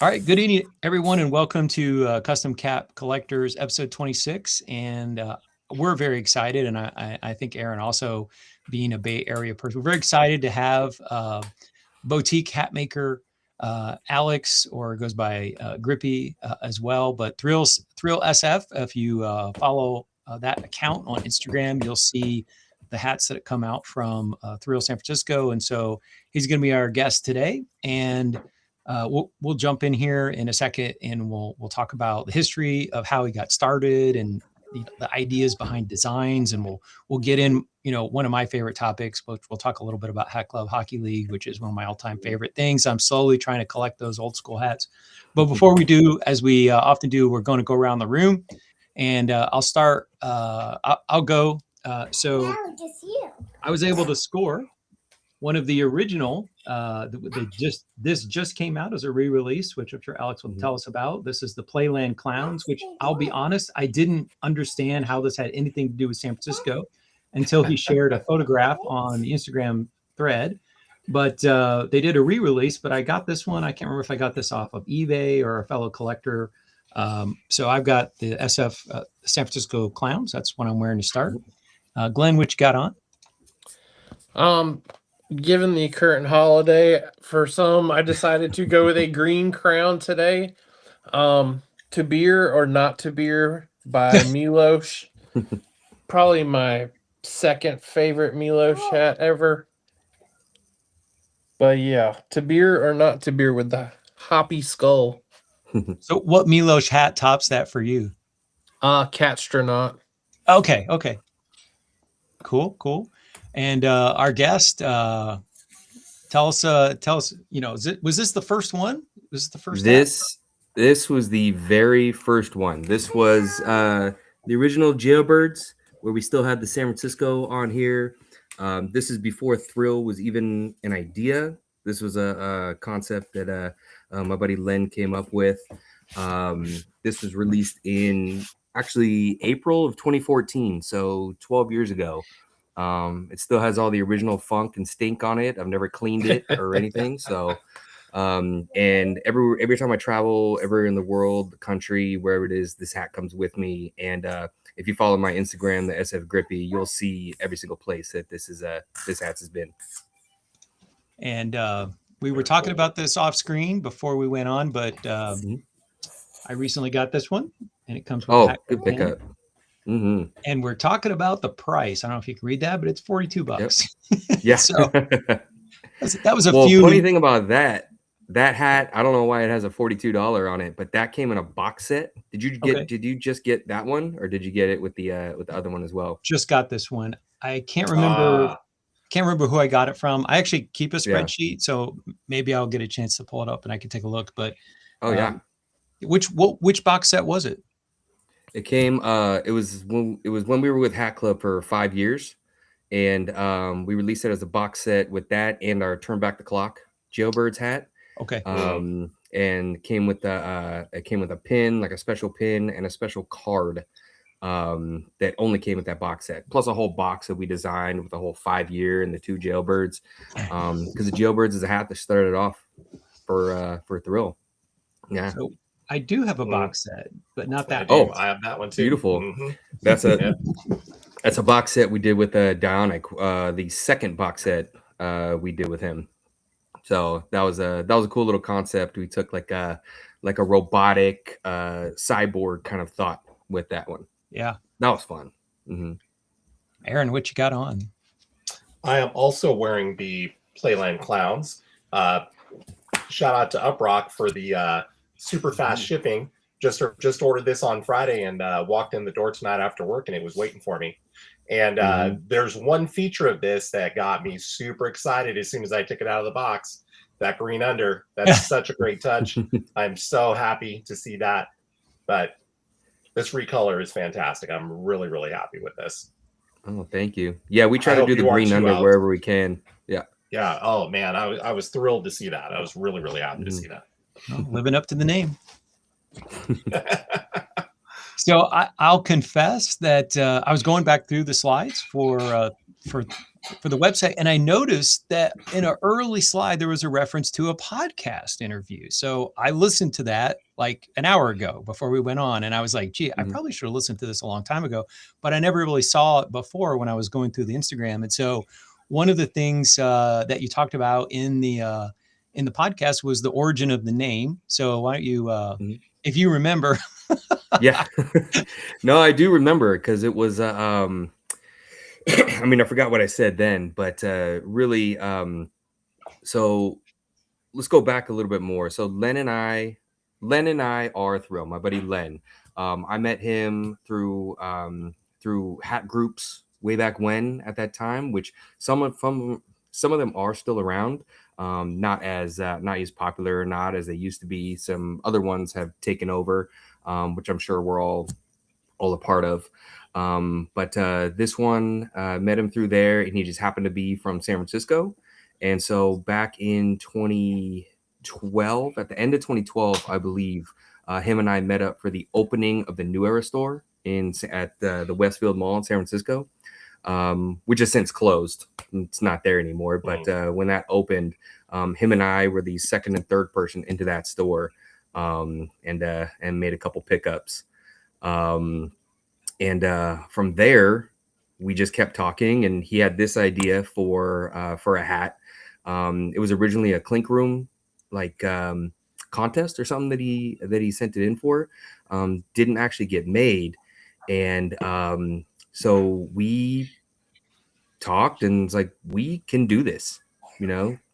All right, good evening, everyone, and welcome to Custom Cap Collectors, episode 26. And we're very excited, and I think Aaron also, being a Bay Area person, we're very excited to have boutique hat maker Alex, or goes by Grippy as well, but Thrill SF. If you follow that account on Instagram, you'll see the hats that come out from Thrill San Francisco, and so he's going to be our guest today. And we'll jump in here in a second, and we'll talk about the history of how he got started and the ideas behind designs, and we'll get in, one of my favorite topics. We'll talk a little bit about Hat Club Hockey League, which is one of my all-time favorite things. I'm slowly trying to collect those old school hats. But before we do, as we often do, we're going to go around the room, and I'll start. I'll go. So I was able to score one of the original, this just came out as a re-release, which I'm sure Alex will tell us about. This is the Playland Clowns, which I'll be honest, I didn't understand how this had anything to do with San Francisco until he shared a photograph on the Instagram thread. But they did a re-release, but I got this one. I can't remember if I got this off of eBay or a fellow collector. So I've got the SF San Francisco Clowns. That's what I'm wearing to start. Glenn, what you got on? Given the current holiday, for some, I decided to go with a green crown today. To Beer or Not to Beer by Milos. Probably my second favorite Milos hat ever. But yeah, To Beer or Not to Beer with the Hoppy Skull. So what Milos hat tops that for you? Catstronaut. Okay. Cool. And our guest, tell us, was this the first one? Was this the first? This was the very first one. This was the original Jailbirds, where we still had the San Francisco on here. This is before Thrill was even an idea. This was a concept that my buddy Len came up with. This was released in actually April of 2014, so 12 years ago. It still has all the original funk and stink on it. I've never cleaned it or anything. So, and every time I travel, everywhere in the world, the country, wherever it is, this hat comes with me. And if you follow my Instagram, the SF Grippy, you'll see every single place that this hat has been. And we were talking about this off screen before we went on, but I recently got this one, and it comes with good pickup. Mm-hmm. And we're talking about the price. I don't know if you can read that, but it's $42. Yep. Yeah. So that was funny thing about that hat. I don't know why it has a $42 on it, but that came in a box set. Did you just get that one, or did you get it with the other one as well? Just got this one. I can't remember. Can't remember who I got it from. I actually keep a spreadsheet, so maybe I'll get a chance to pull it up and I can take a look. But which box set was it? It came. It was when we were with Hat Club for 5 years, and we released it as a box set with that and our Turn Back the Clock Jailbirds hat. Okay. And it came with a pin, like a special pin, and a special card that only came with that box set, plus a whole box that we designed with a whole 5-year and the 2 Jailbirds, because the Jailbirds is a hat that started off for Thrill. Yeah. So I do have a box set, but not that. Oh, I have that one too. Beautiful. Mm-hmm. That's a box set we did with Dionic. The second box set we did with him. So that was a cool little concept. We took like a robotic cyborg kind of thought with that one. Yeah, that was fun. Mm-hmm. Aaron, what you got on? I am also wearing the Playland Clowns. Shout out to Uprock for the super fast shipping. Just ordered this on Friday and walked in the door tonight after work, and it was waiting for me. And there's one feature of this that got me super excited as soon as I took it out of the box. That green under, that's such a great touch. I'm so happy to see that. But this recolor is fantastic. I'm really, really happy with this. Oh, thank you. Yeah, we try to do the green under wherever we can. Yeah. Yeah. Oh, man, I was thrilled to see that. I was really, really happy to see that. Well, living up to the name. So I'll confess that I was going back through the slides for for the website, and I noticed that in an early slide there was a reference to a podcast interview. So I listened to that like an hour ago before we went on, and I was like, "Gee, I Mhm. probably should have listened to this a long time ago," but I never really saw it before when I was going through the Instagram. And so one of the things that you talked about in the podcast was the origin of the name. So why don't you, Mhm. if you remember, Yeah. No, I do remember because it was I mean, I forgot what I said then, but really so let's go back a little bit more. So Len and I are Thrill, my buddy Len. I met him through hat groups way back when at that time, which some of them are still around. Not as popular, not as they used to be. Some other ones have taken over, which I'm sure we're all a part of. But this one met him through there, and he just happened to be from San Francisco. And so back in 2012, at the end of 2012, I believe, him and I met up for the opening of the New Era store at the Westfield Mall in San Francisco, which has since closed. It's not there anymore. But when that opened, him and I were the second and third person into that store, and made a couple pickups. From there, we just kept talking, and he had this idea for a hat. It was originally a Clink Room contest or something that he sent it in for. Didn't actually get made, and so we talked, and it's like, we can do this.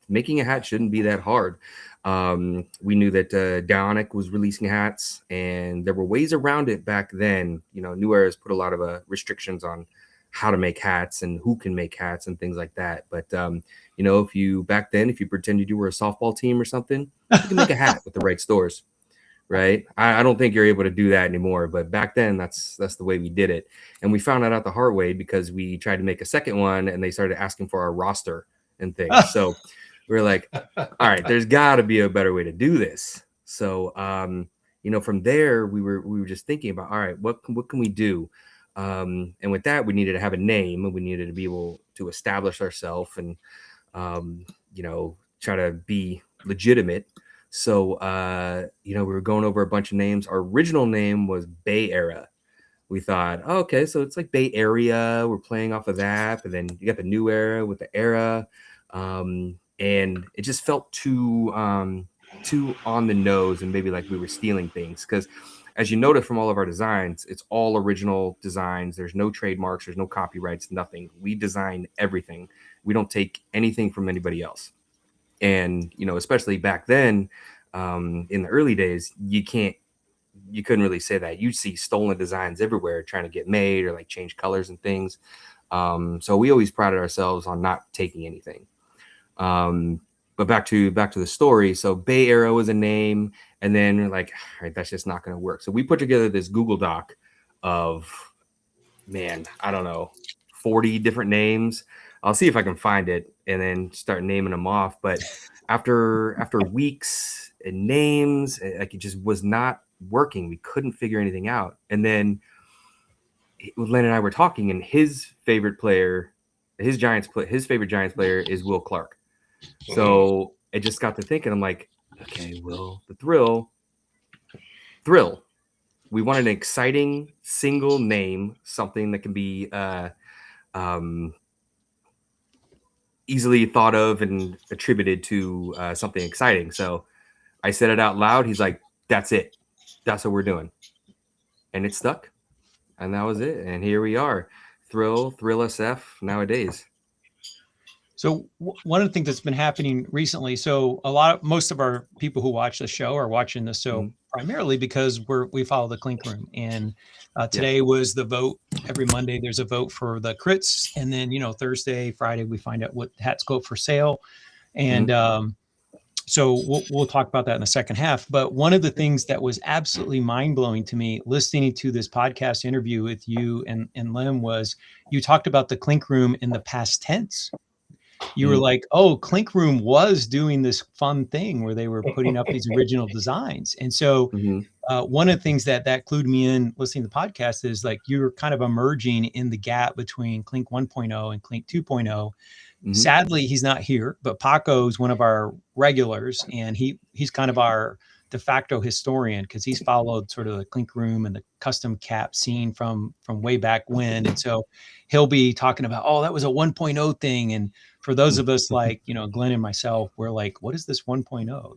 Making a hat shouldn't be that hard. We knew that Dionic was releasing hats, and there were ways around it back then. New Era's put a lot of restrictions on how to make hats and who can make hats and things like that. But if you pretended you were a softball team or something, you can make a hat with the right stores, right? I don't think you're able to do that anymore, but back then that's the way we did it. And we found that out the hard way because we tried to make a second one, and they started asking for our roster and things. So we were like, all right, there's got to be a better way to do this. So, from there, we were just thinking about, all right, what can we do? And with that, we needed to have a name, and we needed to be able to establish ourselves and, try to be legitimate. So, we were going over a bunch of names. Our original name was Bay Era. We thought, oh, okay, so it's like Bay Area. We're playing off of that. But then you got the New Era with the Era. And it just felt too on the nose, and maybe like we were stealing things. Because as you notice from all of our designs, it's all original designs. There's no trademarks. There's no copyrights, nothing. We design everything. We don't take anything from anybody else. And, especially back then, in the early days, you couldn't really say that. You'd see stolen designs everywhere trying to get made or like change colors and things. So we always prided ourselves on not taking anything. But back to the story. So Bay Era was a name, and then we're like, all right, that's just not going to work. So we put together this Google Doc of, I don't know, 40 different names. I'll see if I can find it and then start naming them off. But after weeks and names, like, it just was not working. We couldn't figure anything out. And then Len and I were talking, and his favorite Giants player is Will Clark. So it just got to thinking, I'm like, okay, Will, the Thrill. We want an exciting single name, something that can be easily thought of and attributed to something exciting. So I said it out loud. He's like, that's it. That's what we're doing. And it stuck. And that was it. And here we are. Thrill SF nowadays. So one of the things that's been happening recently, so most of our people who watch the show are watching the show primarily because we follow the Clink Room. And today was the vote. Every Monday there's a vote for the crits, and then Thursday, Friday we find out what hats go up for sale. And so we'll talk about that in the second half. But one of the things that was absolutely mind-blowing to me listening to this podcast interview with you and Lim was you talked about the Clink Room in the past tense. You were like, oh, Clink Room was doing this fun thing where they were putting up these original designs. And so one of the things that clued me in listening to the podcast is like you're kind of emerging in the gap between Clink 1.0 and Clink 2.0. Sadly, he's not here, but Paco is one of our regulars, and he's kind of our de facto historian because he's followed sort of the Clink room and the custom cap scene from way back when. And so he'll be talking about, oh, that was a 1.0 thing. And for those of us like, Glenn and myself, we're like, what is this 1.0?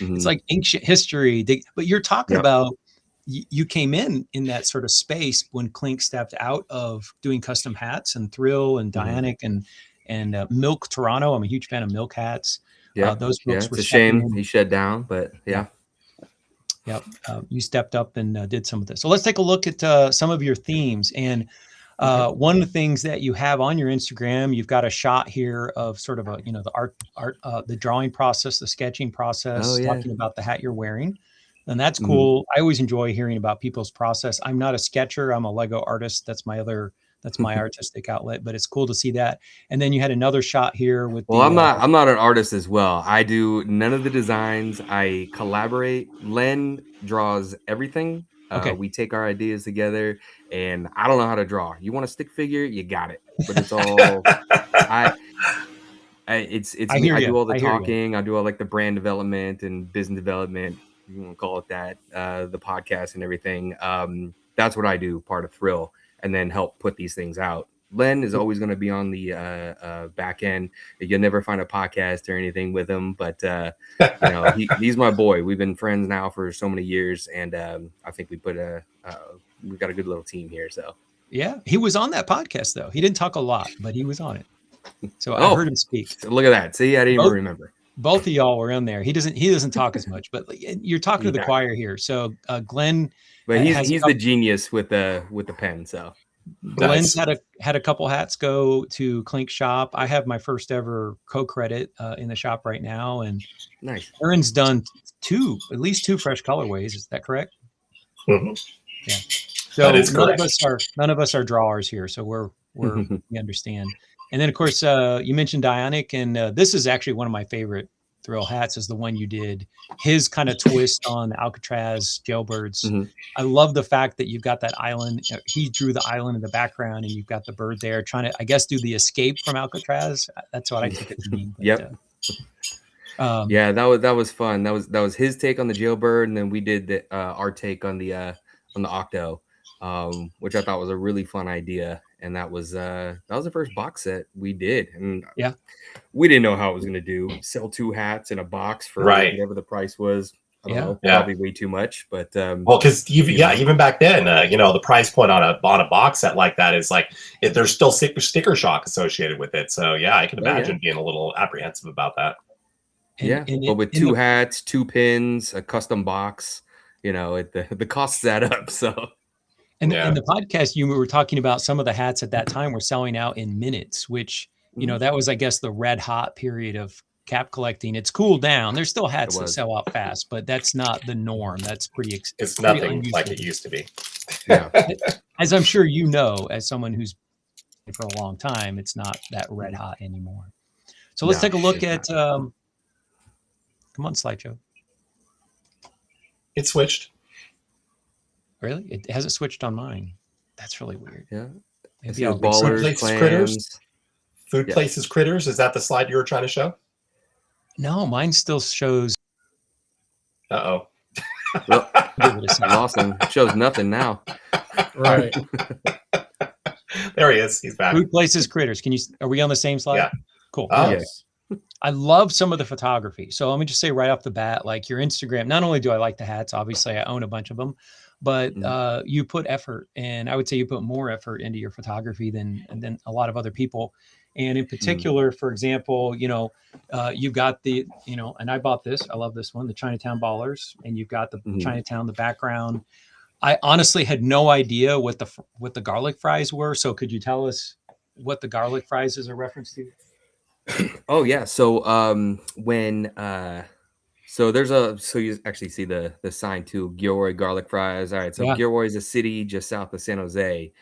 It's like ancient history. But you're talking about, you came in that sort of space when Clink stepped out of doing custom hats and Thrill and Dionic and Milk Toronto. I'm a huge fan of Milk hats. Yeah, those books were it's a shame he shut down, but yeah. Yep. You stepped up and did some of this. So let's take a look at some of your themes. And one of the things that you have on your Instagram, you've got a shot here of sort of the art, the drawing process, the sketching process, talking about the hat you're wearing. And that's cool. I always enjoy hearing about people's process. I'm not a sketcher. I'm a Lego artist. That's my artistic outlet, but it's cool to see that. And then you had another shot here with I'm not an artist as well. I do none of the designs. I collaborate. Len draws everything. We take our ideas together, and I don't know how to draw. You want a stick figure? You got it. But it's all it's me. I do all the talking. I do all like the brand development and business development. You want to call it that, the podcast and everything. That's what I do, part of Thrill, and then help put these things out. Len is always going to be on the back end. You'll never find a podcast or anything with him, but he's my boy. We've been friends now for so many years, and I think we've got a good little team here. So yeah, he was on that podcast though. He didn't talk a lot, but he was on it. So I heard him speak. Look at that. See, I didn't even remember. Both of y'all were in there. He doesn't talk as much, but you're talking to the choir here. So Glenn, but he's the genius with the pen. So Glenn's had a couple hats go to Clink shop. I have my first ever co-credit in the shop right now, and nice. Aaron's done at least two fresh colorways. Is that correct? Mm-hmm. Yeah. So none of us are drawers here, so we understand. And then, of course, you mentioned Dionic, and this is actually one of my favorite Thrill hats is the one you did. His kind of twist on the Alcatraz jailbirds. I love the fact that you've got that island. He drew the island in the background, and you've got the bird there trying to, I guess, do the escape from Alcatraz. That's what I took it to mean. But, yep. That was fun. That was his take on the jailbird, and then we did our take on the Octo, which I thought was a really fun idea. And that was the first box set we did, and we didn't know how it was going to do. Sell two hats in a box for whatever the price was. I don't know, probably way too much, but because even back then, the price point on a box set like that is like there's still sticker shock associated with it. So I can imagine being a little apprehensive about that. But with two hats, two pins, a custom box, the costs add up. So. And in the podcast, you were talking about some of the hats at that time were selling out in minutes, which, that was, I guess, the red hot period of cap collecting. It's cooled down. There's still hats that sell out fast, but that's not the norm. That's it's nothing unusual. Like it used to be. Yeah. As I'm sure you know, as someone who's been for a long time, it's not that red hot anymore. So let's take a look at, come on, slideshow. It switched. Really? It hasn't switched on mine. That's really weird. Yeah. Maybe ballers, clams. Food Places Critters. Is that the slide you were trying to show? No, mine still shows. Uh-oh. Well, awesome. It shows nothing now. Right. There he is. He's back. Food Places Critters. Are we on the same slide? Yeah. Cool. Oh. Yes. I love some of the photography. So let me just say right off the bat, like your Instagram, not only do I like the hats, obviously I own a bunch of them, but you put effort, and I would say you put more effort into your photography than a lot of other people. And in particular, for example, you've got the, and I bought this, I love this one, the Chinatown Ballers, and you've got the Chinatown, the background. I honestly had no idea what the garlic fries were. So could you tell us what the garlic fries is a reference to? Oh yeah. So so you actually see the sign too, Gilroy garlic fries. All right. So Gilroy is a city just south of San Jose.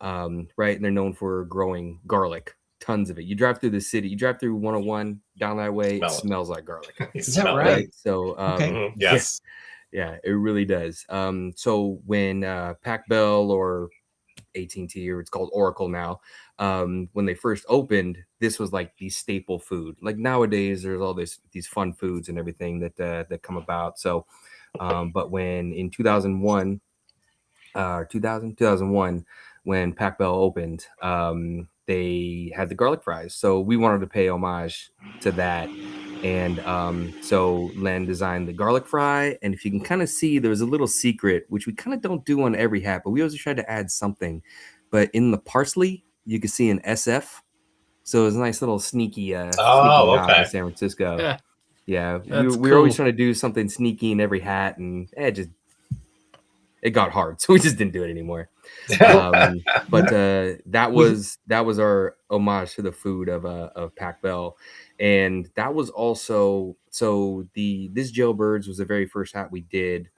Right. And they're known for growing garlic, tons of it. You drive through the city, you drive through 101 down that way, it smells like garlic. Is that right? So yes. Yeah, it really does. So when Pac Bell or AT&T, or it's called Oracle now, when they first opened, this was like the staple food. Like nowadays, there's all these fun foods and everything that come about. So, but when in 2001, 2001, when Pac Bell opened, they had the garlic fries. So we wanted to pay homage to that. And so Len designed the garlic fry. And if you can kind of see, there was a little secret, which we kind of don't do on every hat, but we always try to add something. But in the parsley, you can see an SF. So it's a nice little sneaky nod okay. to San Francisco. Yeah, That's we were always cool. trying to do something sneaky in every hat, and it got hard, so we just didn't do it anymore. But that was our homage to the food of Pac Bell, and that was also this Jailbirds was the very first hat we did,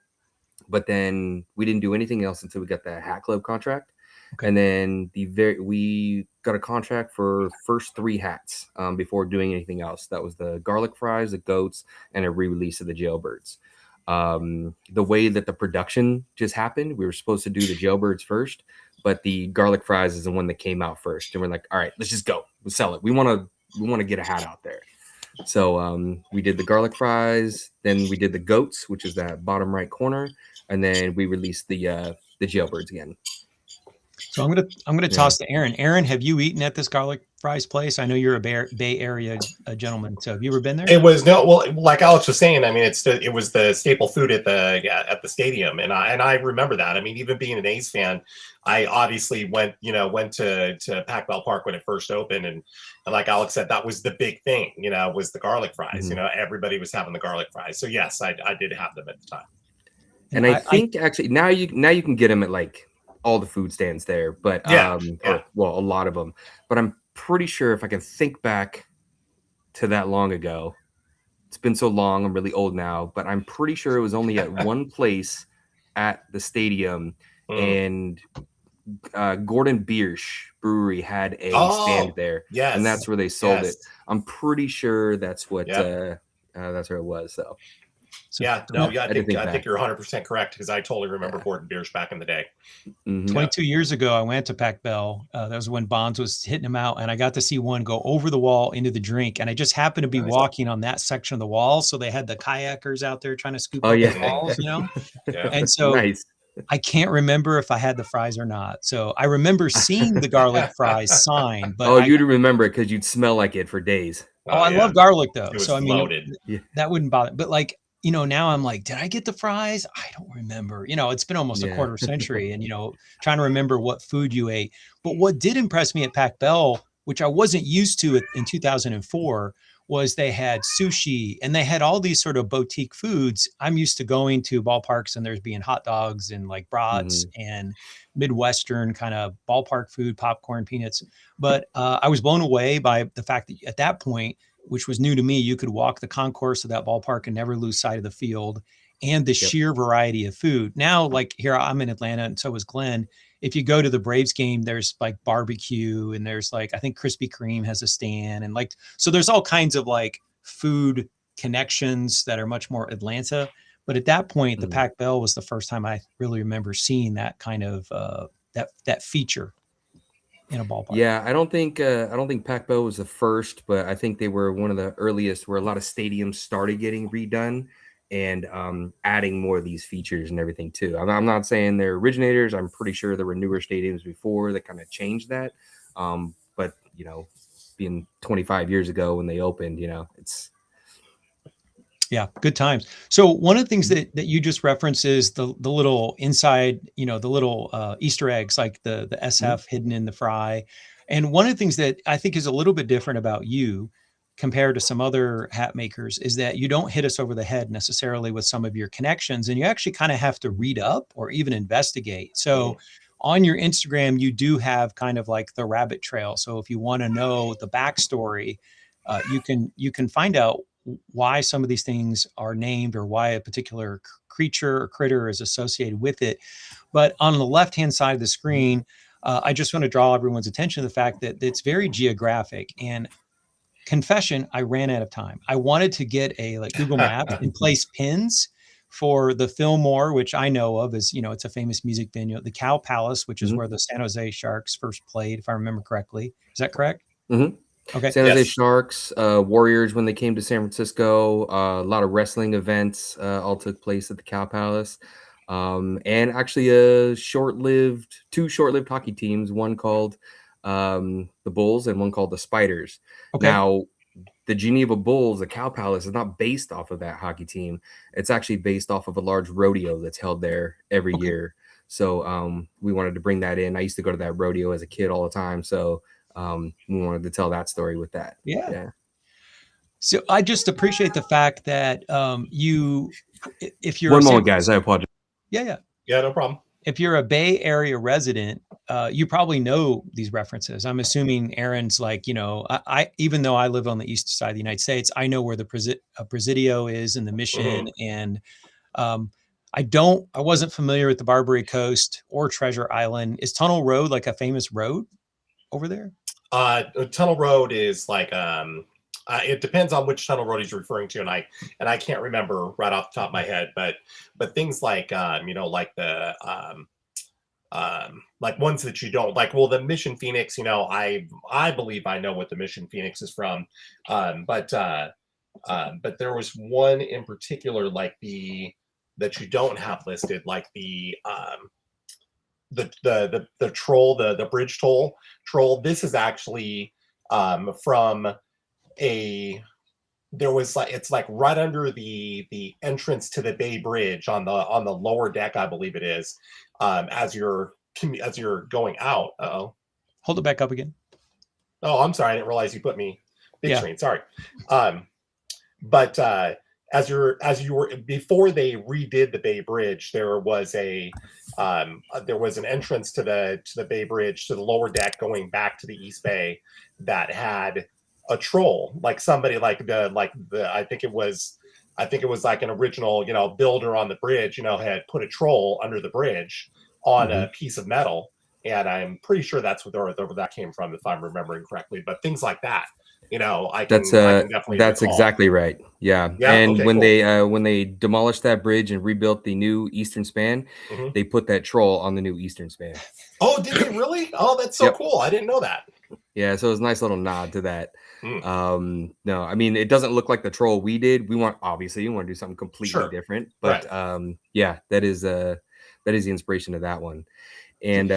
but then we didn't do anything else until we got the Hat Club contract. Okay. And then we got a contract for first 3 hats before doing anything else. That was the garlic fries, the goats, and a re-release of the Jailbirds. The way that the production just happened, we were supposed to do the Jailbirds first, but the garlic fries is the one that came out first. And we're like, all right, let's just go. We'll sell it. We want to get a hat out there. So we did the garlic fries, then we did the goats, which is that bottom right corner, and then we released the Jailbirds again. So I'm gonna toss to Aaron. Aaron, have you eaten at this garlic fries place? I know you're a Bay Area gentleman. So have you ever been there? It was like Alex was saying. I mean, it was the staple food at the stadium, and I remember that. I mean, even being an A's fan, I obviously went to Pac Bell Park when it first opened, and like Alex said, that was the big thing. Was the garlic fries. Mhm. Everybody was having the garlic fries. So yes, I did have them at the time. And I think actually now you can get them at like all the food stands there, but Yeah. a lot of them. But I'm pretty sure if I can think back to that long ago, it's been so long, I'm really old now, but I'm pretty sure it was only at one place at the stadium, and Gordon Biersch Brewery had a stand there, Yes, and that's where they sold it. yes. I'm pretty sure that's what Yep. that's where it was. So I didn't think think you're 100% correct, because I totally remember Gordon Biersch back in the day. mhm. 22 years ago, I went to Pac Bell. That was when Bonds was hitting him out, and I got to see one go over the wall into the drink. And I just happened to be Nice. walking on that section of the wall, so they had the kayakers out there trying to scoop Oh, up yeah. the walls, Yeah. And so Nice. I can't remember if I had the fries or not. So I remember seeing the garlic fries sign, but You'd remember it because you'd smell like it for days. I yeah. love garlic though. It was So I mean, loaded. that wouldn't bother. But like, now I'm like, did I get the fries? I don't remember. It's been almost a Yeah. quarter century, and trying to remember what food you ate. But what did impress me at Pac Bell, which I wasn't used to in 2004, was they had sushi and they had all these sort of boutique foods. I'm used to going to ballparks and there's being hot dogs and like brats and Midwestern kind of ballpark food, popcorn, peanuts. But I was blown away by the fact that at that point, which was new to me, you could walk the concourse of that ballpark and never lose sight of the field, and the sheer variety of food. Now, like here, I'm in Atlanta, and so is Glenn. If you go to the Braves game, there's like barbecue, and there's like, I think Krispy Kreme has a stand, and like, so there's all kinds of like food connections that are much more Atlanta. But at that point, the Pac Bell was the first time I really remember seeing that kind of that feature in a ballpark. Yeah, I don't think Pac Bell was the first, but I think they were one of the earliest where a lot of stadiums started getting redone and adding more of these features and everything too. I'm not saying they're originators. I'm pretty sure there were newer stadiums before that kind of changed that. But being 25 years ago when they opened, it's yeah, good times. So one of the things that you just referenced is the little inside, the little Easter eggs, like the SF hidden in the fry. And one of the things that I think is a little bit different about you compared to some other hat makers is that you don't hit us over the head necessarily with some of your connections, and you actually kind of have to read up or even investigate. So on your Instagram, you do have kind of like the rabbit trail. So if you want to know the backstory, you can find out why some of these things are named or why a particular creature or critter is associated with it. But on the left-hand side of the screen, I just want to draw everyone's attention to the fact that it's very geographic. And confession, I ran out of time. I wanted to get a Google Maps and place pins for the Fillmore, which I know of as, it's a famous music venue, the Cow Palace, which is Mhm. where the San Jose Sharks first played, if I remember correctly. Is that correct? Mhm. Okay. San Jose Yes. Sharks, Warriors when they came to San Francisco. A lot of wrestling events all took place at the Cow Palace. And actually two short-lived hockey teams, one called the Bulls and one called the Spiders. Okay. Now, the Geneva Bulls, the Cow Palace, is not based off of that hockey team. It's actually based off of a large rodeo that's held there every Okay. year. So we wanted to bring that in. I used to go to that rodeo as a kid all the time. So we wanted to tell that story with that. Yeah. Yeah. So I just appreciate the fact that if you're One a moment, guys. I apologize. yeah. Yeah, no problem. If you're a Bay Area resident, you probably know these references. I'm assuming Aaron's like, I even though I live on the east side of the United States, I know where the Presidio is and the Mission. And I wasn't familiar with the Barbary Coast or Treasure Island. Is Tunnel Road like a famous road over there? Tunnel Road is like it depends on which tunnel road he's referring to, and I can't remember right off the top of my head, but things like like the like ones that you don't like. Well, the Mission Phoenix, I believe I know what the Mission Phoenix is from, but there was one in particular like that you don't have listed, like the troll, the bridge troll. This is actually from it's like right under the entrance to the Bay Bridge on the lower deck, I believe it is, as you're going out. Uh-oh. Hold it back up again. Oh, I'm sorry, I didn't realize you put me big Yeah. screen. Sorry. But as you were before they redid the Bay Bridge, there was an entrance to the Bay Bridge to the lower deck going back to the East Bay that had a troll, like somebody I think it was like an original builder on the bridge had put a troll under the bridge on a piece of metal, and I'm pretty sure that's where that came from, if I'm remembering correctly. But things like that, I can definitely that's recall. exactly right. Yeah. Yeah, And okay, when cool. they demolished that bridge and rebuilt the new Eastern Span, they put that troll on the new Eastern Span. Oh, did they really? Oh, that's so cool. I didn't know that. Yeah, so it was a nice little nod to that. Mm. No, I mean, it doesn't look like the troll we did. We want to do something completely different, but yeah, that is the inspiration of that one. And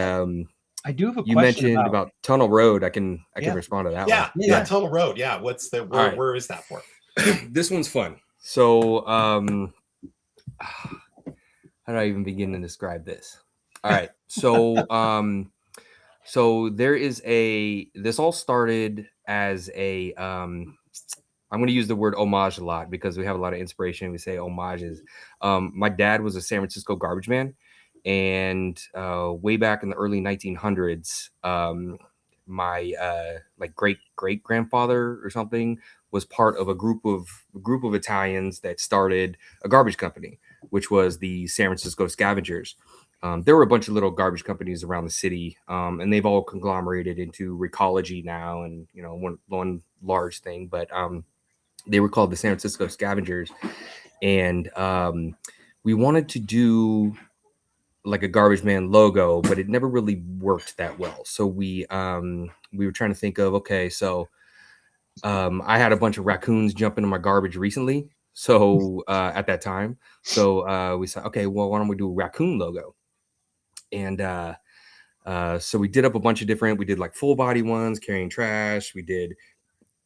I do have a you question mentioned about Tunnel Road. I can respond to that one. Yeah, Tunnel Road. Yeah, what's the where is that for? This one's fun. So how do I even begin to describe this? All right. So so there is this all started as I'm going to use the word homage a lot because we have a lot of inspiration. We say homages. My dad was a San Francisco garbage man, and way back in the early 1900s, my like great grandfather or something was part of a group of Italians that started a garbage company, which was the San Francisco Scavengers. There were a bunch of little garbage companies around the city, and they've all conglomerated into Recology now, and one large thing. But they were called the San Francisco Scavengers, and we wanted to do like a garbage man logo, but it never really worked that well. So we were trying to think of, okay, so I had a bunch of raccoons jump into my garbage recently. So at that time, so we said, okay, well, why don't we do a raccoon logo? And so we did up a bunch of different, we did like full body ones carrying trash. We did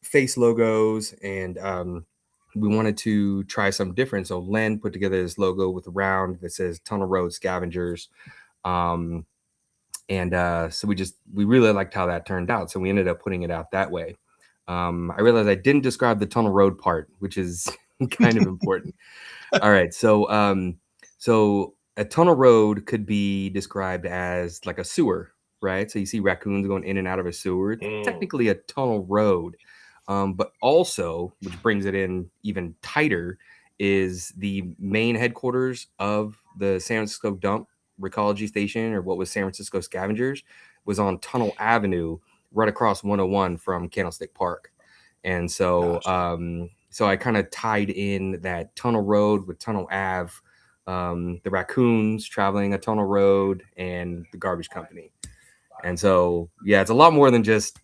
face logos, and we wanted to try something different. So Len put together this logo with a round that says Tunnel Road Scavengers. And so we really liked how that turned out. So we ended up putting it out that way. I realized I didn't describe the Tunnel Road part, which is kind of important. All right. So, so a tunnel road could be described as like a sewer, right? So you see raccoons going in and out of a sewer. It's technically a tunnel road. But also, which brings it in even tighter, is the main headquarters of the San Francisco Dump Recology Station, or what was San Francisco Scavengers, was on Tunnel Avenue, right across 101 from Candlestick Park. And so, so I kind of tied in that Tunnel Road with Tunnel Ave the raccoons traveling a tunnel road, and the garbage company. And so, yeah, it's a lot more than just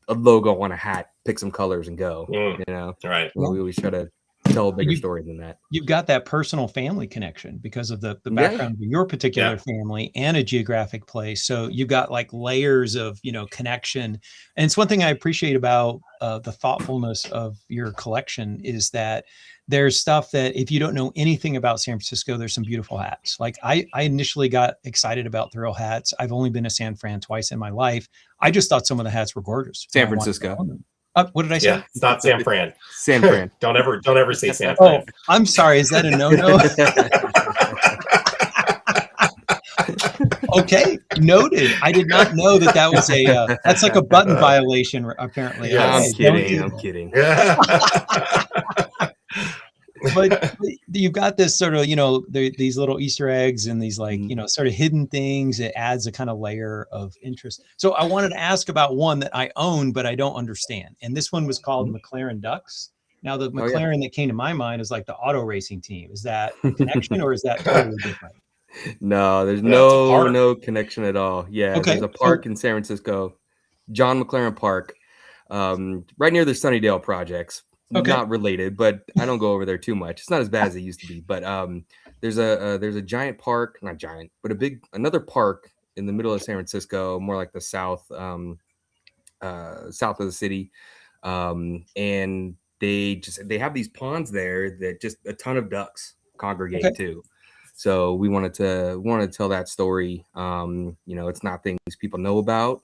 a logo on a hat, pick some colors and go, Mm, right. Well, we always try to tell a bigger story than that. You've got that personal family connection because of the Yeah. background of your particular family and a geographic place. So you've got like layers of, connection. And it's one thing I appreciate about the thoughtfulness of your collection is that there's stuff that if you don't know anything about San Francisco, there's some beautiful hats. Like I initially got excited about Thrill hats. I've only been to San Fran twice in my life. I just thought some of the hats were gorgeous. San Francisco. What did I say? Yeah, it's not San Fran. San Fran. Don't ever say San Fran. Oh, I'm sorry. Is that a no-no? Okay, noted. I did not know that was that's like a button violation, apparently. Yeah, I'm kidding. But you've got this sort of, these little Easter eggs and these like, sort of hidden things. It adds a kind of layer of interest. So I wanted to ask about one that I own, but I don't understand. And this one was called McLaren Ducks. Now the McLaren that came to my mind is like the auto racing team. Is that a connection or is that totally different? No, there's no connection at all. Yeah, okay. There's a park in San Francisco, John McLaren Park, right near the Sunnydale projects. Okay. Not related, but I don't go over there too much. It's not as bad as it used to be. But there's a giant park, not giant, but another park in the middle of San Francisco, more like the south of the city, and they have these ponds there that just a ton of ducks congregate to. So we wanted to tell that story. It's not things people know about.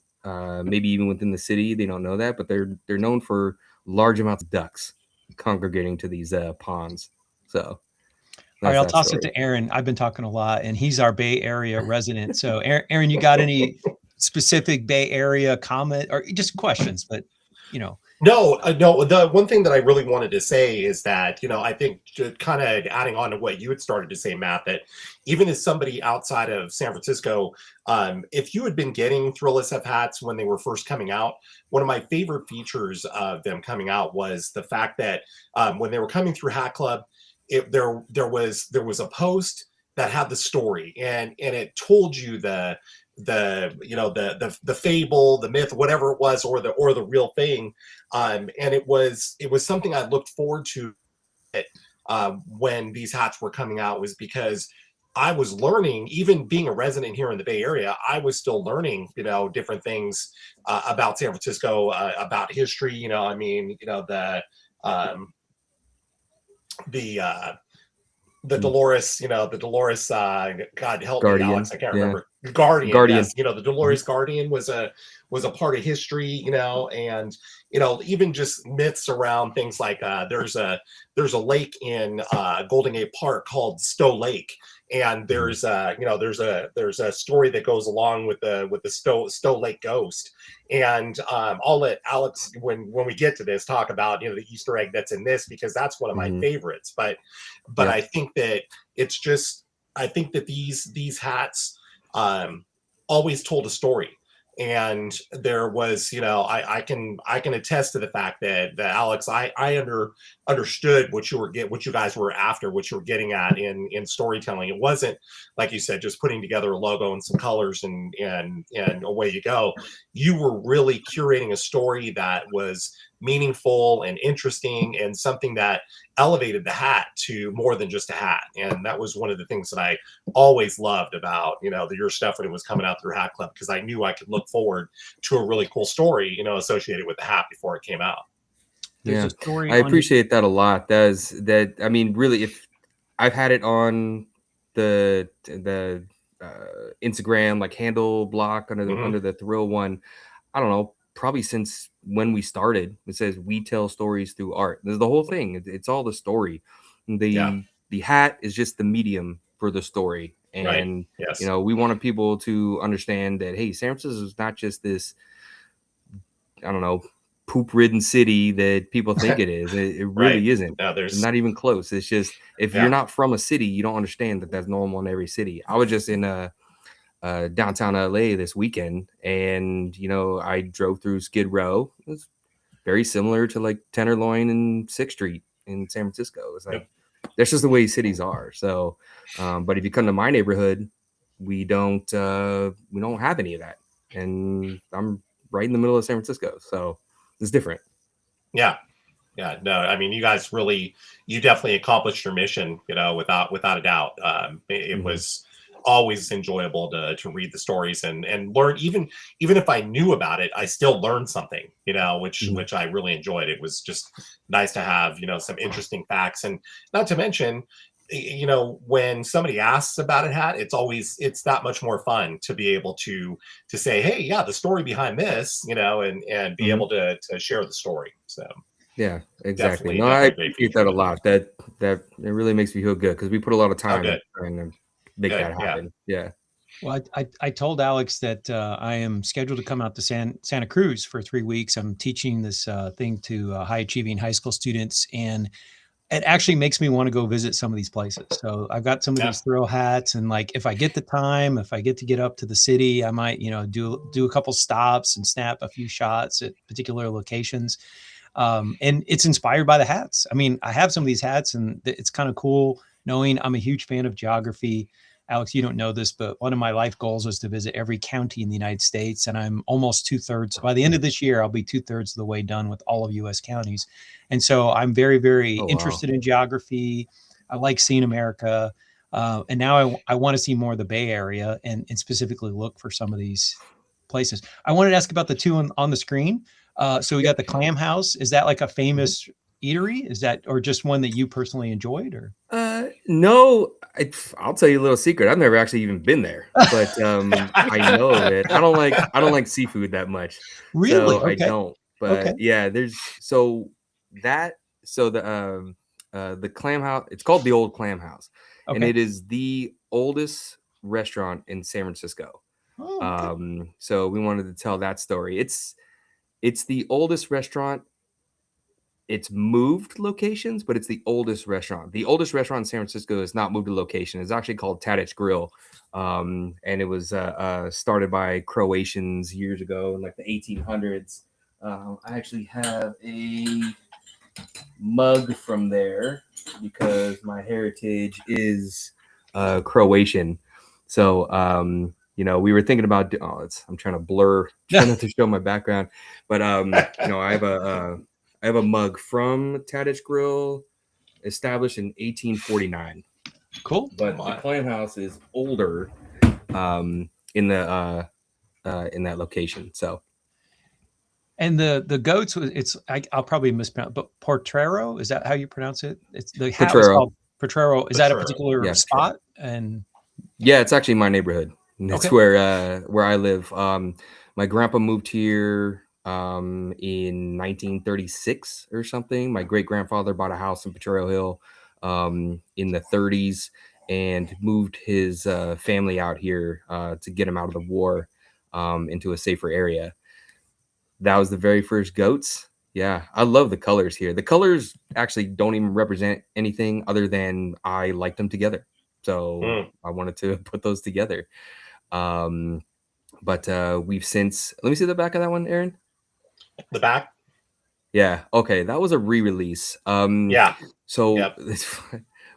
Maybe even within the city, they don't know that, but they're known for large amounts of ducks congregating to these ponds. So all right, I'll toss it to Aaron. I've been talking a lot and he's our Bay Area resident. So Aaron, you got any specific Bay Area comment or just questions, but No. The one thing that I really wanted to say is that, I think kind of adding on to what you had started to say, Matt, that even as somebody outside of San Francisco, if you had been getting Thrill SF hats when they were first coming out, one of my favorite features of them coming out was the fact that when they were coming through Hat Club, there was a post that had the story and it told you the fable, the myth, whatever it was, or the real thing. And it was something I looked forward to when these hats were coming out, was because I was learning, even being a resident here in the Bay Area, I was still learning, different things about San Francisco, about history, the Dolores, God help me, Alex, I can't remember. Guardian. Yes, the Dolores Guardian was a part of history, and even just myths around things like there's a lake in Golden Gate Park called Stowe Lake, and there's a story that goes along with the Stowe Lake ghost. And I'll let Alex, when we get to this, talk about the Easter egg that's in this, because that's one of my favorites. But I think that I think that these hats always told a story. And there was, I can attest to the fact that Alex, I understood what you guys were after, what you were getting at in storytelling. It wasn't, like you said, just putting together a logo and some colors and away you go. You were really curating a story that was meaningful and interesting, and something that elevated the hat to more than just a hat. And that was one of the things that I always loved about your stuff when it was coming out through Hat Club, because I knew I could look forward to a really cool story associated with the hat before it came out. There's a story I appreciate that a lot. I mean, really, if I've had it on the Instagram like handle block under the Thrill one, I don't know, probably since when we started. It says we tell stories through art. There's the whole thing. It's all the story. The hat is just the medium for the story. And Yes. We wanted people to understand that, hey, San Francisco is not just this, I don't know, poop-ridden city that people think it is. It really isn't. No, it's not even close. It's just, if you're not from a city, you don't understand that that's normal in every city. I was just in downtown LA this weekend, and I drove through Skid Row. It was very similar to like Tenderloin and 6th Street in San Francisco. It's like that's just the way cities are. So, but if you come to my neighborhood, we don't have any of that, and I'm right in the middle of San Francisco, so it's different. Yeah. Yeah, no, I mean, you guys you definitely accomplished your mission, without a doubt. It Mhm. was always enjoyable to read the stories and learn. Even if I knew about it, I still learned something, Mhm. which I really enjoyed. It was just nice to have, some interesting facts, and not to mention, when somebody asks about a hat, it's that much more fun to be able to say, hey, yeah, the story behind this, and be Mhm. able to share the story. So. Yeah, exactly. Definitely, No, I definitely a great appreciate that feature. a lot. That it really makes me feel good because we put a lot of Oh, time in good, trying to make good, that yeah, happen. Yeah. Well, I told Alex that I am scheduled to come out to Santa Cruz for 3 weeks. I'm teaching this thing to high achieving high school students, and it actually makes me want to go visit some of these places. So I've got some of yeah, these thrill hats, and like if I get the time, if I get to get up to the city, I might do a couple stops and snap a few shots at particular locations. And it's inspired by the hats. I mean, I have some of these hats, and it's kind of cool knowing I'm a huge fan of geography. Alex, you don't know this, but one of my life goals was to visit every county in the United States, and I'm almost 2/3. By the end of this year, I'll be 2/3 of the way done with all of U.S. counties, and so I'm very, very Oh wow. interested in geography. I like seeing America, and now I want to see more of the Bay Area, and specifically look for some of these places. I wanted to ask about the two on the screen. So we got the Clam House. Is that like a famous eatery? Is that, or just one that you personally enjoyed, or? No, I'll tell you a little secret. I've never actually even been there, but I know of it. I don't like seafood that much, Really? so I Okay. don't. Okay. But yeah, there's so that so the Clam House. It's called the Old Clam House, and Okay. it is the oldest restaurant in San Francisco. Oh, okay. So we wanted to tell that story. It's the oldest restaurant. It's moved locations, but it's the oldest restaurant. The oldest restaurant in San Francisco is not moved to location. It's actually called Tadich Grill, and it was started by Croatians years ago in like the 1800s. I actually have a mug from there because my heritage is Croatian. So we were thinking about. I'm trying to blur, trying not to show my background, but I have a mug from Tadich Grill, established in 1849. Cool. But the Clam House is older in that location. So And the goats was I'll probably mispronounce, but Portrero, is that how you pronounce it? It's the hat was Potrero, called Portrero. Is for that a sure. particular yeah, spot? And yeah, it's actually my neighborhood. That's okay. where I live. My grandpa moved here in 1936 or something. My great grandfather bought a house in Potrero Hill in the 30s and moved his family out here to get him out of the war into a safer area. That was the very first goats. Yeah, I love the colors here. The colors actually don't even represent anything other than I like them together. So Mm. I wanted to put those together. But we've since, let me see the back of that one, Aaron. The back, Yeah. Okay. That was a re-release. yeah, So yep. it's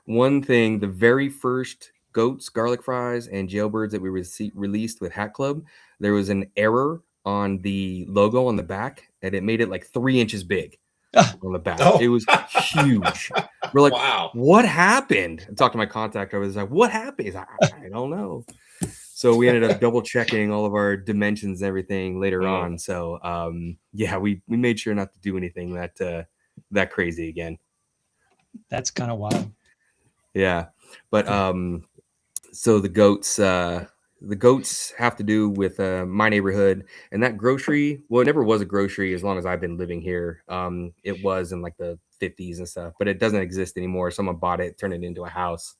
one thing, the very first goats, garlic fries, and jailbirds that we released with Hat Club, there was an error on the logo on the back, and it made it like 3 inches big on the back. Oh, It was huge. We're like, wow. what happened? I talked to my contact. I was like, what happened? He's like, I don't know. So we ended up double checking all of our dimensions and everything later Mm. on. So yeah, we made sure not to do anything that crazy again. That's kind of wild. Yeah. But so the goats have to do with my neighborhood, and that grocery, well, it never was a grocery as long as I've been living here. It was in like the 50s and stuff, but it doesn't exist anymore. Someone bought it, turned it into a house.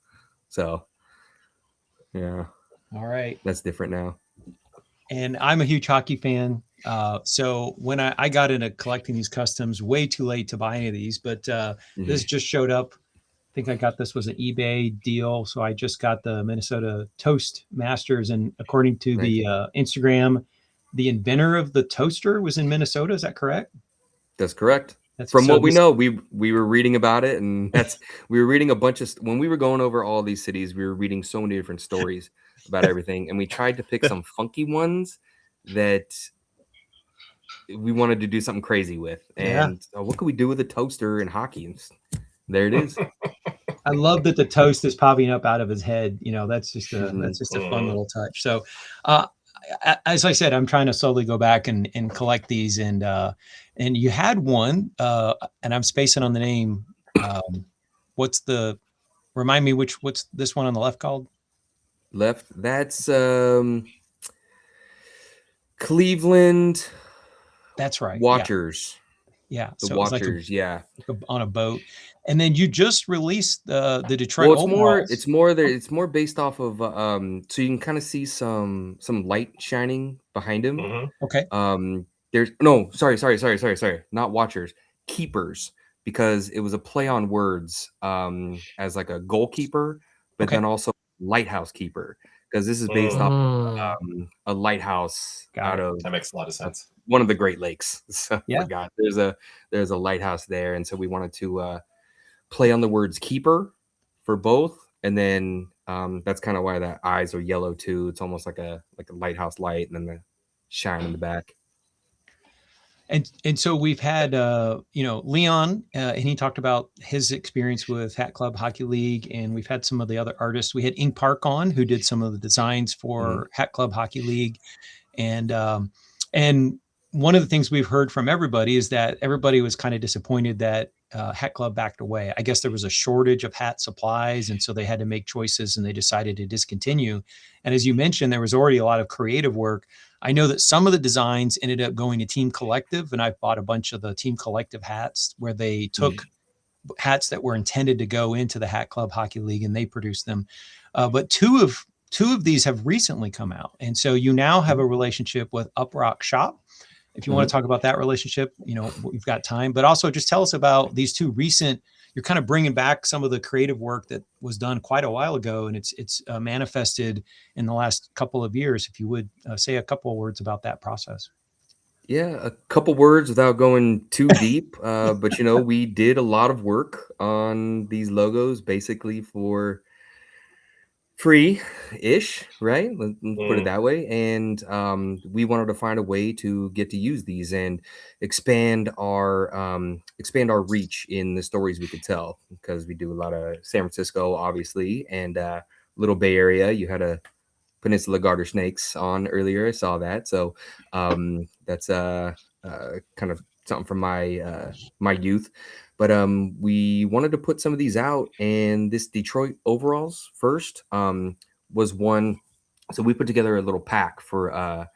So yeah, All right. that's different now. And I'm a huge hockey fan. So when I got into collecting these customs, way too late to buy any of these, but this just showed up. I think I got this was an eBay deal. So I just got the Minnesota Toast Masters. And according to Nice. the Instagram, the inventor of the toaster was in Minnesota. Is that correct? That's correct. That's From so what we this- know, we were reading about it, and we were reading a bunch of when we were going over all these cities, we were reading so many different stories about everything, and we tried to pick some funky ones that we wanted to do something crazy with. Yeah. And what could we do with a toaster and hockey? And there it is. I love that the toast is popping up out of his head. You know, that's just a Mhm. that's just a fun Mhm. little touch. So, as I said, I'm trying to slowly go back and collect these. And you had one, and I'm spacing on the name. What's the? Remind me what's this one on the left called? Left. That's Cleveland That's right. Watchers. Yeah. The So it was Watchers. Yeah. on a boat, and then you just released the Detroit. Well, overalls. it's more based off of so you can kind of see some light shining behind him. Mhm. Okay. There's no, sorry, not Watchers, Keepers, because it was a play on words as like a goalkeeper, but Okay. then also lighthouse keeper, because this is based off a lighthouse Got out it. of That makes a lot of sense. one of the Great Lakes. So I Yeah. forgot. There's a lighthouse there, and so we wanted to play on the words keeper for both, and then that's kind of why the eyes are yellow too. It's almost like a lighthouse light, and then the shine in the back. And so we've had Leon, and he talked about his experience with Hat Club Hockey League, and we've had some of the other artists. We had Ink Park on, who did some of the designs for Hat Club Hockey League, and one of the things we've heard from everybody is that everybody was kind of disappointed that Hat Club backed away. I guess there was a shortage of hat supplies, and so they had to make choices, and they decided to discontinue. And as you mentioned, there was already a lot of creative work. I know that some of the designs ended up going to Team Collective, and I bought a bunch of the Team Collective hats where they took hats that were intended to go into the Hat Club Hockey League, and they produced them. But two of these have recently come out, and so you now have a relationship with Uprock Shop. If you want to talk about that relationship, we've got time. But also, just tell us about these two recent. You're kind of bringing back some of the creative work that was done quite a while ago, and it's manifested in the last couple of years. If you would say a couple of words about that process. Yeah, a couple words without going too deep. But we did a lot of work on these logos, basically for free-ish, right? Let's put it that way. And we wanted to find a way to get to use these and expand our reach in the stories we could tell, because we do a lot of San Francisco, obviously, and Little Bay Area. You had a Peninsula Garter Snakes on earlier. I saw that. So that's kind of something from my youth. But we wanted to put some of these out, and this Detroit overalls first was one. So we put together a little pack for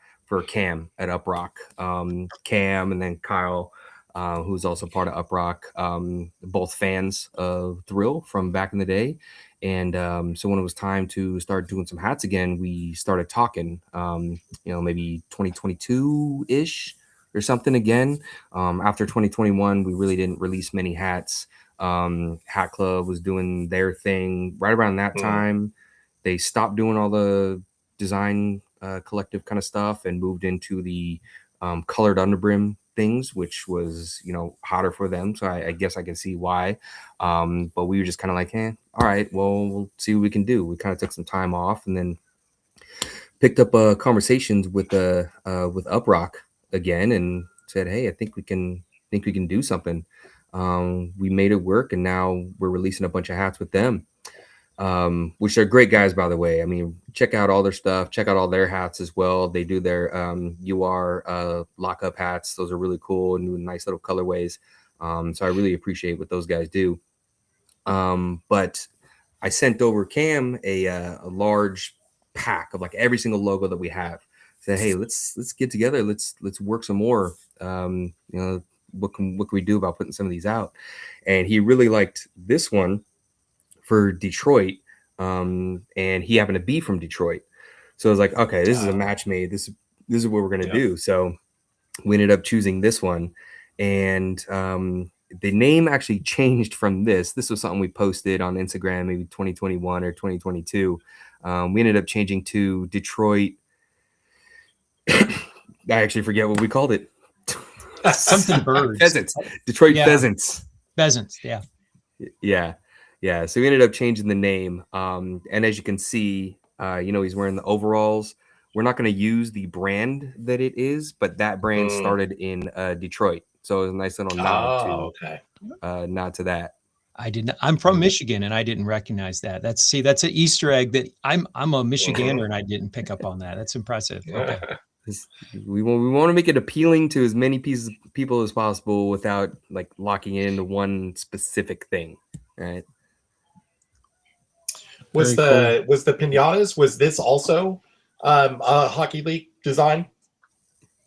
Cam at Uprock. Cam and then Kyle, who's also part of Uprock, both fans of Thrill from back in the day. And so when it was time to start doing some hats again, we started talking, maybe 2022-ish or something again. After 2021, we really didn't release many hats. Hat Club was doing their thing. Right around that time, they stopped doing all the design collective kind of stuff and moved into the colored underbrim things, which was hotter for them. So I guess I can see why. But we were just kind of like, all right, well, we'll see what we can do. We kind of took some time off and then picked up conversations with Uprock again and said, hey, I think we can do something. We made it work, and now we're releasing a bunch of hats with them, which are great guys, by the way. I mean, check out all their stuff, check out all their hats as well. They do their UR lockup hats. Those are really cool and nice little colorways. So I really appreciate what those guys do. But I sent over Cam a large pack of like every single logo that we have. Said, hey, let's get together. Let's work some more. What can we do about putting some of these out? And he really liked this one for Detroit. And he happened to be from Detroit. So I was like, okay, this is a match made. This is what we're gonna do. So we ended up choosing this one. And the name actually changed from this. This was something we posted on Instagram, maybe 2021 or 2022. We ended up changing to Detroit. I actually forget what we called it. Something birds. Pheasants. Detroit Yeah. Pheasants. Pheasants. Yeah. Yeah. Yeah. So we ended up changing the name. And as you can see, he's wearing the overalls. We're not going to use the brand that it is, but that brand started in Detroit. So it was a nice little nod to that. I didn't. I'm from Michigan, and I didn't recognize that. That's an Easter egg that I'm a Michigander, and I didn't pick up on that. That's impressive. Okay. We want to make it appealing to as many people as possible without like locking it into one specific thing, right? Was the pinatas? Was this also a Hockey League design?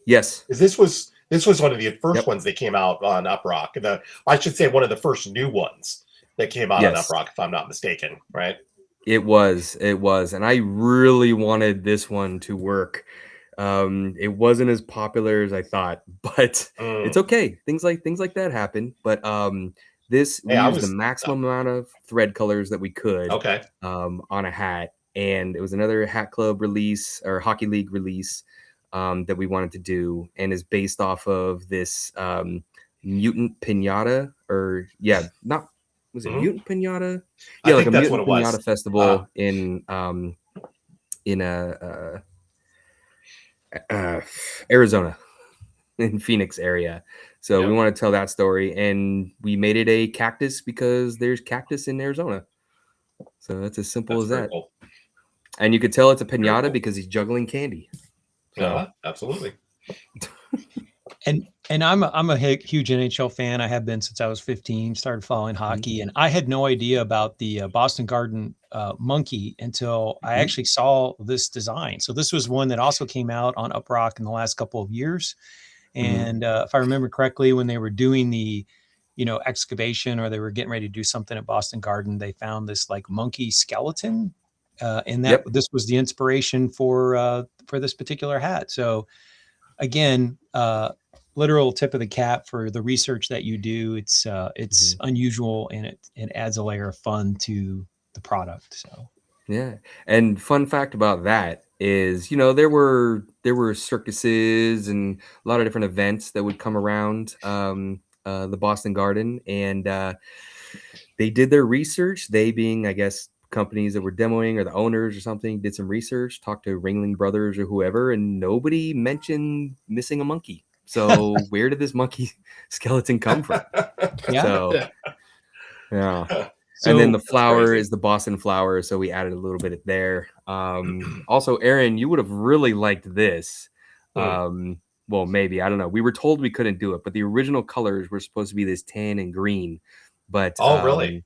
Yes. This was one of the first ones that came out on Uprock. I should say one of the first new ones that came out on Uprock, if I'm not mistaken, right? It was, and I really wanted this one to work. It wasn't as popular as I thought, but it's okay. Things like that happen. But we used the maximum amount of thread colors that we could. Okay. On a hat, and it was another Hat Club release or Hockey League release that we wanted to do, and is based off of this mutant pinata, mutant pinata? Yeah, like a mutant pinata festival in Arizona, in Phoenix area. So we want to tell that story, and we made it a cactus because there's cactus in Arizona. So that's as simple as that. Cool. And you could tell it's a pinata because he's juggling candy. So absolutely. And I'm a huge NHL fan. I have been since I was 15. Started following hockey, and I had no idea about the Boston Garden monkey until I actually saw this design. So this was one that also came out on Uprock in the last couple of years. And if I remember correctly, when they were doing the excavation, or they were getting ready to do something at Boston Garden, they found this like monkey skeleton, and that this was the inspiration for this particular hat. So again, literal tip of the cap for the research that you do. It's unusual, and it adds a layer of fun to the product. So yeah. And fun fact about that is, there were circuses and a lot of different events that would come around the Boston Garden, and they did their research. They being, I guess, companies that were demoing, or the owners or something, did some research, talked to Ringling Brothers or whoever, and nobody mentioned missing a monkey. So where did this monkey skeleton come from? So and then the flower is the Boston flower, so we added a little bit there. Also, Aaron, you would have really liked this. Well, maybe, I don't know. We were told we couldn't do it, but the original colors were supposed to be this tan and green. But really?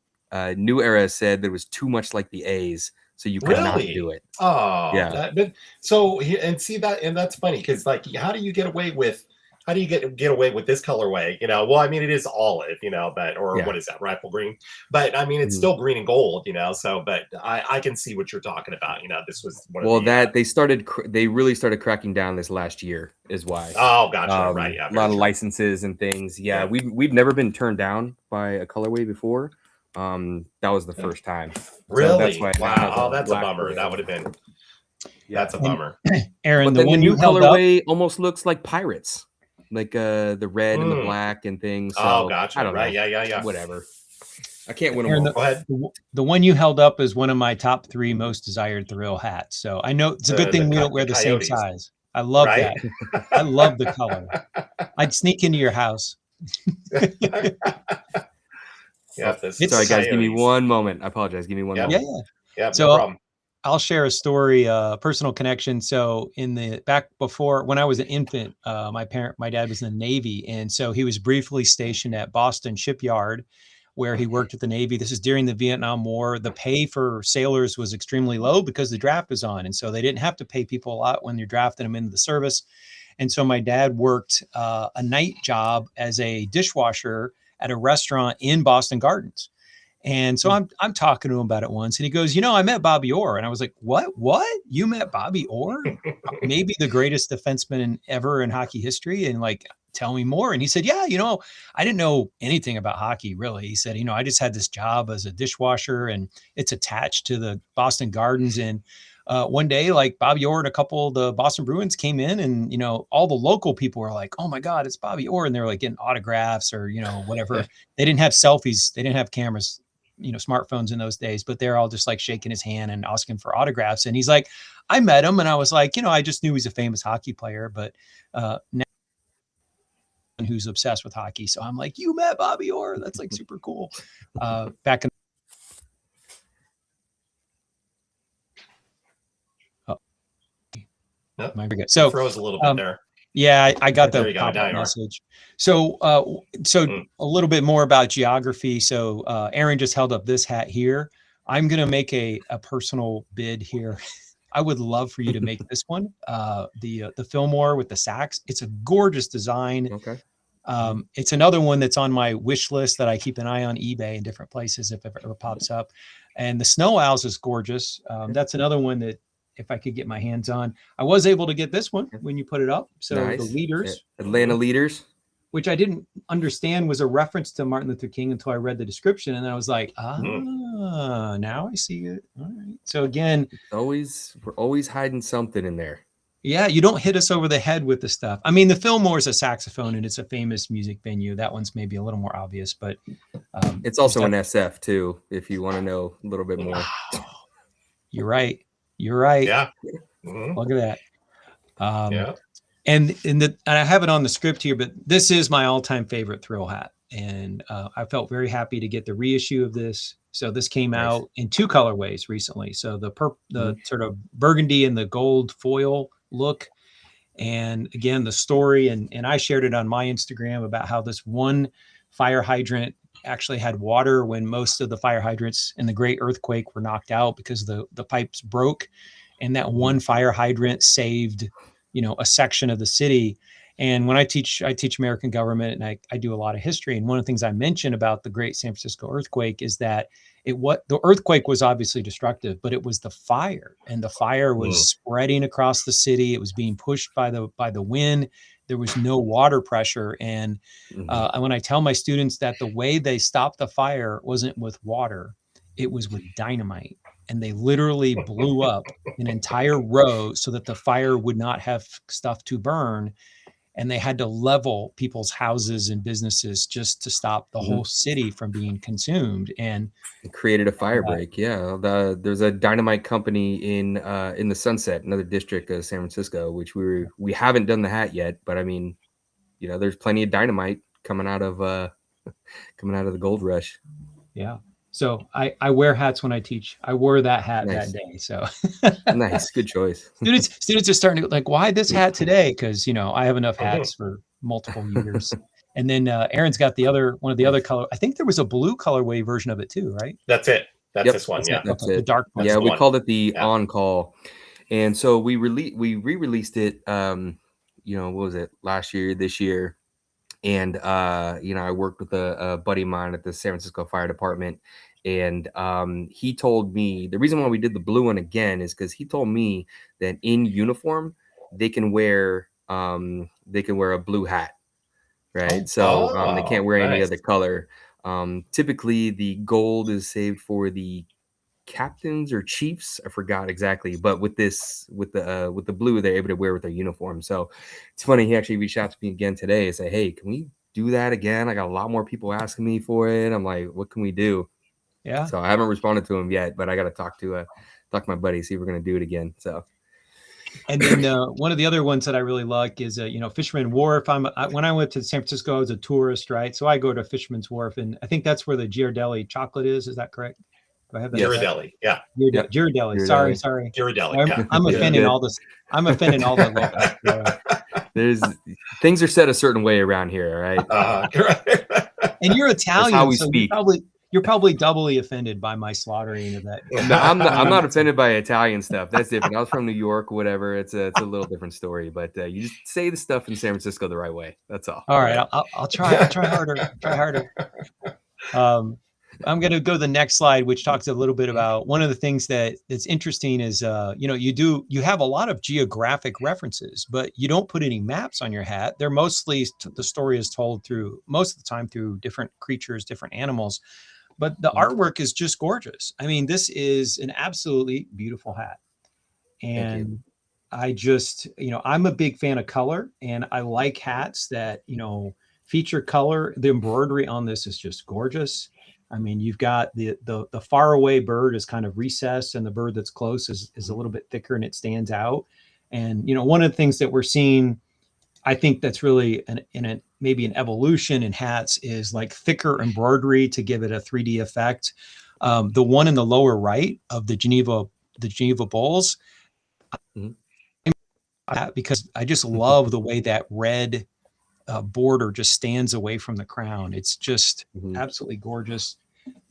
New Era said that it was too much like the A's, so you could not do it. Oh, yeah. And that's funny, because like, how do you get away with this colorway? Well, I mean, it is olive, but what is that, rifle green? But I mean, it's still green and gold, so. But I can see what you're talking about. This was one of they really started cracking down this last year, is why. Oh, gotcha. Right. Yeah. A lot of licenses and things. Yeah, we've never been turned down by a colorway before. That was the first time. Really? So that's why. Wow. Oh, that's a bummer. That would have been. That's a bummer. Aaron, the one you colorway almost looks like Pirates, like the red and the black and things. So, gotcha. I don't know. Yeah. Whatever. I can't win them all. Go ahead. The one you held up is one of my top 3 most desired thrill hats. So I know it's a good thing we don't wear the same size. I love that. I love the color. I'd sneak into your house. Sorry, guys. Give me one moment. I apologize. Give me one moment. Yeah. So no problem. I'll share a story, personal connection. So in the back before, when I was an infant, my dad was in the Navy. And so he was briefly stationed at Boston Shipyard, where he worked at the Navy. This is during the Vietnam War. The pay for sailors was extremely low because the draft was on. And so they didn't have to pay people a lot when you're drafting them into the service. And so my dad worked a night job as a dishwasher at a restaurant in Boston Gardens. And so I'm talking to him about it once, and he goes, I met Bobby Orr. And I was like, what? You met Bobby Orr? Maybe the greatest defenseman ever in hockey history. And like, tell me more. And he said, yeah, I didn't know anything about hockey, really. He said, I just had this job as a dishwasher, and it's attached to the Boston Gardens. And one day, like Bobby Orr and a couple of the Boston Bruins came in, and, you know, all the local people were like, oh my God, it's Bobby Orr. And they were like getting autographs or, you know, whatever. They didn't have selfies. They didn't have cameras, you know, smartphones in those days, but they're all just like shaking his hand and asking for autographs. And he's like, I met him and I was like, you know, I just knew he's a famous hockey player, but now who's obsessed with hockey. So I'm like, you met Bobby Orr. That's like super cool. Back in Nope. so froze a little bit there. yeah, I got There the you go. Now pop-up you are. message. So a little bit more about geography. So Aaron just held up this hat here. I'm going to make a personal bid here. I would love for you to make this one, the Fillmore with the sax. It's a gorgeous design. Okay. It's another one that's on my wish list that I keep an eye on eBay in different places if it ever pops up. And the Snow Owls is gorgeous. That's another one that if I could get my hands on. I was able to get this one when you put it up. So Nice. the Leaders, Atlanta Leaders. which I didn't understand was a reference to Martin Luther King until I read the description. And I was like, now I see it. All right. So again, We're always hiding something in there. yeah, you don't hit us over the head with the stuff. I mean, the Fillmore is a saxophone and it's a famous music venue. That one's maybe a little more obvious, but It's also an SF too, if you want to know a little bit more. You're right. You're right. Yeah. Mhm. Look at that. Yeah. And I have it on the script here, but this is my all-time favorite Thrill hat. And I felt very happy to get the reissue of this. So this came Nice. out in 2 colorways recently. So the sort of burgundy and the gold foil look. And again, the story, and I shared it on my Instagram about how this one fire hydrant actually had water when most of the fire hydrants in the Great Earthquake were knocked out because the pipes broke. And that one fire hydrant saved, you know, a section of the city. And when I teach American government, and I do a lot of history. And one of the things I mention about the Great San Francisco earthquake is that the earthquake was obviously destructive, but it was the fire, and the fire was spreading across the city. It was being pushed by the wind. There was no water pressure. And when I tell my students that the way they stopped the fire wasn't with water, it was with dynamite. And they literally blew up an entire row so that the fire would not have stuff to burn. And they had to level people's houses and businesses just to stop the whole city from being consumed. And it created a fire break. Yeah. There's a dynamite company in the Sunset, another district of San Francisco, which we haven't done the hat yet, but I mean, you know, there's plenty of dynamite coming out of the gold rush. Yeah. So I wear hats when I teach. I wore that hat that day. So nice. Good choice. Students are starting to like, why this hat today? Because, you know, I have enough hats for multiple years. And then Aaron's got one of the other color. I think there was a blue colorway version of it too, right? That's it. That's this one. Yeah. That's the it. dark one. Yeah, we one. called it the On Call. And so we re-released it you know, what was it, this year. And you know, I worked with a buddy of mine at the San Francisco Fire Department, and he told me the reason why we did the blue one again is because he told me that in uniform they can wear a blue hat, right? So they can't wear any other color. Typically, the gold is saved for the captains or chiefs. I forgot exactly, but with the blue, they're able to wear with their uniform. So it's funny. He actually reached out to me again today and said, "Hey, can we do that again? I got a lot more people asking me for it." I'm like, "What can we do?" Yeah. So I haven't responded to him yet, but I got to talk to my buddy, see if we're gonna do it again. So. And then one of the other ones that I really like is, you know, Fisherman Wharf. When I went to San Francisco, I was a tourist, right? So I go to Fisherman's Wharf, and I think that's where the Ghirardelli chocolate is. Is that correct? Do I have that? Ghirardelli. Yeah. Ghirardelli. Sorry. Ghirardelli. Yeah. I'm offending all this. I'm offending all the locals. There's things are said a certain way around here, right? And you're Italian, how we so speak. you're probably doubly offended by my slaughtering of that. No, I'm not offended by Italian stuff. That's different. I was from New York, whatever. It's a little different story, but you just say the stuff in San Francisco the right way. That's all. All right, I'll try harder. Try harder. I'm going to go to the next slide, which talks a little bit about one of the things that's interesting is, you know, you have a lot of geographic references, but you don't put any maps on your hat. They're mostly, the story is told most of the time through different creatures, different animals, but the artwork is just gorgeous. I mean, this is an absolutely beautiful hat. And I just, I'm a big fan of color, and I like hats that, feature color. The embroidery on this is just gorgeous. I mean, you've got the far away bird is kind of recessed, and the bird that's close is a little bit thicker and it stands out. And, one of the things that we're seeing, I think that's really maybe an evolution in hats is like thicker embroidery to give it a 3D effect. The one in the lower right of the Geneva Bulls, because I just love the way that red border just stands away from the crown. It's just absolutely gorgeous.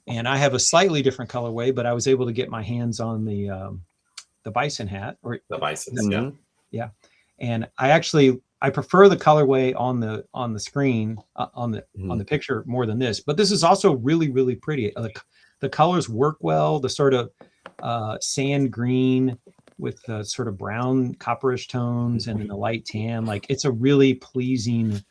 And I have a slightly different colorway, but I was able to get my hands on the bison hat, or The bison. yeah. And I prefer the colorway on the screen on the picture more than this, but this is also really, really pretty. The colors work well. The sort of sand green with the sort of brown copperish tones and then the light tan, like it's a really pleasing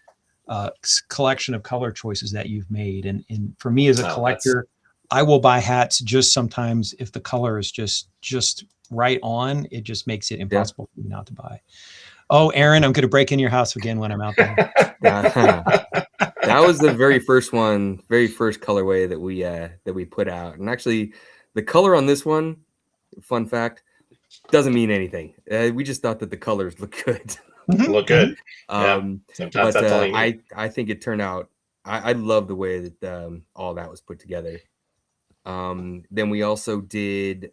collection of color choices that you've made. And for me as a collector, I will buy hats just sometimes if the color is just right on, it just makes it impossible for me not to buy. Oh, Aaron, I'm going to break in your house again when I'm out there. That was the very first colorway that we put out. And actually the color on this one, fun fact, doesn't mean anything. We just thought that the colors look good. Look good. Sometimes that's all you need. I think it turned out, I love the way that all that was put together. Then we also did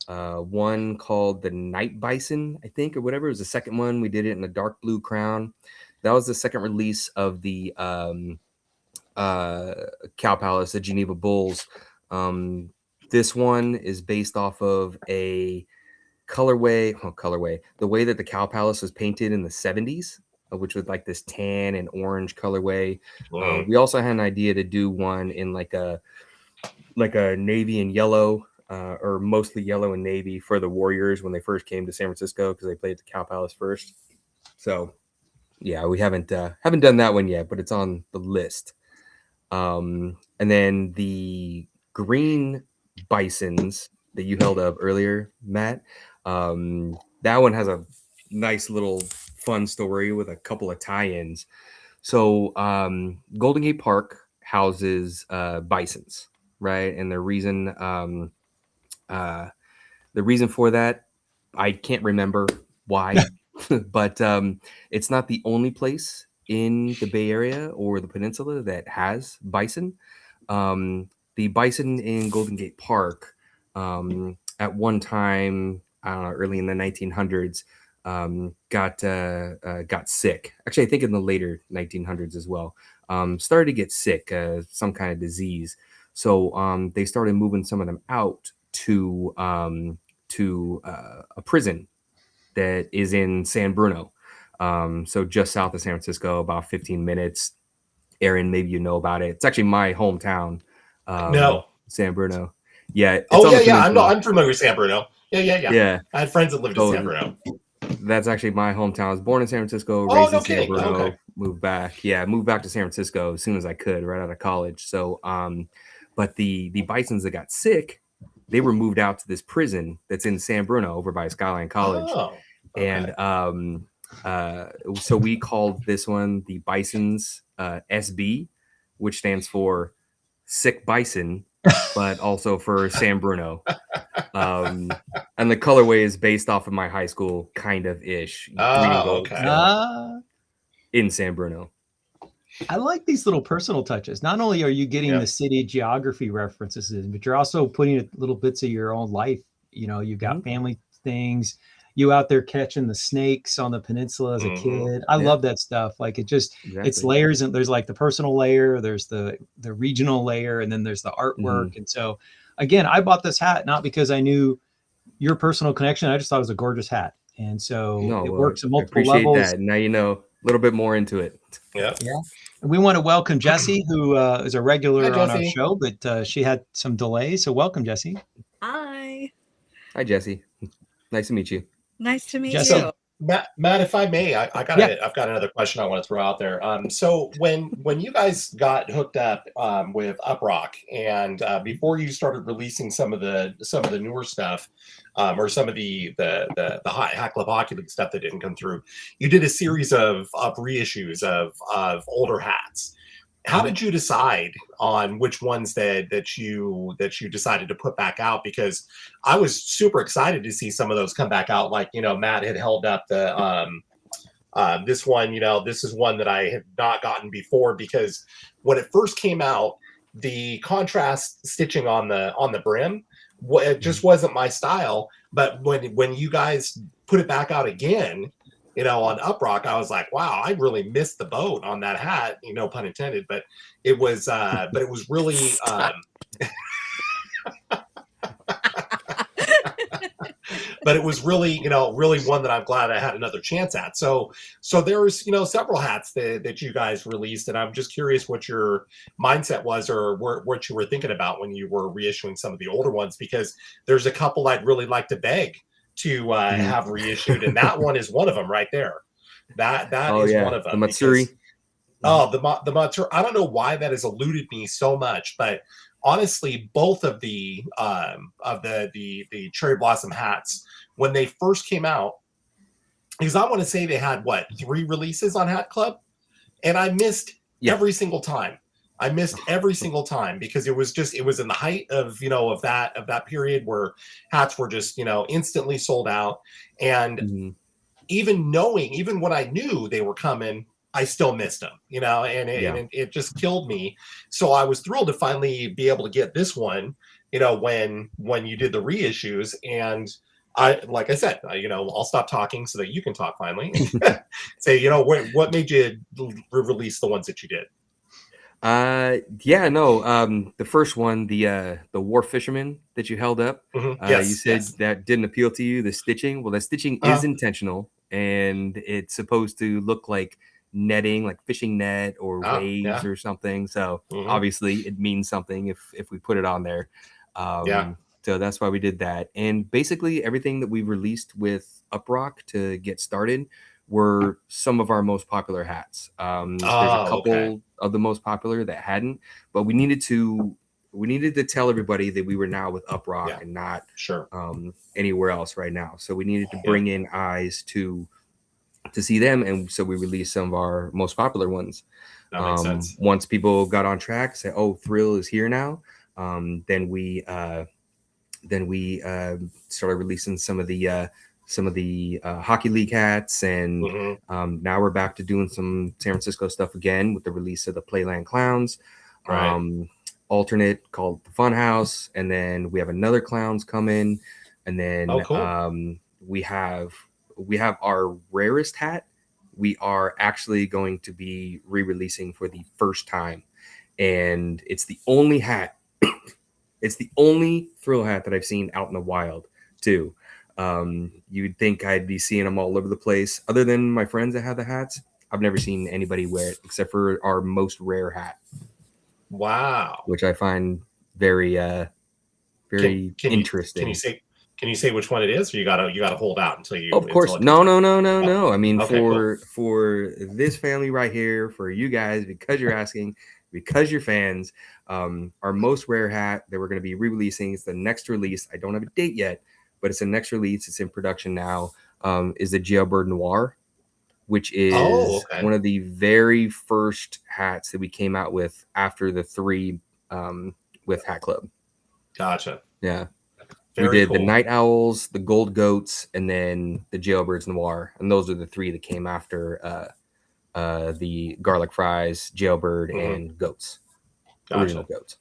one called the Night Bison, I think, or whatever. It was the second one. We did it in a dark blue crown. That was the second release of the Cow Palace, the Geneva Bulls. This one is based off of a colorway, the way that the Cow Palace was painted in the 70s, which was like this tan and orange colorway. We also had an idea to do one in like a navy and yellow, or mostly yellow and navy for the Warriors when they first came to San Francisco, because they played at the Cow Palace first. So yeah, we haven't done that one yet, but it's on the list. And then the green bisons that you held up earlier, Matt, that one has a nice little fun story with a couple of tie-ins. So Golden Gate Park houses bisons, right? And the reason for that, I can't remember why, but it's not the only place in the Bay Area or the peninsula that has bison. The bison in Golden Gate Park, at one time, I don't know, early in the 1900s, got sick. Actually, I think in the later 1900s as well, started to get sick, some kind of disease. So they started moving some of them out to a prison that is in San Bruno. So just south of San Francisco, about 15 minutes. Aaron, maybe you know about it. It's actually my hometown. No. San Bruno. Yeah. I'm familiar with San Bruno. Yeah. I had friends that lived in San Bruno. That's actually my hometown. I was born in San Francisco, raised in San Bruno, moved back to San Francisco as soon as I could, right out of college. So, but the bisons that got sick, they were moved out to this prison that's in San Bruno over by Skyline College. And so we called this one the Bisons SB, which stands for Sick Bison, but also for San Bruno. And the colorway is based off of my high school, kind of ish. In San Bruno. I like these little personal touches. Not only are you getting the city geography references in, but you're also putting little bits of your own life. You've got family things. You out there catching the snakes on the peninsula as a kid. I love that stuff. Like it's layers, and there's like the personal layer, there's the regional layer, and then there's the artwork. And so again, I bought this hat not because I knew your personal connection. I just thought it was a gorgeous hat. And so it works at multiple levels. That. Now you know a little bit more into it. Yeah. And we want to welcome Jessie, who is a regular on our show, but she had some delay. So welcome, Jessie. Hi. Hi, Jessie. Nice to meet you. Nice to meet Jessie, you. Matt, if I may, I've got another question I want to throw out there. So when you guys got hooked up with Uprock, and before you started releasing some of the newer stuff, or some of the Hack Club Hockey League stuff that didn't come through, you did a series of reissues of older hats. How did you decide on which ones that you decided to put back out? Because I was super excited to see some of those come back out. Like, Matt had held up the this one. This is one that I had not gotten before, because when it first came out, the contrast stitching on the brim, it just wasn't my style. But when you guys put it back out again, on Uprock, I was like, wow, I really missed the boat on that hat, no pun intended, but it was really, but it was really, really one that I'm glad I had another chance at. So there's, several hats that you guys released, and I'm just curious what your mindset was, or what you were thinking about when you were reissuing some of the older ones, because there's a couple I'd really like to beg to have reissued, and that one is one of them right there. That is one of them. The Matsuri. The Matsuri. I don't know why that has eluded me so much, but honestly, both of the cherry blossom hats, when they first came out, because I want to say they had 3 releases on Hat Club, and I missed every single time. I missed every single time, because it was in the height of that period where hats were just instantly sold out. And even when I knew they were coming, I still missed them, and it just killed me. So I was thrilled to finally be able to get this one, when you did the reissues. And like I said, I'll stop talking so that you can talk finally. Say, what made you release the ones that you did? The first one, the War Fisherman that you held up, you said that didn't appeal to you, the stitching. Well, the stitching is intentional, and it's supposed to look like netting, like fishing net or waves or something. So obviously it means something if we put it on there. So that's why we did that. And basically everything that we released with Uprock to get started were some of our most popular hats. There's a couple of the most popular that hadn't, but we needed to tell everybody that we were now with Uprock and not anywhere else right now. So we needed to bring in eyes to see them, and so we released some of our most popular ones. That makes sense. Once people got on track, say, "Oh, Thrill is here now," then we started releasing some of the Hockey League hats, and now we're back to doing some San Francisco stuff again with the release of the Playland Clowns. Alternate called the Funhouse, and then we have another Clowns coming, and then we have our rarest hat. We are actually going to be re-releasing for the first time, and it's the only hat. It's the only Thrill hat that I've seen out in the wild too. You'd think I'd be seeing them all over the place. Other than my friends that have the hats, I've never seen anybody wear it except for our most rare hat. Wow. Which I find very interesting. Can you say which one it is, or you gotta hold out until you? Of course. No. I mean, Okay, for this family right here, for you guys, because you're asking, because you're fans, our most rare hat that we're going to be re-releasing is the next release. I don't have a date yet, but it's the next release. It's in production now. Is the Jailbird Noir, which is one of the very first hats that we came out with after the 3 with Hat Club. Gotcha. Yeah. Very we did cool. the Night Owls, the Gold Goats, and then the Jailbirds Noir. And those are the 3 that came after the Garlic Fries, Jailbird, and Goats. Gotcha. Original Goats.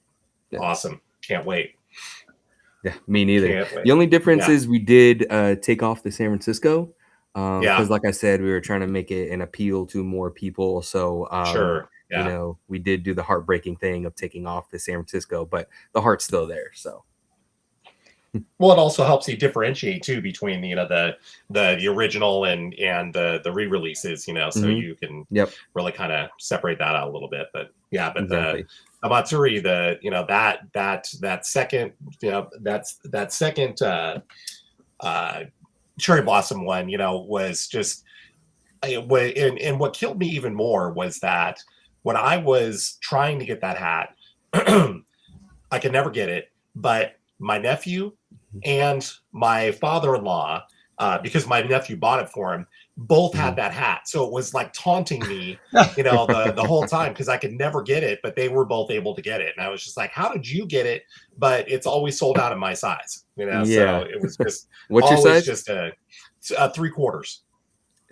Yeah. Awesome. Can't wait. Yeah, me neither. The only difference is we did take off the San Francisco. Because like I said, we were trying to make it an appeal to more people. So we did do the heartbreaking thing of taking off the San Francisco, but the heart's still there. So well, it also helps you differentiate too between the original and the re-releases, so you can really kind of separate that out a little bit. But the Matsuri, that second cherry blossom one, was just, and what killed me even more was that when I was trying to get that hat, I could never get it, but my nephew and my father-in-law, because my nephew bought it for him, both had that hat. So it was like taunting me, the whole time, because I could never get it, but they were both able to get it. And I was just like, how did you get it? But it's always sold out in my size, Yeah. So it was just What's your always size? just a 3/4.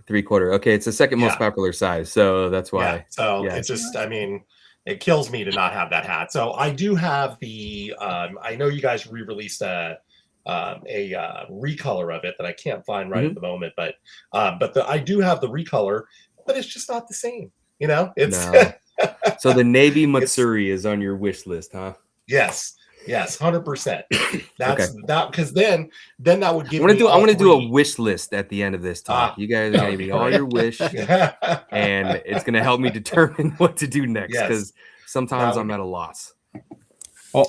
3/4. Okay, it's the second most Yeah. popular size, so that's why. Yeah. So Yeah. it just, it kills me to not have that hat. So I do have the, I know you guys re-released a recolor of it that I can't find right at the moment, but I do have the recolor, but it's just not the same. It's No. So the Navy Matsuri is on your wish list, huh? yes, 100%. That's Okay. that, because then that would give I'm me all gonna do a three. wish list at the end of this talk. You guys are that gonna would be be all great. your wish, and it's gonna help me determine what to do next, Yes. because sometimes That I'm would at a loss.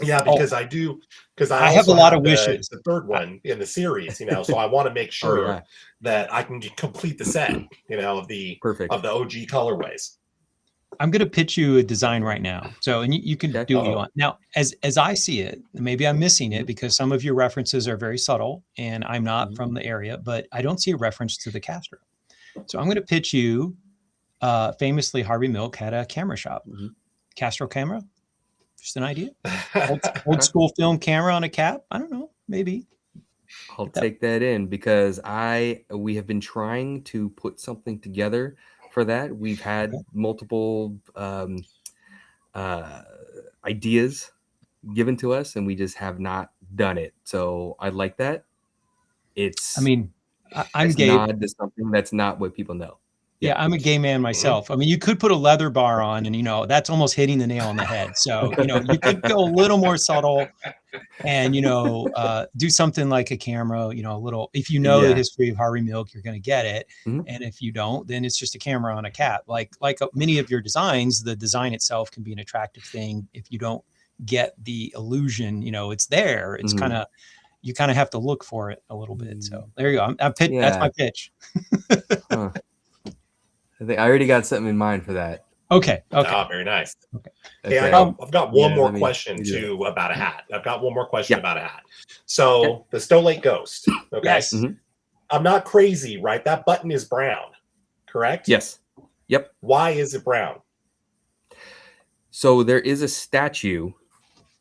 Yeah, because I do, because I have a also lot of the wishes. third one in the series, so I want to make sure yeah. that I can complete the set, of the Perfect. OG colorways. I'm going to pitch you a design right now. So, and you can Okay. do what you want. Now, as I see it, maybe I'm missing it because some of your references are very subtle and I'm not from the area, but I don't see a reference to the Castro. So I'm going to pitch you, famously Harvey Milk had a camera shop. Castro camera? Just an idea? Old school film camera on a cap? I don't know. Maybe. I'll take that in, because we have been trying to put something together for that. We've had multiple ideas given to us, and we just have not done it. So I like that. I'm gay. Nod to something that's not what people know. Yeah, I'm a gay man myself. I mean, you could put a leather bar on and, that's almost hitting the nail on the head. So, you could go a little more subtle and, do something like a camera, a little, if you know the history of Harvey Milk, you're going to get it. And if you don't, then it's just a camera on a cap. Like many of your designs, the design itself can be an attractive thing. If you don't get the illusion, it's there. It's you kind of have to look for it a little bit. So there you go. That's my pitch. Huh. I think I already got something in mind for that. Okay. Oh, very nice. Okay. Hey, I've got one more question too about a hat. I've got one more question about a hat. So the Stowe Lake Ghost. Okay. Yes. I'm not crazy, right? That button is brown, correct? Yes. Yep. Why is it brown? So there is a statue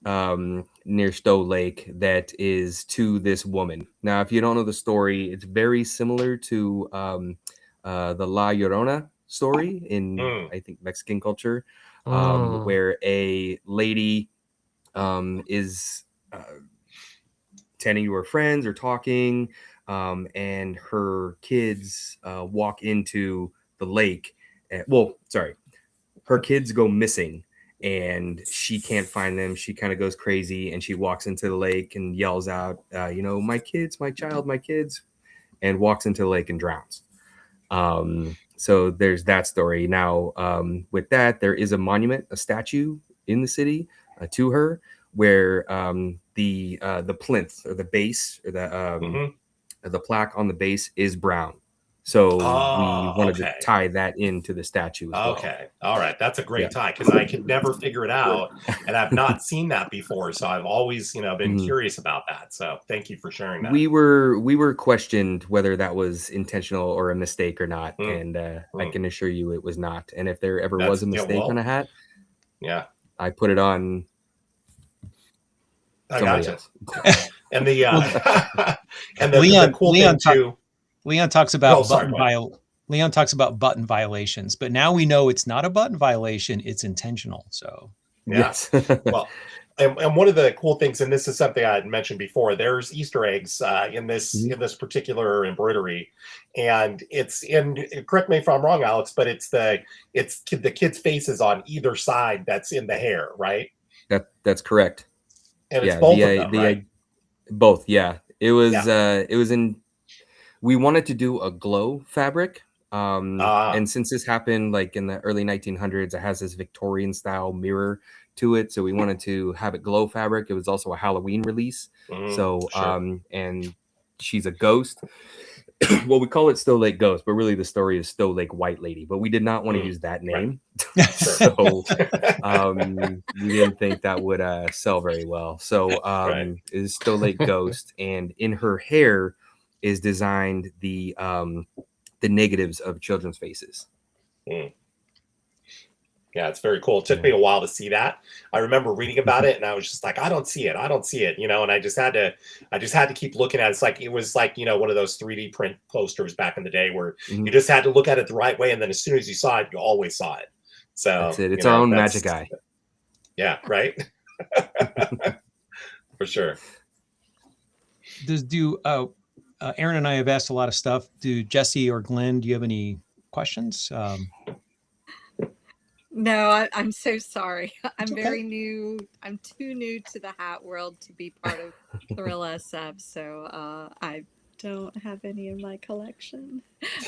near Stowe Lake that is to this woman. Now, if you don't know the story, it's very similar to the La Llorona story in, I think, Mexican culture, where a lady is tending to her friends or talking, and her kids walk into the lake. Her kids go missing and she can't find them. She kind of goes crazy and she walks into the lake and yells out, my kids, my child, my kids, and walks into the lake and drowns. So there's that story. Now, with that, there is a monument, a statue in the city to her, where the plinth or the base or the plaque on the base is brown. So we wanted to tie that into the statue as well. Okay. All right. That's a great tie, because I could never figure it out, and I've not seen that before. So I've always, been curious about that. So thank you for sharing that. We were questioned whether that was intentional or a mistake or not, and I can assure you it was not. And if there ever was a mistake on a hat, I put it on. I gotcha. And the and the cool Leon thing too. Leon talks about Leon talks about button violations, but now we know it's not a button violation; it's intentional. So yes. Well, and one of the cool things, and this is something I had mentioned before, there's Easter eggs in this particular embroidery, and it's in. Correct me if I'm wrong, Alex, but it's the kids' faces on either side that's in the hair, right? That's correct. And it's both of them, right? Both, yeah. It was in. We wanted to do a glow fabric, and since this happened like in the early 1900s, it has this Victorian style mirror to it. So we wanted to have it glow fabric. It was also a Halloween release. And she's a ghost. well, we call it Stowe Lake Ghost, but really the story is Stowe Lake White Lady. But we did not want to use that name, so we didn't think that would sell very well. So it is Stowe Lake Ghost, and in her hair is designed the negatives of children's faces. Yeah, it's very cool. It took me a while to see that. I remember reading about it and I was just like, I don't see it, and I just had to keep looking at it. It was like, one of those 3D print posters back in the day where you just had to look at it the right way, and then as soon as you saw it, you always saw it. So that's it. It's our own magic eye. Yeah, right. For sure. Aaron and I have asked a lot of stuff. Do Jesse or Glenn, do you have any questions? No, I'm so sorry. I'm very new. I'm too new to the hat world to be part of Thrill SF, so I don't have any in my collection.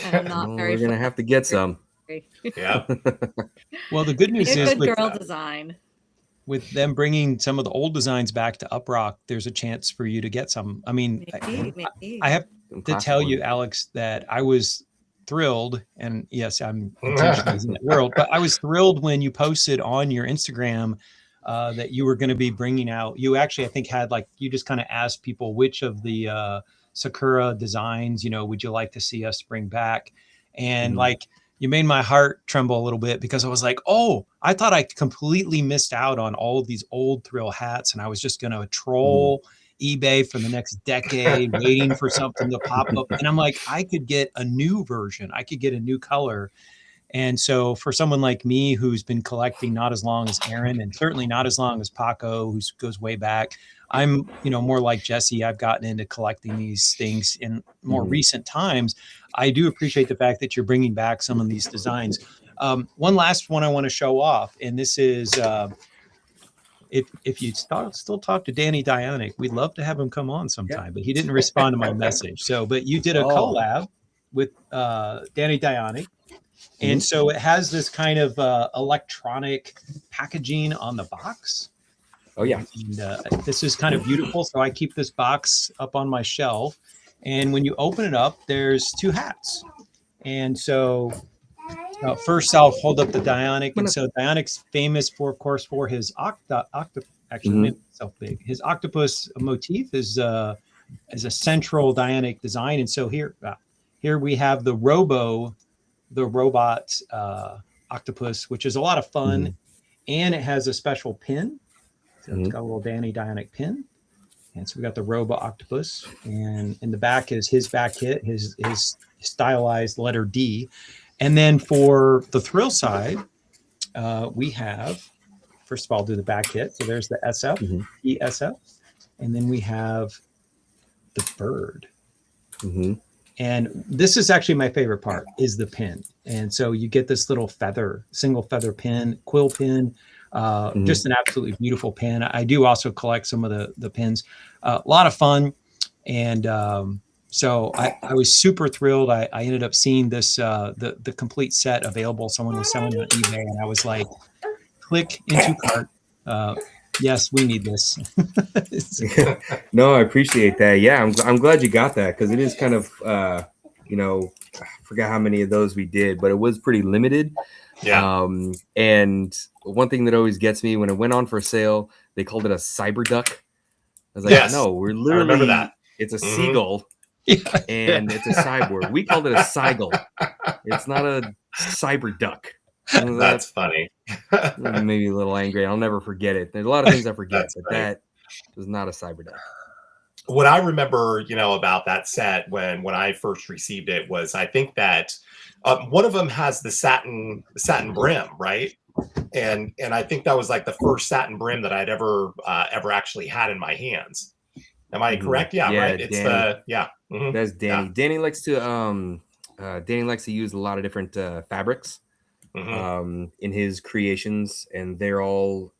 And I'm not very. We're gonna have to get some. Yeah. Well, the good news is good girl design. With them bringing some of the old designs back to Uprock, there's a chance for you to get some. I mean, maybe. I have to tell you, Alex, that I was thrilled, and yes, I'm intentionally in that world, but I was thrilled when you posted on your Instagram that you were going to be bringing out. You actually, I think, had you just kind of asked people which of the Sakura designs, would you like to see us bring back, and you made my heart tremble a little bit, because I was like, oh, I thought I completely missed out on all of these old Thrill hats, and I was just going to troll eBay for the next decade, waiting for something to pop up. And I'm like, I could get a new version. I could get a new color. And so for someone like me, who's been collecting not as long as Aaron, and certainly not as long as Paco, who goes way back, I'm, more like Jesse. I've gotten into collecting these things in more recent times. I do appreciate the fact that you're bringing back some of these designs. One last one I want to show off, and this is, if you still talk to Danny Dionic, we'd love to have him come on sometime, but he didn't respond to my message. So, but you did a collab with Danny Dionic. And so it has this kind of electronic packaging on the box. Oh, yeah. And this is kind of beautiful. So I keep this box up on my shelf. And when you open it up, there's two hats. And so first I'll hold up the Dionic. And so Dionic's famous for, of course, for his his octopus motif is a central Dionic design. And so here we have the robot octopus, which is a lot of fun. And it has a special pin. So it's got a little Danny Dionic pin. And so we got the Robo Octopus, and in the back is his back hit, his stylized letter D. And then for the Thrill side, we have, first of all, do the back hit. So there's the SF, ESF. And then we have the bird. And this is actually my favorite part, is the pin. And so you get this little single feather pin, quill pin, just an absolutely beautiful pin. I do also collect some of the pins. A lot of fun. And so I was super thrilled. I ended up seeing this, the complete set available. Someone was selling it on eBay, and I was like, click into cart. Yes, we need this. No, I appreciate that. Yeah, I'm glad you got that, because it is kind of, I forgot how many of those we did, but it was pretty limited. Yeah. And one thing that always gets me, when it went on for sale, they called it a cyber duck. I was like, no, we're literally, I remember that. It's a seagull and it's a cyborg. We called it a seagull. It's not a cyber duck. That's funny. Maybe a little angry. I'll never forget it. There's a lot of things I forget, but that was not a cyber duck. What I remember, about that set when I first received it was, I think that one of them has the satin brim, right? And I think that was like the first satin brim that I'd ever actually had in my hands. Am I correct? Yeah, right. It's Danny. That's Danny. Yeah. Danny likes to use a lot of different fabrics in his creations, and they all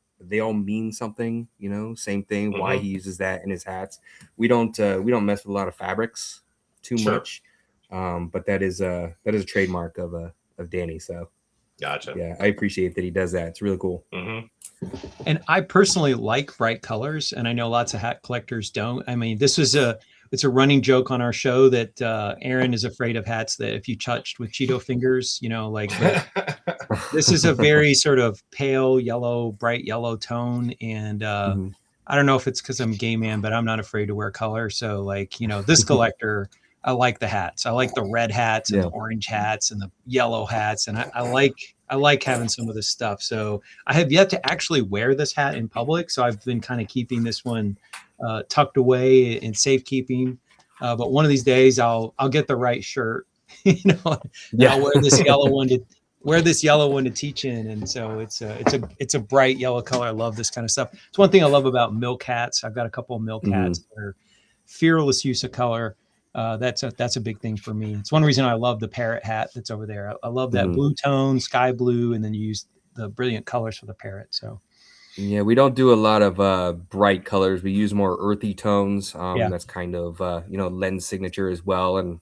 mean something, same thing. Why he uses that in his hats. We don't mess with a lot of fabrics too much. But that is a trademark of Danny. So gotcha. Yeah, I appreciate that he does that. It's really cool. And I personally like bright colors, and I know lots of hat collectors don't. I mean, this was it's a running joke on our show that Aaron is afraid of hats that if you touched with Cheeto fingers, like this is a very sort of pale yellow, bright yellow tone. And Mhm. I don't know if it's because I'm a gay man, but I'm not afraid to wear color. So this collector, I like the hats. I like the red hats and Yeah. the orange hats and the yellow hats. And I like having some of this stuff. So I have yet to actually wear this hat in public. So I've been kind of keeping this one tucked away in safekeeping. But one of these days I'll get the right shirt, and I'll wear this yellow one to teach in. And so it's a bright yellow color. I love this kind of stuff. It's one thing I love about milk hats. I've got a couple of milk hats that are fearless use of color. That's a big thing for me. It's one reason I love the parrot hat that's over there. I love that blue tone, sky blue, and then you use the brilliant colors for the parrot. So Yeah, we don't do a lot of bright colors. We use more earthy tones. That's kind of lens signature as well, and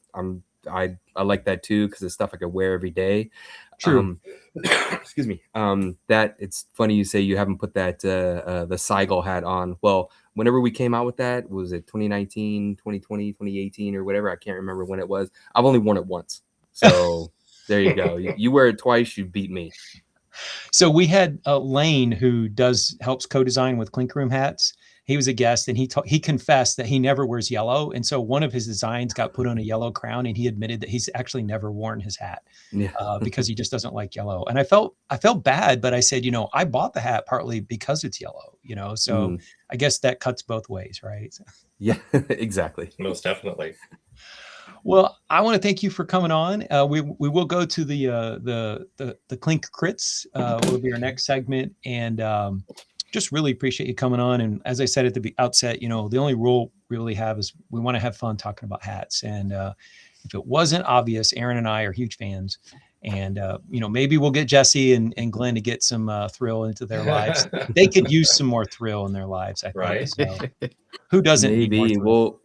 I like that too because it's stuff I could wear every day. True. Excuse me. That it's funny you say you haven't put that the Seagull hat on. Well, whenever we came out with that, was it 2019, 2020, 2018 or whatever? I can't remember when it was. I've only worn it once. So there you go. You wear it twice, you beat me. So we had Lane, who helps co-design with Clink Room hats. He was a guest, and he confessed that he never wears yellow. And so one of his designs got put on a yellow crown, and he admitted that he's actually never worn his hat because he just doesn't like yellow. And I felt bad, but I said, I bought the hat partly because it's yellow, so I guess that cuts both ways, right? Yeah, exactly. Most definitely. Well, I want to thank you for coming on. We will go to the Clink Crits. Will be our next segment, and just really appreciate you coming on. And as I said at the outset, the only rule we really have is we want to have fun talking about hats. And if it wasn't obvious, Aaron and I are huge fans. And maybe we'll get Jesse and Glenn to get some thrill into their lives. They could use some more thrill in their lives, I think. Right. So, who doesn't? Maybe. Well,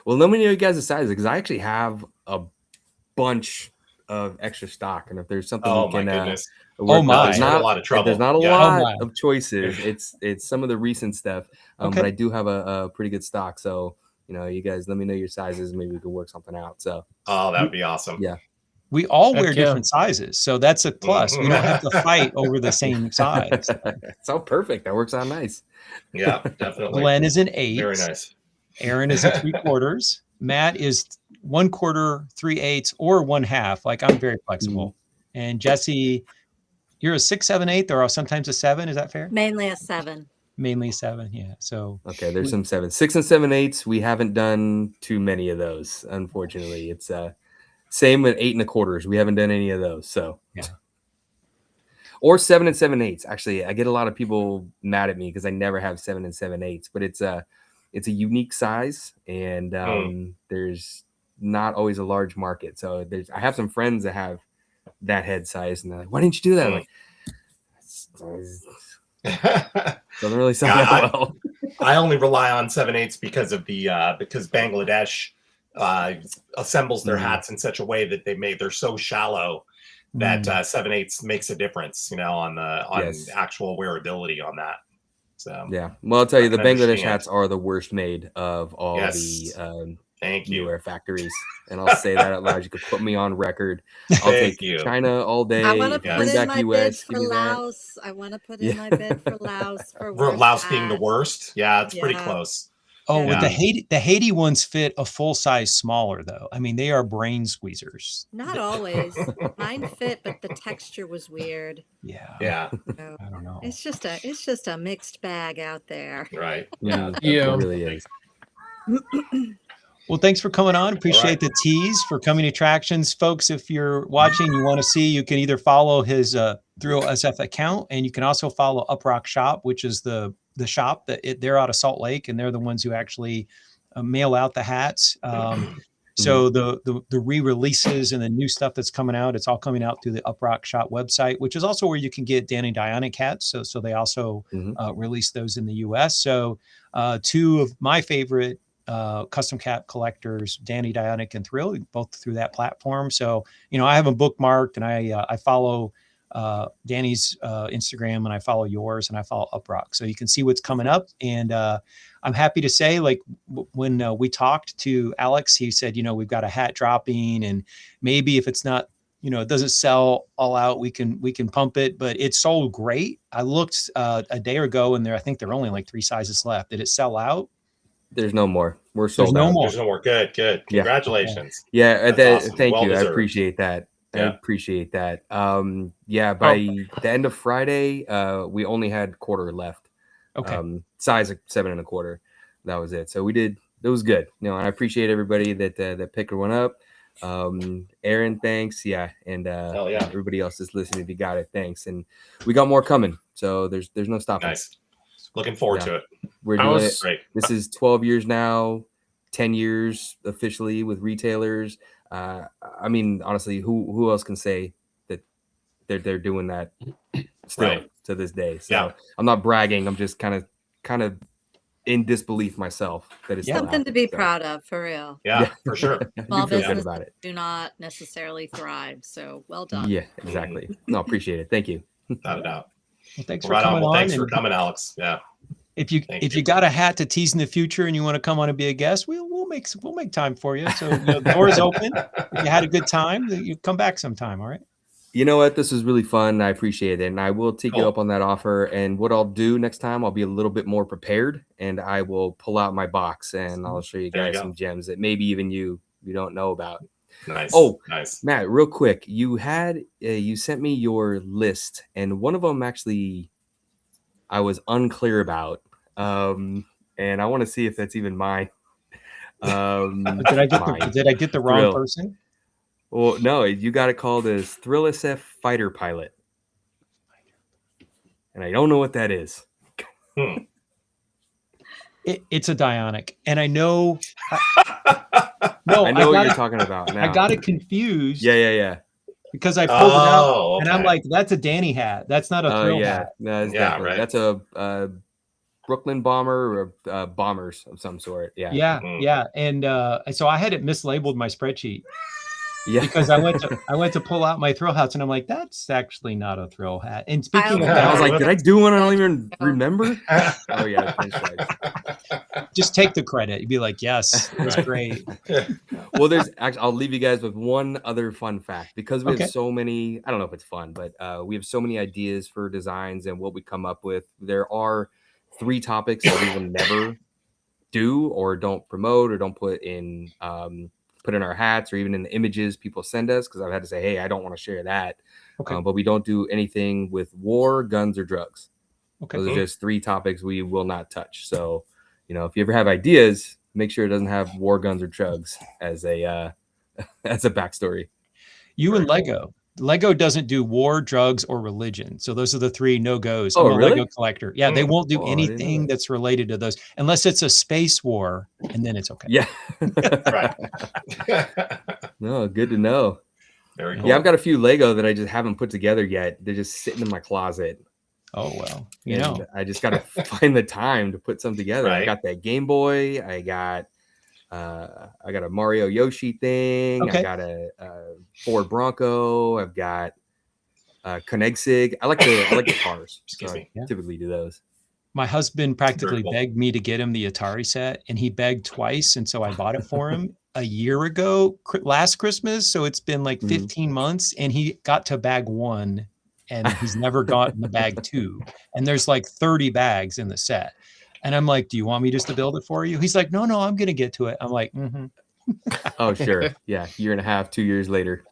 let me know you guys' sizes because I actually have a bunch of extra stock, and if there's something Oh we my can goodness. Oh my. there's not a lot of trouble. There's not a Yeah. lot of choices. It's some of the recent stuff, Okay. but I do have a pretty good stock. So you guys let me know your sizes. Maybe we can work something out. So Oh, that would be awesome. Yeah. We all wear Heck yeah. different sizes, so that's a plus. We don't have to fight over the same size. It's all perfect. That works out nice. Yeah, definitely. Glenn is an 8. Very nice. Aaron is a 3/4. Matt is 1/4, 3/8, or 1/2. Like, I'm very flexible. And Jesse, you're a 6, 7, 8, or sometimes a 7. Is that fair? Mainly a 7. Mainly 7. Yeah. So Okay, there's some 7, 6, and 7, 8s. We haven't done too many of those, unfortunately. It's same with 8 1/4. We haven't done any of those. So Yeah. Or 7 and 7 8s. Actually, I get a lot of people mad at me because I never have 7 and 7 8s, but it's a unique size, and there's not always a large market. So I have some friends that have that head size, and they're like, "Why didn't you do that?" I'm like, doesn't really sound that well. I only rely on 7/8 because of because Bangladesh assembles their hats in such a way that they're so shallow that 7/8 makes a difference, on actual wearability on that. So Yeah, well, I'll tell you, the can Bangladesh understand. hats are the worst made of all Yes. the Thank you. newer factories, and I'll say that out loud. You could put me on record. I'll Thank take you. China all day. I want to Yeah. put Bring in back my bid US. for Give me that. Laos. I want to put in my bid for Laos for Laos being the hat. worst. Yeah, it's pretty Yeah. close. Oh, Yeah. well, the Haiti ones fit a full size smaller, though. I mean, they are brain squeezers. Not always. Mine fit, but the texture was weird. Yeah. Yeah, So I don't know. it's just a mixed bag out there. right. Yeah, Yeah. it really is. Well, thanks for coming on. Appreciate the tease for Coming Attractions. Folks, if you're watching, you want to see, you can either follow his Thrill SF account, and you can also follow Uprock Shop, which is the shop they're out of Salt Lake, and they're the ones who actually mail out the hats. So the re-releases and the new stuff that's coming out, it's all coming out through the Uprock Shop website, which is also where you can get Danny Dionic hats. So they also release those in the US. So 2 of my favorite custom cap collectors, Danny Dionic and Thrill, both through that platform. So, I have them bookmarked, and I follow Danny's Instagram, and I follow yours, and I follow Uprock. So you can see what's coming up. And I'm happy to say, like when we talked to Alex, he said, we've got a hat dropping, and maybe if it's not, it doesn't sell all out, we can pump it, but it sold great. I looked a day ago, and I think there are only like 3 sizes left. Did it sell out? There's no more. We're There's sold no out. more. There's no more. Good. Yeah. Congratulations. Yeah, That's awesome. thank Well you. I deserved. appreciate that. I Yeah. appreciate that. Yeah, by the end of Friday, we only had quarter left. Okay. Size of 7 1/4. That was it. So it was good. And I appreciate everybody that picked one up. Aaron, thanks. Yeah. And Hell yeah. everybody else that's listening, if you got it, thanks. And we got more coming. So there's no stopping. Nice. Looking forward to it. We're I doing was- it. Great. This is 12 years now, 10 years officially with retailers. I mean, honestly, who else can say that they're doing that still Right. to this day? So Yeah. I'm not bragging. I'm just kind of in disbelief myself that it's Yeah. still Something to happening. be So, proud of, for real. Yeah, for sure. I do Small feel good business about it. do not necessarily thrive. So well done. Yeah, exactly. No, appreciate it. Thank you. Without a doubt. Well, thanks Well, for right on. coming Well, on. thanks for and coming, Alex. Yeah. if you Thank if you. you got a hat to tease in the future and you want to come on and be a guest, we'll make time for you. So the door is open. If you had a good time, you come back sometime. All right. You know what? This was really fun. I appreciate it. And I will take you Cool. up on that offer. And what I'll do next time, I'll be a little bit more prepared, and I will pull out my box and I'll show you There you guys go. some gems that maybe even you don't know about. Nice. Oh. Nice. Matt, real quick, you sent me your list, and one of them actually I was unclear about. And I want to see if that's even mine. Did I get the wrong Thrill. person? Well, no, you got it called as Thrill SF Fighter Pilot. And I don't know what that is. It's a Dionic, and I know. No, I know what got you're it, talking about now. I got it confused. Yeah. Because I pulled it out, Oh, and I'm okay. like, "That's a Danny hat. That's not a Oh Thrill yeah, hat." no, that's Yeah, definitely right. that's a Brooklyn bomber or bombers of some sort. Yeah, Yeah, Mhm. yeah, and so I had it mislabeled my spreadsheet yeah. because I went to pull out my Thrill hats, and I'm like, "That's actually not a Thrill hat." And speaking of And I was that, like, did I do one? I don't even remember. Oh yeah, the pinstripes. just take the credit. You'd be like, "Yes, it was Right. great." Well, there's actually, I'll leave you guys with one other fun fact because we Okay. have so many. I don't know if it's fun, but we have so many ideas for designs and what we come up with. There are 3 topics that we will never do or don't promote or don't put in our hats or even in the images people send us, because I've had to say, hey, I don't want to share that. Okay. But we don't do anything with war, guns, or drugs. Okay. Those are just 3 topics we will not touch. So, if you ever have ideas, make sure it doesn't have war, guns, or drugs as a as a backstory. You and Very cool. Lego. Lego doesn't do war, drugs, or religion. So those are the 3 no-goes. Oh, I'm a really? Lego collector. Yeah, they won't do Oh, I didn't know anything that. that's related to those unless it's a space war, and then it's okay. Yeah. Right. No, good to know. Very cool. Yeah, I've got a few Lego that I just haven't put together yet. They're just sitting in my closet. Oh well, And I just got to find the time to put some together. I Right. got that Game Boy. I got a Mario Yoshi thing. Okay. I got a Ford Bronco. I've got Koenigsegg. I like the cars. Excuse me. Yeah. Typically do those. my husband practically cool. begged me to get him the Atari set, and he begged twice, and so I bought it for him a year ago, last Christmas. So it's been like Mhm. 15 months, and he got to bag 1, and he's never gotten the bag 2. And there's like 30 bags in the set. And I'm like, "Do you want me just to build it for you?" He's like, "No, I'm going to get to it." I'm like, "Mm-hmm." Oh, sure. Yeah. 1.5 years, 2 years later.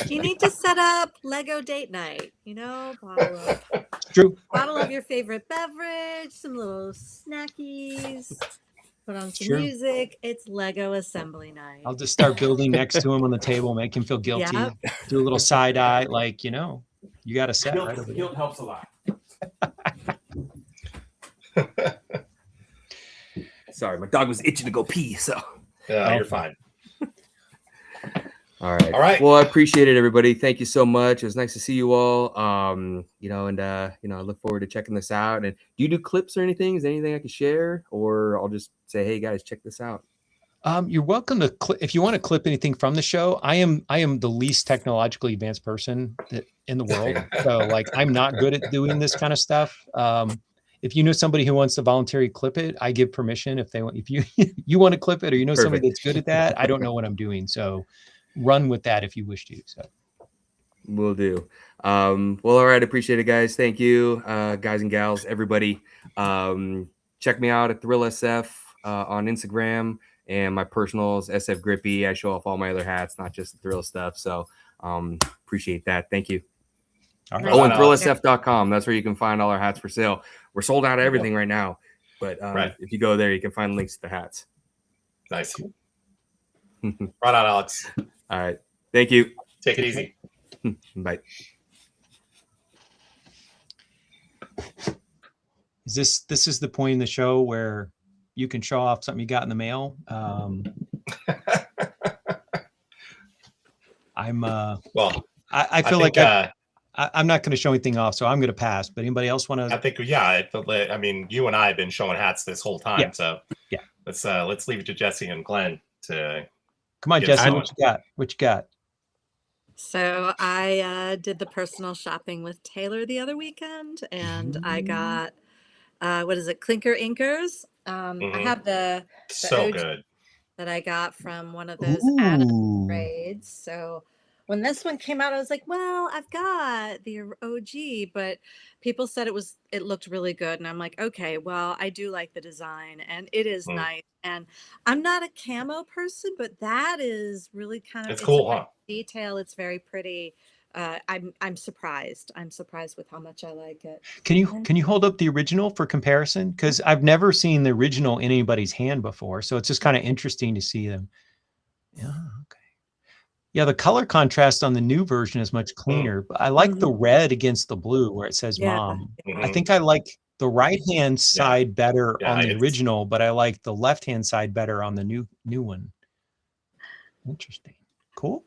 You need to set up Lego date night. True. Bottle of your favorite beverage, some little snackies, put on some Sure. music. It's Lego assembly night. I'll just start building next to him on the table, make him feel guilty, Yep. do a little side eye, like, you got a set right over there. helps a lot. Sorry, my dog was itching to go pee. So. Yeah, you're fine. All right. All right. Well, I appreciate it, everybody. Thank you so much. It was nice to see you all. I look forward to checking this out. And do you do clips or anything? Is there anything I can share? Or I'll just say, hey guys, check this out. You're welcome to if you want to clip anything from the show. I am the least technologically advanced person in the world. So like, I'm not good at doing this kind of stuff. if you know somebody who wants to voluntarily clip it, I give permission if they want. If you you want to clip it, or you know somebody Perfect. that's good at that, I don't know what I'm doing, so run with that if you wish to. So Will do. Well, all right. Appreciate it, guys. Thank you, guys and gals, everybody. Check me out at Thrill SF on Instagram, and my personal is SF Grippy. I show off all my other hats, not just the Thrill stuff. So appreciate that. Thank you. all right. Oh, and Right on. thrillsf.com. That's where you can find all our hats for sale. We're sold out of everything right now, but Right. if you go there, you can find links to the hats. Nice. Right on, Alex. All right. Thank you. Take it easy. Bye. This is the point in the show where you can show off something you got in the mail. Well, I feel think, like I'm not going to show anything off, so I'm going to pass. But anybody else want I to? think, yeah. I mean, you and I have been showing hats this whole time, Yeah. so Yeah. Let's leave it to Jesse and Glenn to. Come on, Get Jesse, going. what you got? What you got? So I did the personal shopping with Taylor the other weekend, and I got what is it, Clinker Inkers. I Mhm. have the So OG good. that I got from one of those Adam Ooh. trades. So when this one came out, I was like, well, I've got the OG, but people said it looked really good. And I'm like, okay, well, I do like the design and it is Mm. nice. And I'm not a camo person, but that is really kind of It's cool, a huh? detail. It's very pretty. I'm surprised. I'm surprised with how much I like it. Can you hold up the original for comparison? Because I've never seen the original in anybody's hand before, so it's just kind of interesting to see them. Yeah, okay. Yeah, the color contrast on the new version is much cleaner. But I like the red against the blue where it says Yeah. mom. I Mhm. think I like the right-hand side better Yeah, on the it's- original, but I like the left-hand side better on the new one. Interesting. Cool.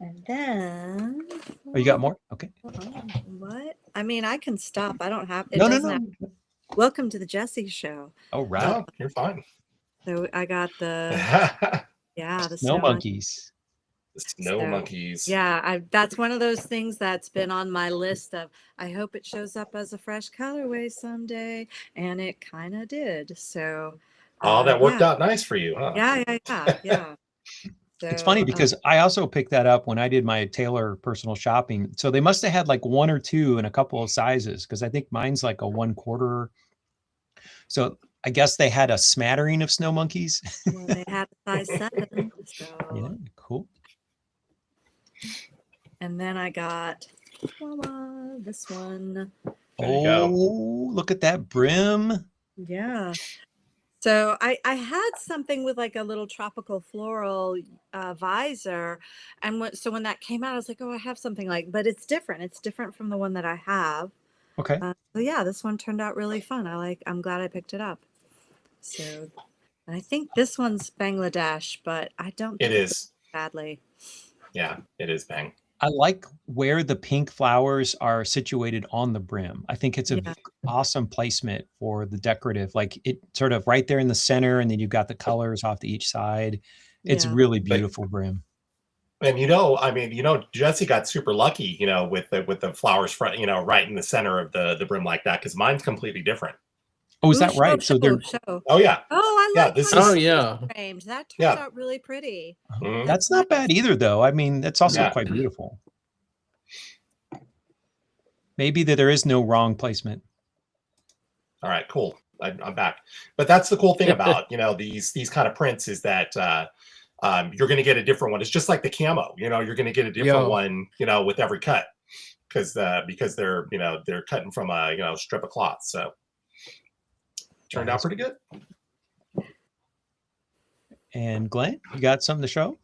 And then Oh, you got more? Okay. What? I mean, I can stop. I don't have it. No. Doesn't have- Welcome to the Jesse Show. Oh, right. No, you're fine. So I got the Snow snow monkeys. The snow So, monkeys. Yeah, that's one of those things that's been on my list of I hope it shows up as a fresh colorway someday, and it kind of did. So Oh, that worked yeah. out nice for you, huh? Yeah. It's So, funny because I also picked that up when I did my Taylor personal shopping. So they must have had like one or two in a couple of sizes because I think mine's like a 1/4. So I guess they had a smattering of snow monkeys. well, they had a size 7. So Yeah, cool. and then I got voila, this one. There you go. Oh, look at that brim. Yeah. So I had something with like a little tropical floral visor, and so when that came out, I was like, oh, I have something like, but it's different. It's different from the one that I have. Okay. So yeah, this one turned out really fun. I'm glad I picked it up. So, and I think this one's Bangladesh, but I don't. It think is. badly. Yeah, it is bang. I like where the pink flowers are situated on the brim. I think it's a Yeah. awesome placement for the decorative. Like it sort of right there in the center, and then you've got the colors off to each side. It's Yeah. really beautiful brim. And I mean, Jesse got super lucky, with the flowers front, right in the center of the brim like that, because mine's completely different. Oh, is Ooh, that right? So they're show. Oh yeah. Oh, I Yeah, like this how is- Oh, it's yeah. framed. That turned Yeah. out really pretty. Mhm. that's not bad either, though. I mean, that's also Yeah. quite beautiful. Maybe that there is no wrong placement. All right, cool. I'm back. But that's the cool thing about these kind of prints is that you're going to get a different one. It's just like the camo. You're going to get a different one. With every cut because they're they're cutting from a strip of cloth. So turned out pretty good. And Glenn, you got something to show?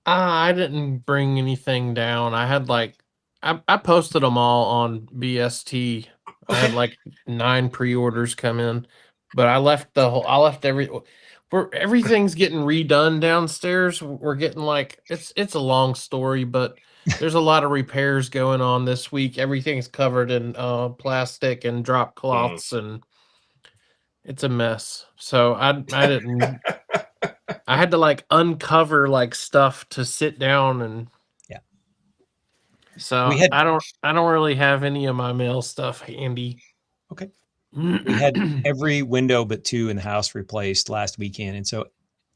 I didn't bring anything down. I had I posted them all on BST. I had like 9 pre-orders come in, but I left everything's getting redone downstairs. We're getting it's a long story, but there's a lot of repairs going on this week. Everything's covered in plastic and drop cloths, and it's a mess. So I didn't. I had to uncover stuff to sit down and. Yeah. So We had- I don't really have any of my mail stuff handy. We had every window but 2 in the house replaced last weekend. And so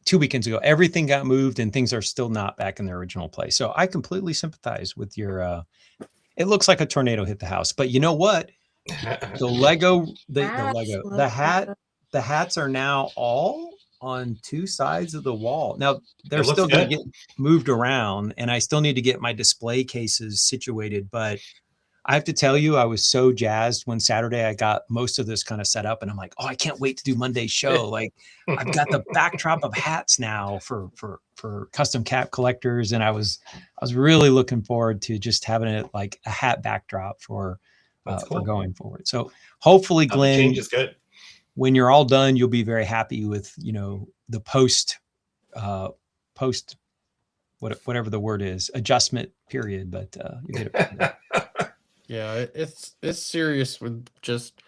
2 weekends ago, everything got moved and things are still not back in their original place. So I completely sympathize with your, it looks like a tornado hit the house, but you know what? The Lego, the hats are now all on 2 sides of the wall. Now they're It looks still going to good. get moved around and I still need to get my display cases situated, but I have to tell you, I was so jazzed when Saturday I got most of this kind of set up and I'm like, oh, I can't wait to do Monday's show. Like I've got the backdrop of hats now for custom cap collectors. And I was really looking forward to just having it like a hat backdrop for That's cool. going forward. So hopefully, The Glenn, change is good. when you're all done, you'll be very happy with, the post whatever the word is, adjustment period, but you get it. Yeah, it's serious with just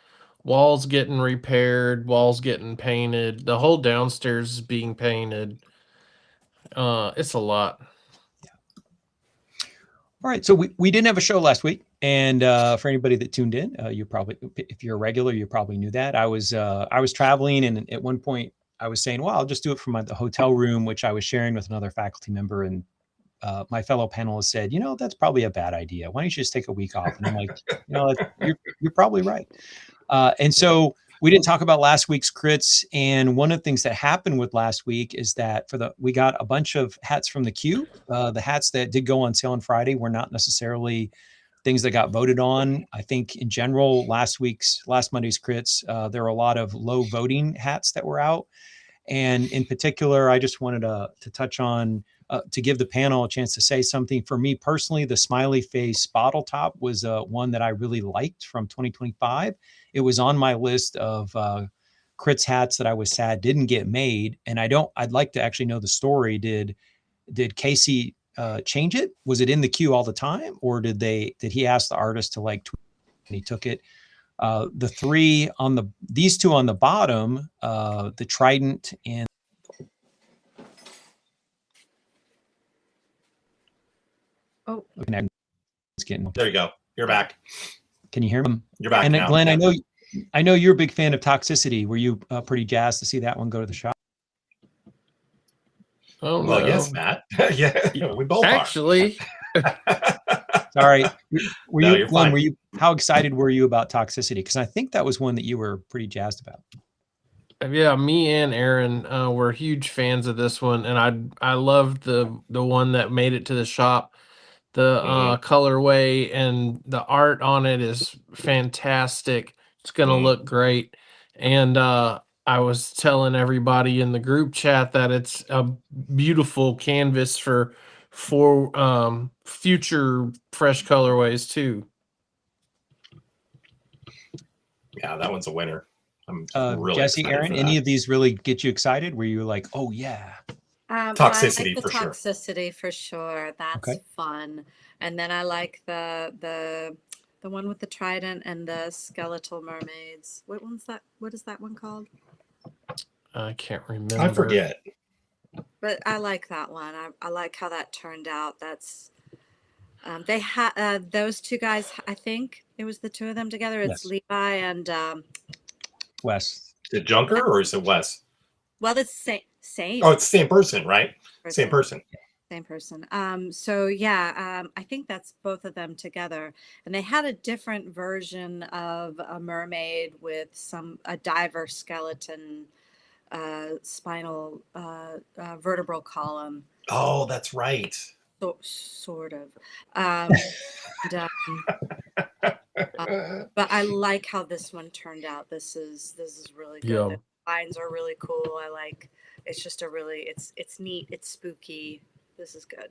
walls getting repaired, walls getting painted, the whole downstairs is being painted. It's a lot. All right, so we didn't have a show last week, and for anybody that tuned in, you probably, if you're a regular, you probably knew that. I was traveling, and at one point I was saying, well, I'll just do it from the hotel room, which I was sharing with another faculty member, and my fellow panelists said, that's probably a bad idea. Why don't you just take a week off? And I'm like, you're probably right. And so we didn't talk about last week's crits. And one of the things that happened with last week is that we got a bunch of hats from the queue. The hats that did go on sale on Friday were not necessarily things that got voted on. I think in general, last Monday's crits, there were a lot of low voting hats that were out. And in particular, I just wanted to touch on, to give the panel a chance to say something. For me personally, the smiley face bottle top was one that I really liked from 2025. It was on my list of crits hats that I was sad didn't get made. And I'd like to actually know the story. Did Casey change it? Was it in the queue all the time? Or did he ask the artist to tweet and he took it? These 2 on the bottom, the Trident and There you go. You're back. Can you hear me? You're back And now. Glenn, I know you're a big fan of Toxicity. Were you pretty jazzed to see that one go to the shop? Oh, Well, no. yes, Matt. Yeah, we both Actually, Sorry. You're fine. How excited were you about Toxicity? Because I think that was one that you were pretty jazzed about. yeah, me and Aaron were huge fans of this one, and I loved the one that made it to the shop. The colorway and the art on it is fantastic. It's gonna look great. And I was telling everybody in the group chat that it's a beautiful canvas for future fresh colorways too. Yeah, that one's a winner. I'm really Jesse, excited Aaron, for any that. of these really get you excited? Were you like, oh yeah? Toxicity, I like the for sure. Toxicity for sure. That's Okay. fun. And then I like the one with the trident and the skeletal mermaids. What is that one called? I can't remember. I forget. But I like that one. I like how that turned out. That's they had those 2 guys. I think it was the 2 of them together. It's Yes. Levi and Wes. Is it Junker or is it Wes? well, it's same. Oh, it's the same person, right? Same person. Same person. So yeah, I think that's both of them together. And they had a different version of a mermaid with a diver skeleton, spinal, vertebral column. Oh, that's right. Sort of. But I like how this one turned out. This is really good. Yeah. The lines are really cool. It's just it's neat. It's spooky. This is good.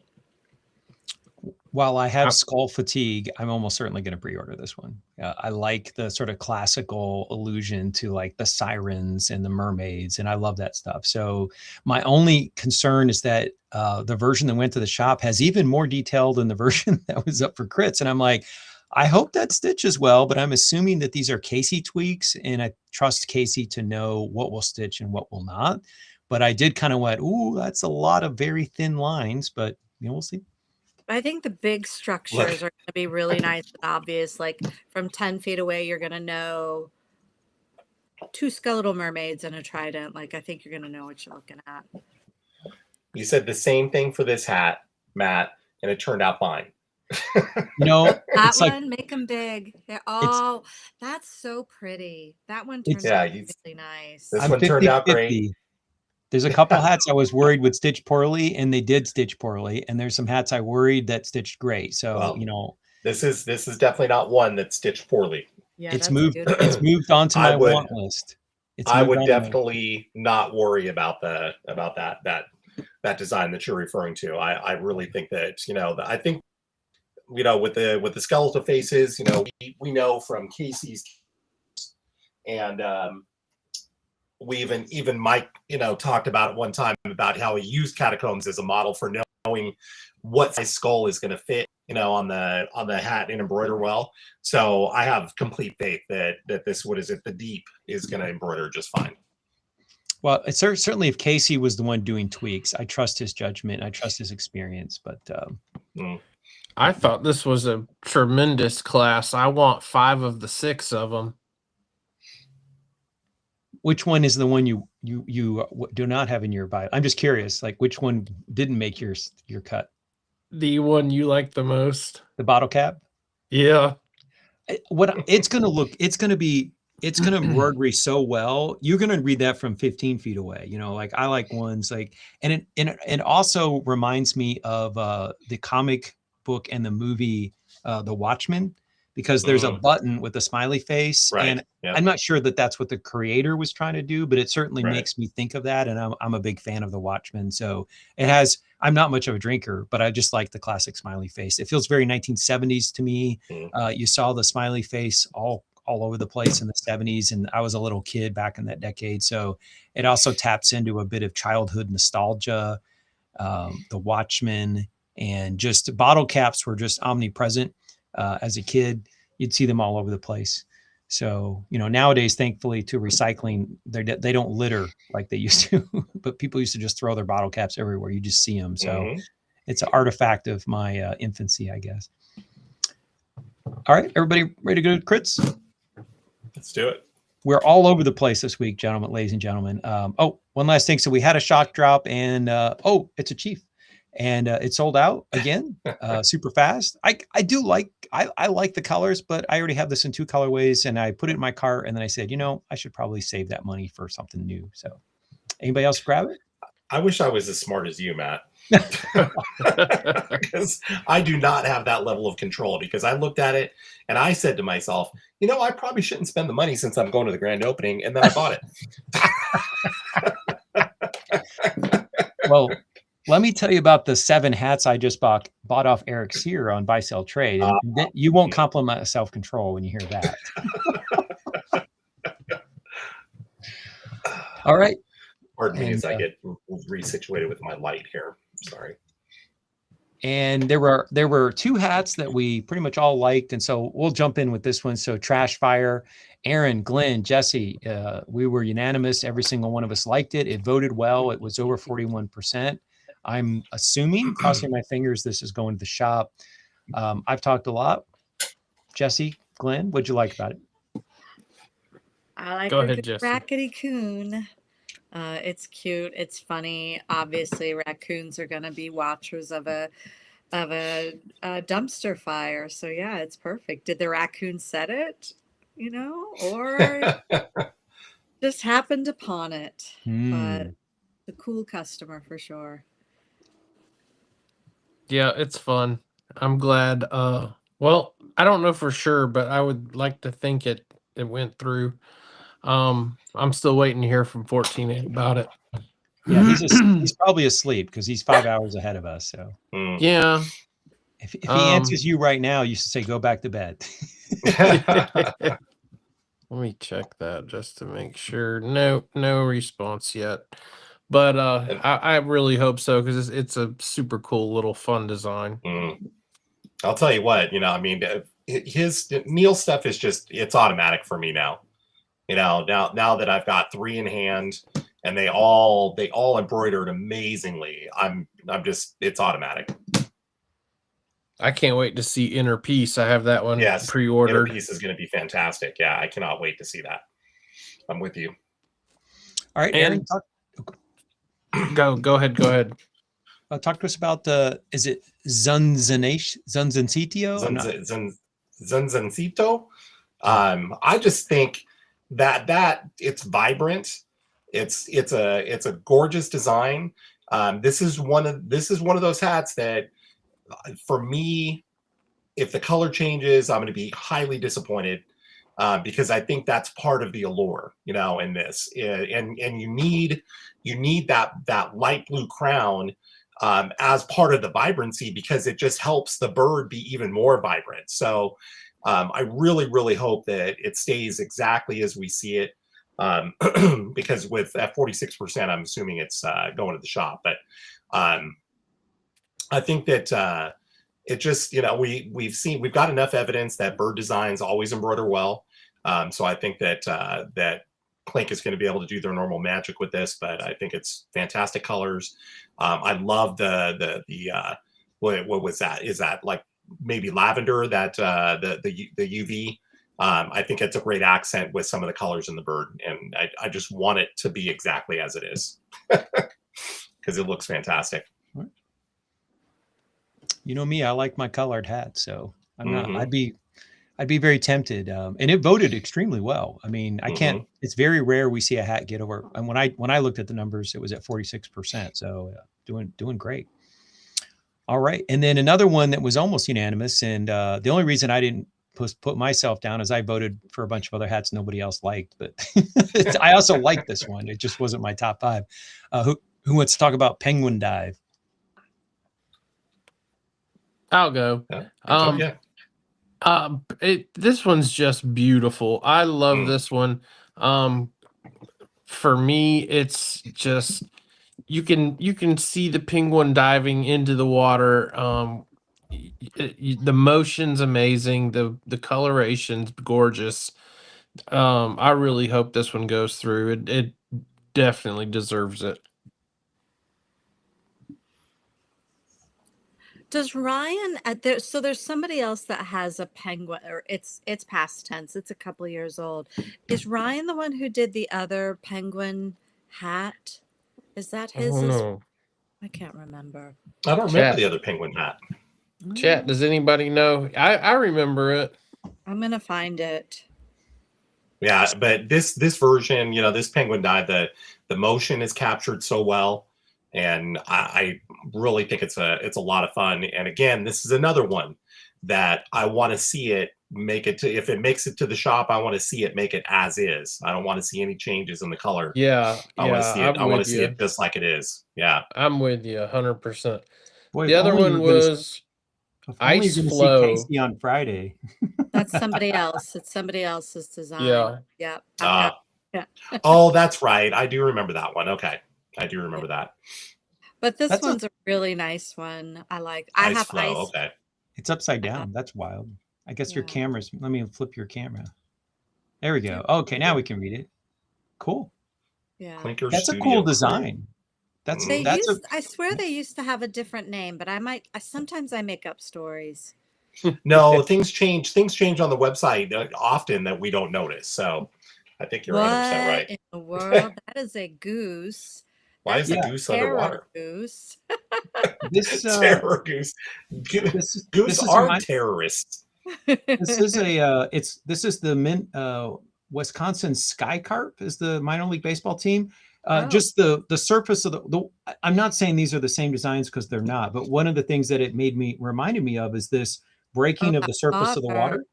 While I have skull fatigue, I'm almost certainly going to pre-order this one. I like the sort of classical allusion to like the sirens and the mermaids, and I love that stuff. So my only concern is that the version that went to the shop has even more detail than the version that was up for crits. And I'm like, I hope that stitches well, but I'm assuming that these are Casey tweaks, and I trust Casey to know what will stitch and what will not. But I did kind of went, ooh, that's a lot of very thin lines, but we'll see. I think the big structures are going to be really nice and obvious. Like from 10 feet away, you're going to know two skeletal mermaids and a trident. Like, I think you're gonna know what you're looking at. You said the same thing for this hat, Matt, and it turned out fine. You know, That it's like one, make them big. They're it's oh, that's so pretty. That one it's turned Yeah, out you, really nice. this I'm one turned out 50-50. great. There's a couple hats I was worried would stitch poorly, and they did stitch poorly. And there's some hats I worried that stitched great. So, Well, you know, this is definitely not one that's stitched poorly. Yeah, it's that's moved beautiful. it's moved onto I my would want list. It's I moved would on my definitely not worry about that design that you're referring to. I really think that, you know, I think, you know, with the skeletal faces, you know, we know from Casey's, and we even Mike, you know, talked about it one time about how he used Catacombs as a model for knowing what size skull is going to fit, you know, on the hat and embroider well. So I have complete faith that this, what is it, the Deep is going to embroider just fine. Well, it's certainly if Casey was the one doing tweaks, I trust his judgment. I trust his experience. But I thought this was a tremendous class. I want 5 of the 6 of them. which one is the one you do not have in your bio? I'm just curious, like which one didn't make your cut? The one you like the most? The bottle cap? Yeah. What it's going to be, it's going to embroidery so well. You're going to read that from 15 feet away. You know, like I like ones like, and it also reminds me of the comic book and the movie, The Watchmen, because there's a button with a smiley face. Right. And Yeah. I'm not sure that that's what the creator was trying to do, but it certainly Right. makes me think of that. And I'm a big fan of The Watchmen. So it has, I'm not much of a drinker, but I just like the classic smiley face. It feels very 1970s to me. You saw the smiley face all over the place in the 70s. And I was a little kid back in that decade. So it also taps into a bit of childhood nostalgia, The Watchmen, and just bottle caps were just omnipresent. As a kid, you'd see them all over the place. So, you know, nowadays, thankfully to recycling, they don't litter like they used to, but people used to just throw their bottle caps everywhere. You just see them. So it's an artifact of my infancy, I guess. All right, everybody ready to go to crits? Let's do it. We're all over the place this week, gentlemen, ladies and gentlemen. One last thing. So we had a shock drop and, it's a chief. And it sold out again, super fast. I like the colors, but I already have this in 2 colorways, and I put it in my cart. And then I said, you know, I should probably save that money for something new. So, anybody else grab it? I wish I was as smart as you, Matt, because I do not have that level of control. Because I looked at it and I said to myself, you know, I probably shouldn't spend the money since I'm going to the grand opening, and then I bought it. Well. Let me tell you about the 7 hats I just bought off Eric Sear on Buy Sell Trade. And you won't compliment my self-control when you hear that. All right. Pardon me as I get resituated with my light here. Sorry. And there were 2 hats that we pretty much all liked. And so we'll jump in with this one. So Trash Fire, Aaron, Glenn, Jesse, we were unanimous. Every single one of us liked it. It voted well. It was over 41%. I'm assuming, crossing my fingers, this is going to the shop. I've talked a lot. Jesse, Glenn, what'd you like about it? I like Go a ahead, good Jesse. rackety coon. It's cute. It's funny. Obviously, raccoons are going to be watchers of a dumpster fire. So yeah, it's perfect. Did the raccoon set it? You know, or just happened upon it. But the cool customer for sure. Yeah, it's fun. I'm glad. Well, I don't know for sure, but I would like to think it went through. I'm still waiting to hear from 14 about it. Yeah, he's probably asleep because he's 5 hours ahead of us. So Yeah. if he answers you right now, you should say go back to bed. Let me check that just to make sure. No response yet. But I really hope so, because it's a super cool little fun design. I'll tell you what, you know, I mean, his Neil stuff is just, it's automatic for me now. You know, now that I've got 3 in hand and they all embroidered amazingly, I'm just, it's automatic. I can't wait to see Inner Peace. I have that one Yes, pre-ordered. Inner Peace is going to be fantastic. Yeah, I cannot wait to see that. I'm with you. All right, And- Aaron, Go ahead. talk to us about is it Zunzancito? I'm not- Zanzancito. I just think that it's vibrant. It's a gorgeous design. This is one of those hats that, for me, if the color changes, I'm going to be highly disappointed, because I think that's part of the allure, in this. And you need that light blue crown as part of the vibrancy, because it just helps the bird be even more vibrant. So I really, really hope that it stays exactly as we see it, because at 46%, I'm assuming it's going to the shop. But I think that it just, we've got enough evidence that bird designs always embroider well. So I think that Klink is going to be able to do their normal magic with this, but I think it's fantastic colors. I love the what was that? Is that like maybe lavender, that the UV? I think it's a great accent with some of the colors in the bird, and I just want it to be exactly as it is, because it looks fantastic. You know me, I like my colored hat, so I'm not. Mhm. I'd be very tempted, and it voted extremely well. I mean, I can't. It's very rare we see a hat get over. And when I looked at the numbers, it was at 46%. So doing great. All right, and then another one that was almost unanimous, and the only reason I didn't put myself down is I voted for a bunch of other hats nobody else liked, but I also like this one. It just wasn't my top 5. Who wants to talk about Penguin Dive? I'll go. Yeah. This one's just beautiful. I love this one. For me, it's just you can see the penguin diving into the water. The motion's amazing. The coloration's gorgeous. I really hope this one goes through. It definitely deserves it. Does Ryan so there's somebody else that has a penguin, or it's past tense, it's a couple years old. Is Ryan the one who did the other penguin hat? Is that his? Oh no. I can't remember. I don't remember the other penguin hat. Chat, does anybody know? I remember it. I'm gonna find it. Yeah, but this version, this penguin dive, the motion is captured so well, and I really think it's a lot of fun. And again, this is another one that I want to see it make it to. If it makes it to the shop, I want to see it make it as is. I don't want to see any changes in the color. Yeah, I want to see it. I want to see it just like it is. Yeah, I'm with you 100%. Boy, The other one was Ice Flow. Casey on Friday. That's somebody else. It's somebody else's design. Yeah. Yeah. Oh, that's right. I do remember that one. Okay, I do remember that. But this one's a really nice one. I like. I Ice have Flow. ice. Okay. It's upside down. That's wild. I guess your camera's. Let me flip your camera. There we go. Okay, now we can read it. Cool. Yeah. Clinker That's a Studio cool Crew. design. I swear they used to have a different name, but sometimes I make up stories. No, things change. Things change on the website often that we don't notice. So I think you're 100% right. In the world, that is a goose. Why is the goose underwater? Goose. Terror goose. Goose are terrorists. This is the Wisconsin Sky Carp is the minor league baseball team. Just the surface of the I'm not saying these are the same designs, because they're not, but one of the things that it reminded me of is this breaking of the surface of the water.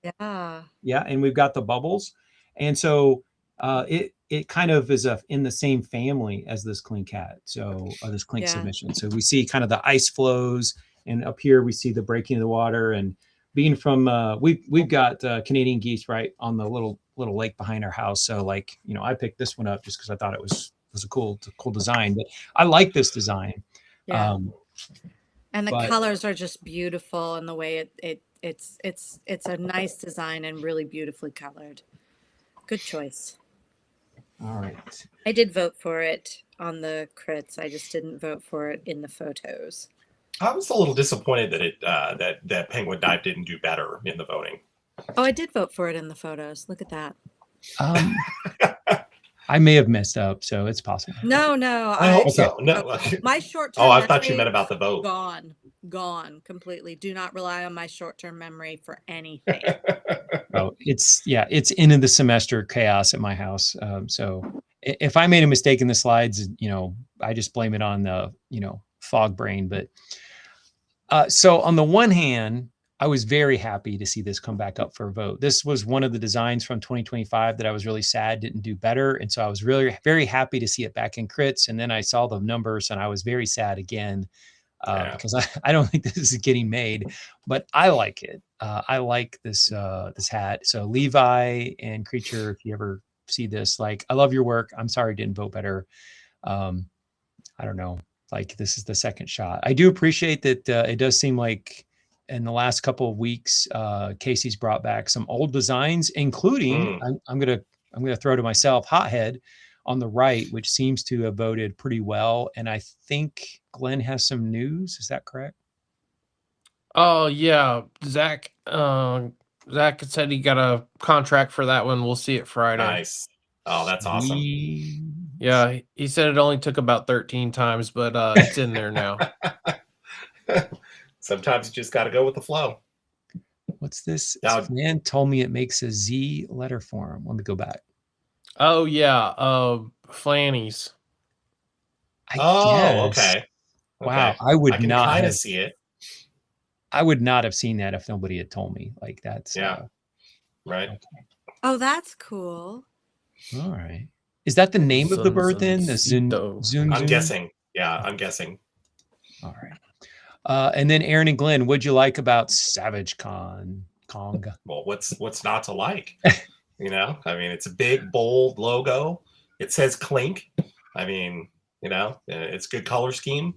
Yeah, and we've got the bubbles, and so it kind of is in the same family as this Klink hat. So this Klink submission. So we see kind of the ice flows, and up here we see the breaking of the water. And being from we've got Canadian geese right on the little lake behind our house. So I picked this one up just because I thought it was a cool design. But I like this design. Yeah. And the colors are just beautiful, and the way it's a nice design and really beautifully colored. Good choice. All right. I did vote for it on the crits. I just didn't vote for it in the photos. I was a little disappointed that that Penguin Dive didn't do better in the voting. Oh, I did vote for it in the photos. Look at that. I may have messed up, so it's possible. No, I hope Okay. so. No. My short-term. Oh, I thought you memory meant about the vote. Gone completely. Do not rely on my short-term memory for anything. Oh, it's end of the semester chaos at my house. So if I made a mistake in the slides, I just blame it on the fog brain. But so on the one hand, I was very happy to see this come back up for a vote. This was one of the designs from 2025 that I was really sad didn't do better, and so I was really very happy to see it back in crits. And then I saw the numbers, and I was very sad again. Because I don't think this is getting made, but I like it. I like this hat. So Levi and Creature, if you ever see this, like, I love your work. I'm sorry I didn't vote better. I don't know. Like, this is the second shot. I do appreciate that. It does seem like in the last couple of weeks, Casey's brought back some old designs, including I'm gonna throw to myself Hothead on the right, which seems to have voted pretty well. And I think Glenn has some news. Is that correct? Oh yeah, Zach said he got a contract for that one. We'll see it Friday. Nice. Oh, that's awesome. Yeah, he said it only took about 13 times, but it's in there now. Sometimes you just got to go with the flow. What's this? Now- Man told me it makes a Z letter form. Let me go back. Oh yeah, Flannies. I Oh, guess. okay. Wow, Okay. I would I can not kind have. of see it. I would not have seen that if nobody had told me. Like, that's Yeah. Right. Oh, that's cool. All right. Is that the name of the bird then? The Sunzito. Zoom. I'm guessing. Yeah, I'm guessing. All right. And then Aaron and Glenn, what'd you like about Savage Kong? Well, what's not to like? I mean, it's a big, bold logo. It says Clink. I mean, it's good color scheme.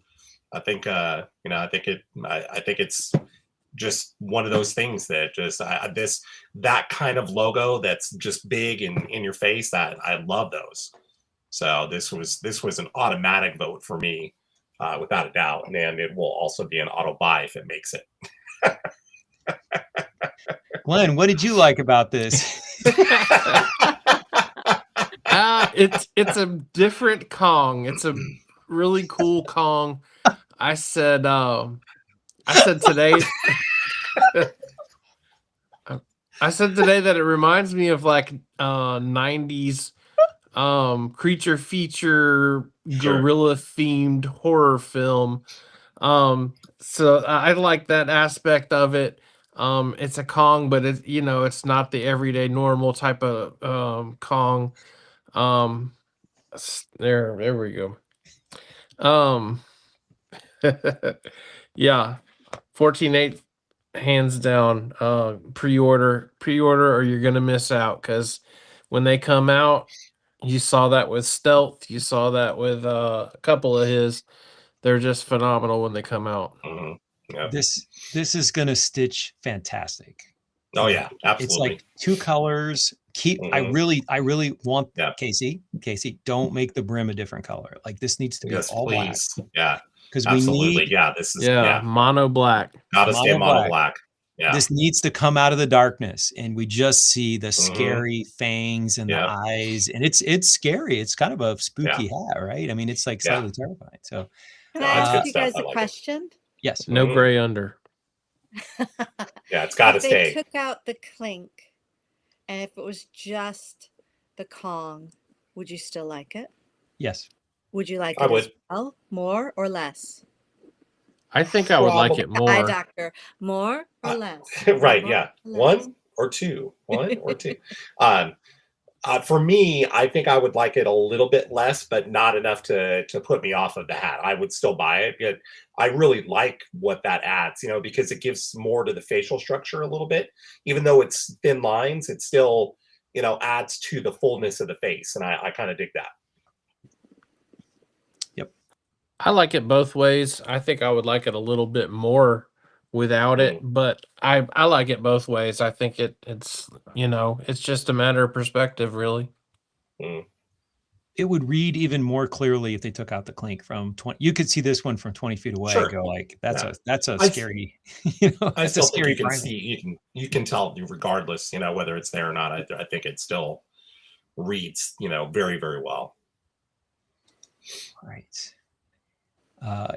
I think, I think it's just one of those things that just that kind of logo that's just big and in your face. That I love those. So this was an automatic vote for me, without a doubt, and it will also be an auto buy if it makes it. Glenn, what did you like about this? It's a different Kong. It's a really cool Kong. I said today. I said today that it reminds me of like 90s creature feature gorilla themed horror film. So I like that aspect of it. It's a Kong, but it's not the everyday normal type of Kong. There we go. Yeah, 14.8 hands down. Pre-order or you're gonna miss out, because when they come out, you saw that with Stealth, you saw that with a couple of his. They're just phenomenal when they come out. Mhm. Yep. This is gonna stitch fantastic. Oh yeah, absolutely. It's like two colors. I really want Casey, don't make the brim a different color. Like, this needs to be Yes, all black. please. Yeah, Because absolutely. This is mono black. gotta stay Mono mono black. Yeah. This needs to come out of the darkness, and we just see the scary fangs and the eyes, and it's scary. It's kind of a spooky hat, right? I mean, it's like slightly terrifying. So, Can I it's ask good you stuff. guys I a like it. question? yes, No gray under. Yeah, it's gotta If they stay. took out the Clink, and if it was just the Kong, would you still like it? yes. Would you like I it would. as well, more or less? I think I would like it Hi, more. doctor. More or less? Right, More yeah. or less? One or two. For me, I think I would like it a little bit less, but not enough to put me off of the hat. I would still buy it, but I really like what that adds, because it gives more to the facial structure a little bit. Even though it's thin lines, it still, adds to the fullness of the face, and I kind of dig that. I like it both ways. I think I would like it a little bit more without it, but I like it both ways. I think it's it's just a matter of perspective, really. It would read even more clearly if they took out the Clink from 20. You could see this one from 20 feet away. Sure. Go like, that's a I- scary. I That's still a think scary you can primate. see, you can tell regardless, whether it's there or not. I think it's still reads, very, very well. All right.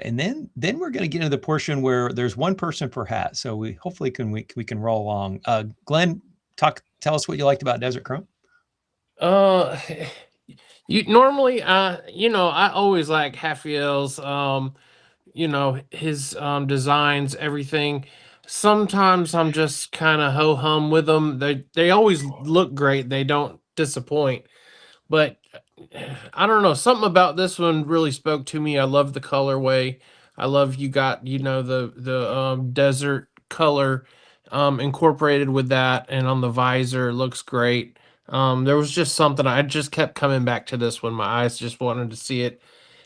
And then we're going to get into the portion where there's one person per hat. So we hopefully we can roll along. Glenn, tell us what you liked about Desert Chrome. You normally, I always like Hafiel's, his designs, everything. Sometimes I'm just kind of ho hum with them. They always look great. They don't disappoint. But I don't know, something about this one really spoke to me. I love the colorway. I love you got the desert color incorporated with that, and on the visor it looks great. There was just something I just kept coming back to this one. My eyes just wanted to see it,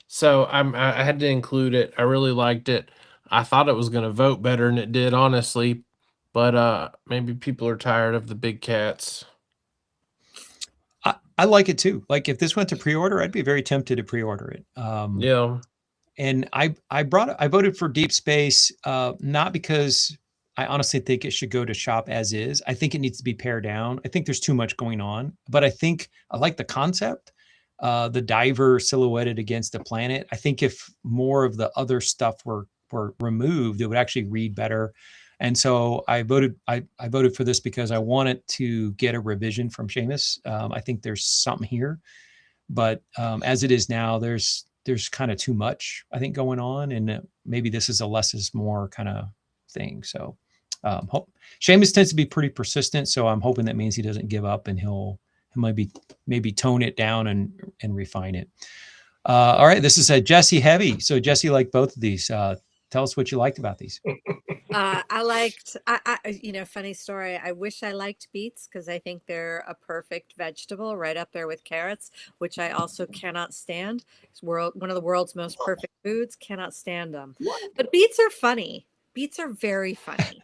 so I had to include it. I really liked it. I thought it was going to vote better than it did, honestly, but maybe people are tired of the big cats. I like it too. Like if this went to pre-order, I'd be very tempted to pre-order it. Yeah. And I voted for Deep Space, not because I honestly think it should go to shop as is. I think it needs to be pared down. I think there's too much going on, but I like the concept, the diver silhouetted against the planet. I think if more of the other stuff were removed, it would actually read better. And so I voted for this because I wanted to get a revision from Seamus. I think there's something here, but as it is now, there's kind of too much, I think, going on, and maybe this is a less is more kind of thing. So Seamus tends to be pretty persistent, so I'm hoping that means he doesn't give up, and he'll maybe tone it down and refine it. All right, this is a Jesse heavy. So Jesse liked both of these. Tell us what you liked about these. I liked, funny story. I wish I liked beets because I think they're a perfect vegetable right up there with carrots, which I also cannot stand. It's one of the world's most perfect foods, cannot stand them. But beets are funny. Beets are very funny.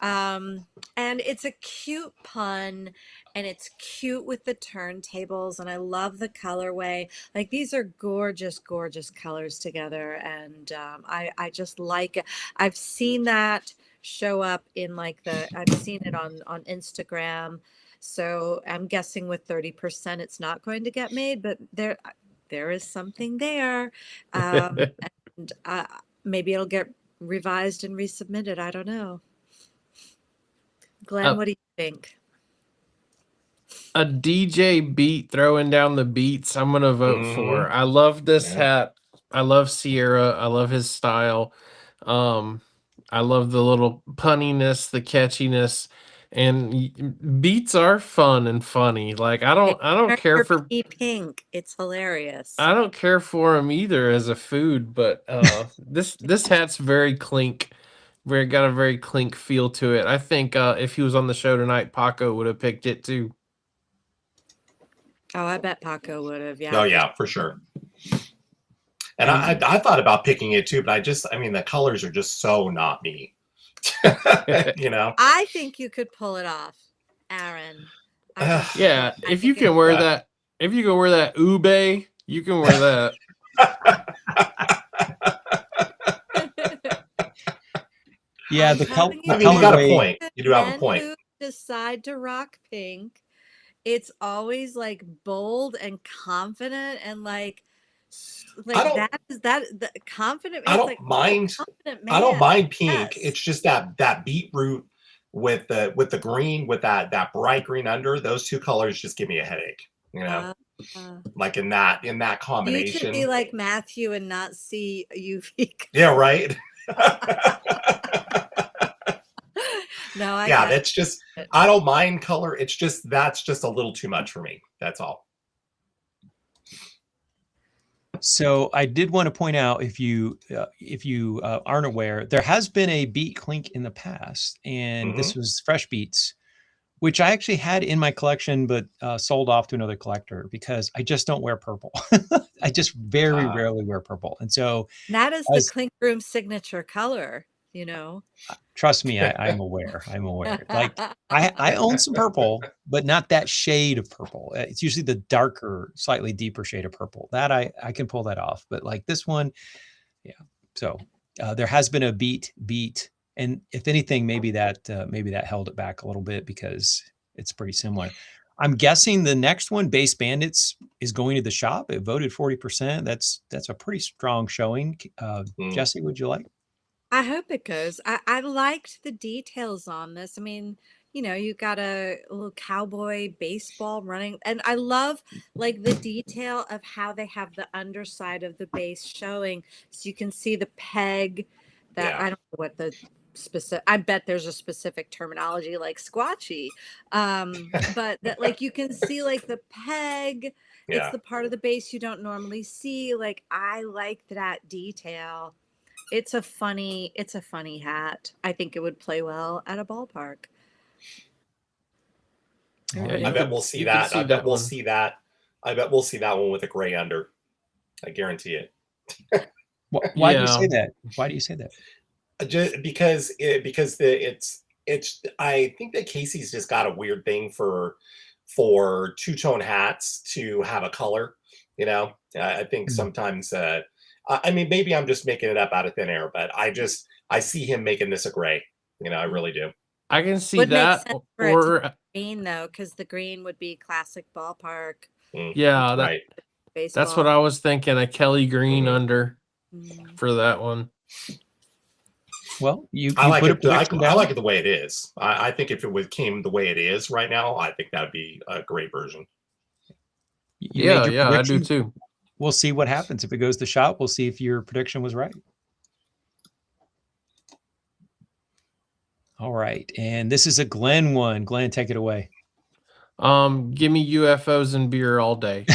And it's a cute pun, and it's cute with the turntables, and I love the colorway. Like these are gorgeous, gorgeous colors together, and I just like it. I've seen that show up in I've seen it on Instagram. So I'm guessing with 30%, it's not going to get made, but there is something there, and maybe it'll get revised and resubmitted. I don't know. Glenn, what do you think? A DJ beat throwing down the beats, I'm gonna vote for. I love this hat. I love Sierra. I love his style. I love the little punniness, the catchiness, and beats are fun and funny. Like I don't care for pink. It's hilarious. I don't care for him either as a food, but this hat's very clink. Got a very clink feel to it. I think if he was on the show tonight, Paco would have picked it too. Oh, I bet Paco would have. Yeah. Oh yeah, for sure. And I thought about picking it too, but the colors are just so not me. I think you could pull it off, Aaron. Yeah, if you can wear that, ube, you can wear that. Yeah, the color. You got a point. You do have a point. Who decide to rock pink? It's always like bold and confident, and like the confident. I don't mind. I don't mind pink. Yes. It's just that beetroot with the green, with that bright green under. Those two colors just give me a headache. Like in that combination. You should be like Matthew and not see UV. Yeah, right. No, that's just, I don't mind color. It's just, that's just a little too much for me. That's all. So I did want to point out, if you aren't aware, there has been a beet clink in the past, and this was Fresh Beets, which I actually had in my collection, but sold off to another collector because I just don't wear purple. I just very rarely wear purple. And so that is the Clink Room signature color, Trust me, I'm aware. I'm aware. Like I own some purple, but not that shade of purple. It's usually the darker, slightly deeper shade of purple. That I can pull that off. But like this one, yeah. So there has been a beet, and if anything, maybe that held it back a little bit because it's pretty similar. I'm guessing the next one, Base Bandits, is going to the shop. It voted 40%. That's a pretty strong showing. Mm. Jesse, would you like? I hope it goes. I liked the details on this. I mean, you got a little cowboy baseball running, and I love like the detail of how they have the underside of the base showing, so you can see the peg. That Yeah. I don't know what the specific. I bet there's a specific terminology like squatchy, but that like you can see like the peg. It's Yeah. the part of the base you don't normally see. Like I like that detail. It's a funny hat. I think it would play well at a ballpark. Yeah, Alright. you I bet could- we'll see you could that. see I that bet we'll one. see that. I bet we'll see that one with a gray under. I guarantee it. Why do you Yeah. say that? Why do you say that? Just because it's I think that Casey's just got a weird thing for two-tone hats to have a color. I think Hmm. sometimes I mean, maybe I'm just making it up out of thin air, but I see him making this a gray. I really do. I can see Would make that, sense for it to or green though, because the green would be classic ballpark yeah, Right. baseball. that's what I was thinking. A Kelly Green Mhm. under Mm. for that one. Well, you I like put a it. I prediction down? like it the way it is. I think if it came the way it is right now, I think that would be a great version. You made your Yeah, I do prediction. too. We'll see what happens. If it goes to shop, we'll see if your prediction was right. All right. And this is a Glenn one. Glenn, take it away. Give me UFOs and beer all day.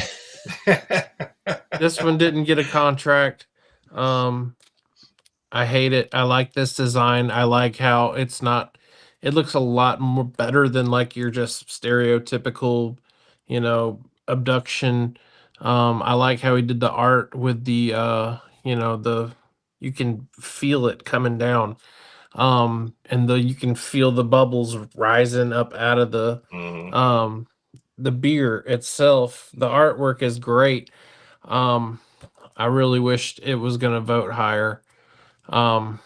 This one didn't get a contract. I hate it. I like this design. I like how it looks a lot more better than like your just stereotypical, abduction. I like how he did the art with the you can feel it coming down. And you can feel the bubbles rising up out of Mhm. the beer itself. The artwork is great. I really wished it was going to vote higher. And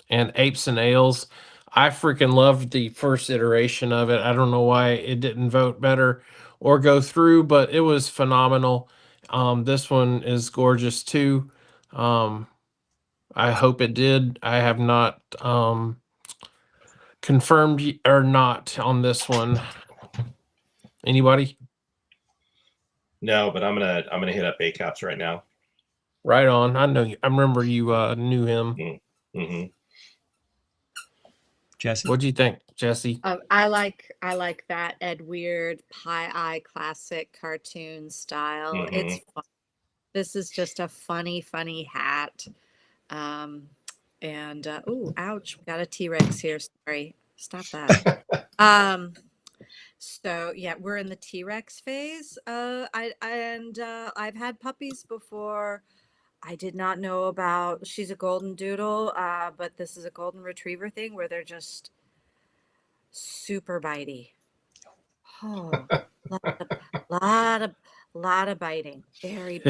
Apes and Ales, I freaking loved the first iteration of it. I don't know why it didn't vote better or go through, but it was phenomenal. This one is gorgeous too. I hope it did. I have not confirmed or not on this one. Anybody? No, but I'm gonna hit up ACAPS right now. Right on. I know. I remember you knew him. Hmm. Jesse? What'd you think, Jesse? I like that Ed Weird Pie Eye classic cartoon style. It's fun. This is just a funny hat. And oh, ouch! We got a T-Rex here. Sorry, stop that. So yeah, we're in the T-Rex phase. I've had puppies before. I did not know about. She's a golden doodle, but this is a golden retriever thing where they're just super bitey. Oh, lot of biting. Anyway,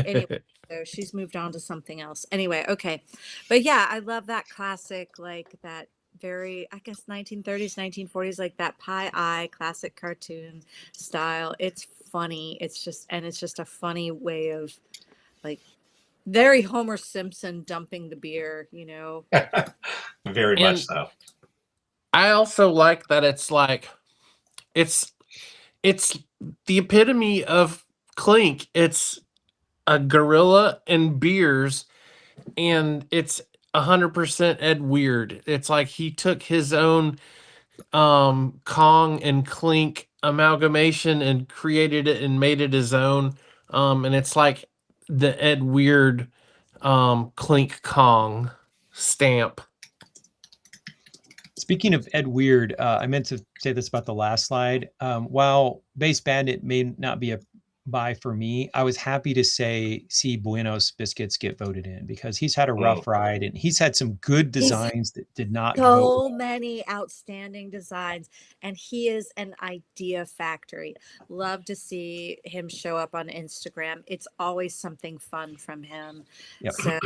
so she's moved on to something else. Anyway, okay, but yeah, I love that classic, like that very, I guess 1930s, 1940s, like that pie eye classic cartoon style. It's funny. It's just a funny way of like very Homer Simpson dumping the beer, Very much so. I also like that it's like it's the epitome of Clink. It's a gorilla and beers, and it's 100% Ed Weird. It's like he took his own Kong and Clink amalgamation and created it and made it his own. And it's like the Ed Weird Clink Kong stamp. Speaking of Ed Weird, I meant to say this about the last slide. While Base Bandit may not be a buy for me, I was happy to see Buenos Biscuits get voted in because he's had a rough ride and he's had some good designs that did not vote. So many outstanding designs, and he is an idea factory. Love to see him show up on Instagram. It's always something fun from him. Yep. So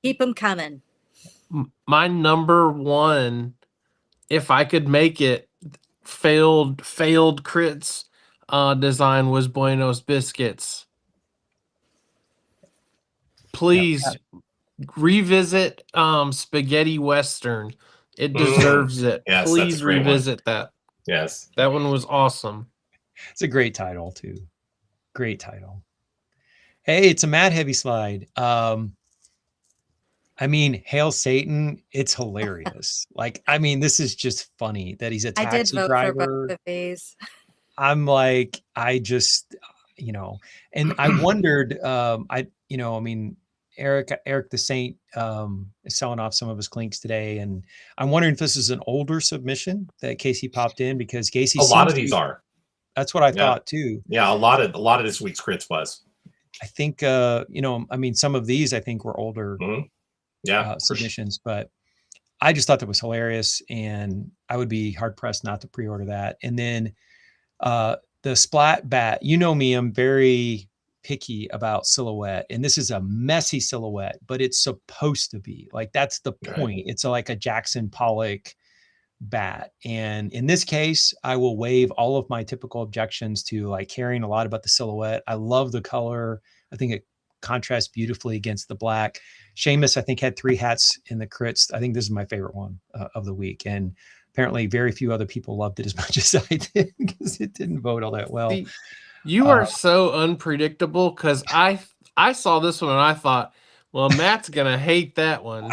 keep them coming. My number one, if I could make it, failed crits design was Buenos Biscuits. Please revisit Spaghetti Western. It deserves it. Yes, that's a Please great one. revisit that. Yes. That one was awesome. It's a great title too. Great title. Hey, it's a Matt Heavy slide. I mean, Hail Satan, it's hilarious. Like, I mean, this is just funny that he's a I did taxi vote driver. for both of these. I'm like, I just, and I wondered, I mean, Eric the Saint is selling off some of his clinks today, and I'm wondering if this is an older submission that Casey popped in, because Casey, A lot of these are. That's what I thought too. Yeah, a lot of this week's crits was. I think, I mean, some of these I think were older submissions, but I just thought that was hilarious, and I would be hard pressed not to pre-order that. And then the Splat Bat, me, I'm very picky about silhouette, and this is a messy silhouette, but it's supposed to be like, that's the point. It's like a Jackson Pollock bat, and in this case I will waive all of my typical objections to like caring a lot about the silhouette. I love the color. I think it contrasts beautifully against the black. Seamus, I think, had 3 hats in the crits. I think this is my favorite one of the week, and apparently very few other people loved it as much as I did, because it didn't vote all that well. You are so unpredictable, because I saw this one and I thought, well, Matt's gonna hate that one.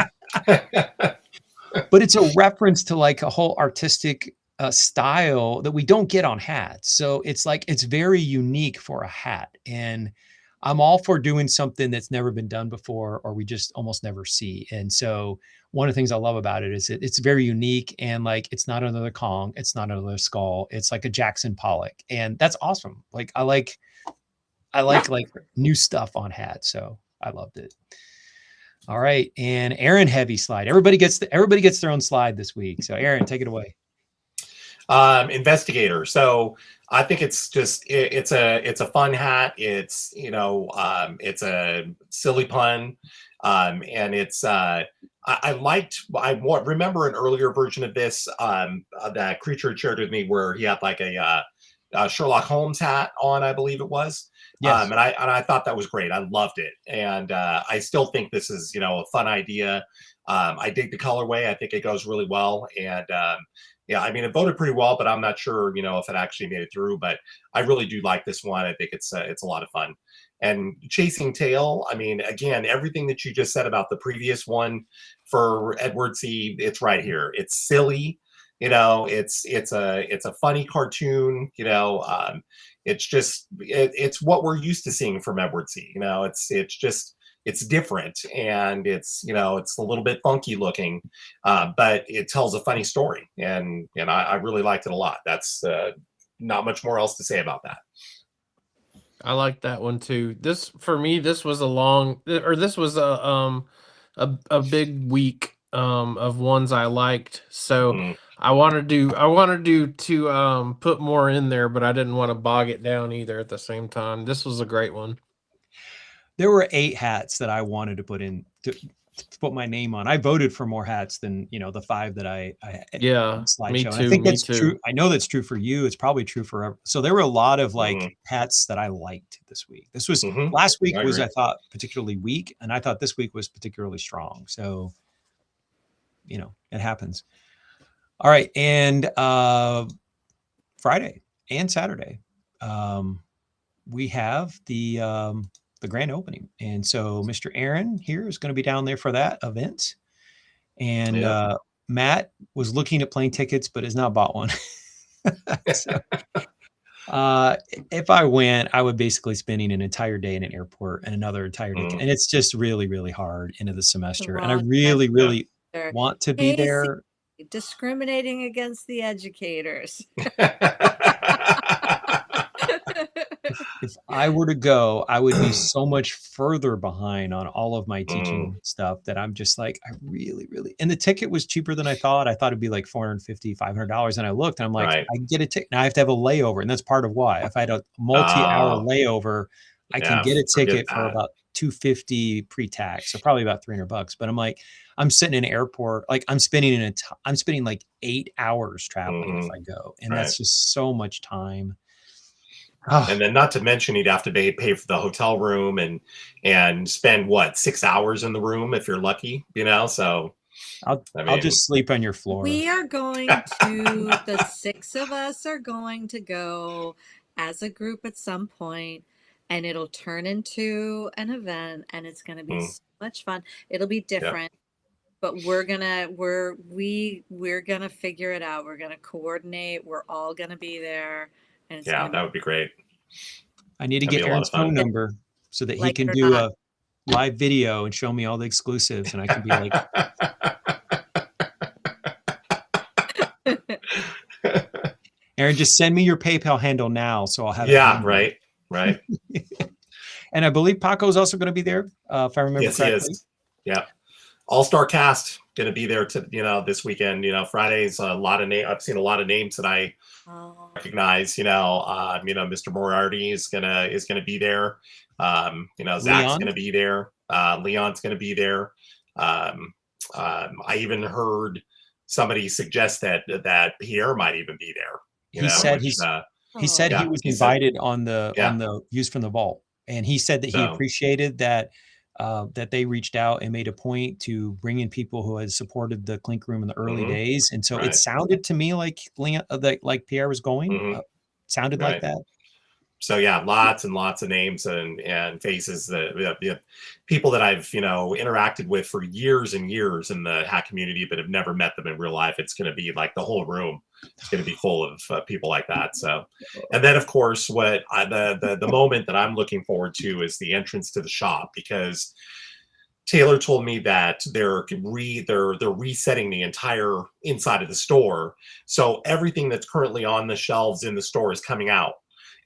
But it's a reference to like a whole artistic style that we don't get on hats. So it's like, it's very unique for a hat. And I'm all for doing something that's never been done before, or we just almost never see. And so one of the things I love about it is it's very unique, and like, it's not another Kong, it's not another Skull. It's like a Jackson Pollock, and that's awesome. Like, I like new stuff on hats. So I loved it. All right. And Aaron Heavy slide. Everybody gets their own slide this week. So Aaron, take it away. Investigator. So I think it's just, it's a fun hat. It's, it's a silly pun. And it's, I remember an earlier version of this, that Creature shared with me, where he had like a Sherlock Holmes hat on, I believe it was. Yes. And I thought that was great. I loved it. And I still think this is, a fun idea. I dig the colorway. I think it goes really well. And yeah, I mean, it voted pretty well, but I'm not sure, if it actually made it through. But I really do like this one. I think it's a lot of fun. And Chasing Tail, I mean, again, everything that you just said about the previous one for Edward C., it's right here. It's silly, it's a funny cartoon, it's just, it's what we're used to seeing from Edward C. It's different, and it's a little bit funky looking, but it tells a funny story, and I really liked it a lot. That's not much more else to say about that. I like that one too. This, for me, this was a big week of ones I liked. So I wanted to put more in there, but I didn't want to bog it down either at the same time. This was a great one. There were 8 hats that I wanted to put in to put my name on. I voted for more hats than the 5 that I me too. I think that's true. I know that's true for you. It's probably true for so there were a lot of like hats that I liked this week. This was last week I thought particularly weak, and I thought this week was particularly strong. So it happens. All right, and Friday and Saturday, we have the grand opening, and so Mr. Aaron here is going to be down there for that event, and Matt was looking at plane tickets but has not bought one. So, if I went, I would basically spending an entire day in an airport and another entire day, and it's just really, really hard into the semester, and I really want to be there. Discriminating against the educators. If I were to go, I would be so much further behind on all of my teaching stuff that I'm just like, I really, and the ticket was cheaper than I thought. I thought it'd be like $450, $500. And I looked and I'm like, I get a ticket. Now I have to have a layover. And that's part of why. If I had a multi-hour layover, I can get a ticket for about $250 pre-tax, so probably about $300. But I'm like, I'm sitting in an airport, like I'm spending like 8 hours traveling if I go, and Right. that's just so much time. Ah, And then not to mention you'd have to pay for the hotel room and spend what 6 hours in the room if you're lucky, so I'll I I'll mean just sleep on your floor. We are going to, the 6 of us are going to go as a group at some point, and it'll turn into an event, and it's going to be Mm. so much fun. It'll be different, but we're gonna figure it out. We're gonna coordinate. We're all gonna be there, and it's yeah, gonna that would be great. I need to That'd get be a lot Aaron's of fun. phone number so that he Like can it or do not. a live video and show me all the exclusives, and I can be like, Aaron, just send me your PayPal handle now, so I'll have it. Yeah, handy." right. And I believe Paco's also going to be there, if I remember Yes, he correctly. is. Yeah. All-star cast going to be there this weekend. Friday's a lot of names. I've seen a lot of names that I Oh, recognize. Mr. Moriarty is gonna be there. Zach's Leon? gonna be there. Leon's gonna be there. I even heard somebody suggest that Pierre might even be there. He said which, he said Yeah, he was he said- invited on the Yeah. Views from the Vault, and he said that he So- appreciated that that they reached out and made a point to bring in people who had supported the Clink Room in the early Mhm. days, and so it Right. sounded to me like Leon, like Pierre was going. Mhm. Sounded like Right. that. So yeah, lots and lots of names and faces that people that I've interacted with for years and years in the hack community, but have never met them in real life. It's going to be like the whole room. It's going to be full of people like that. So, and then of course, the moment that I'm looking forward to is the entrance to the shop, because Taylor told me that they're resetting the entire inside of the store. So everything that's currently on the shelves in the store is coming out,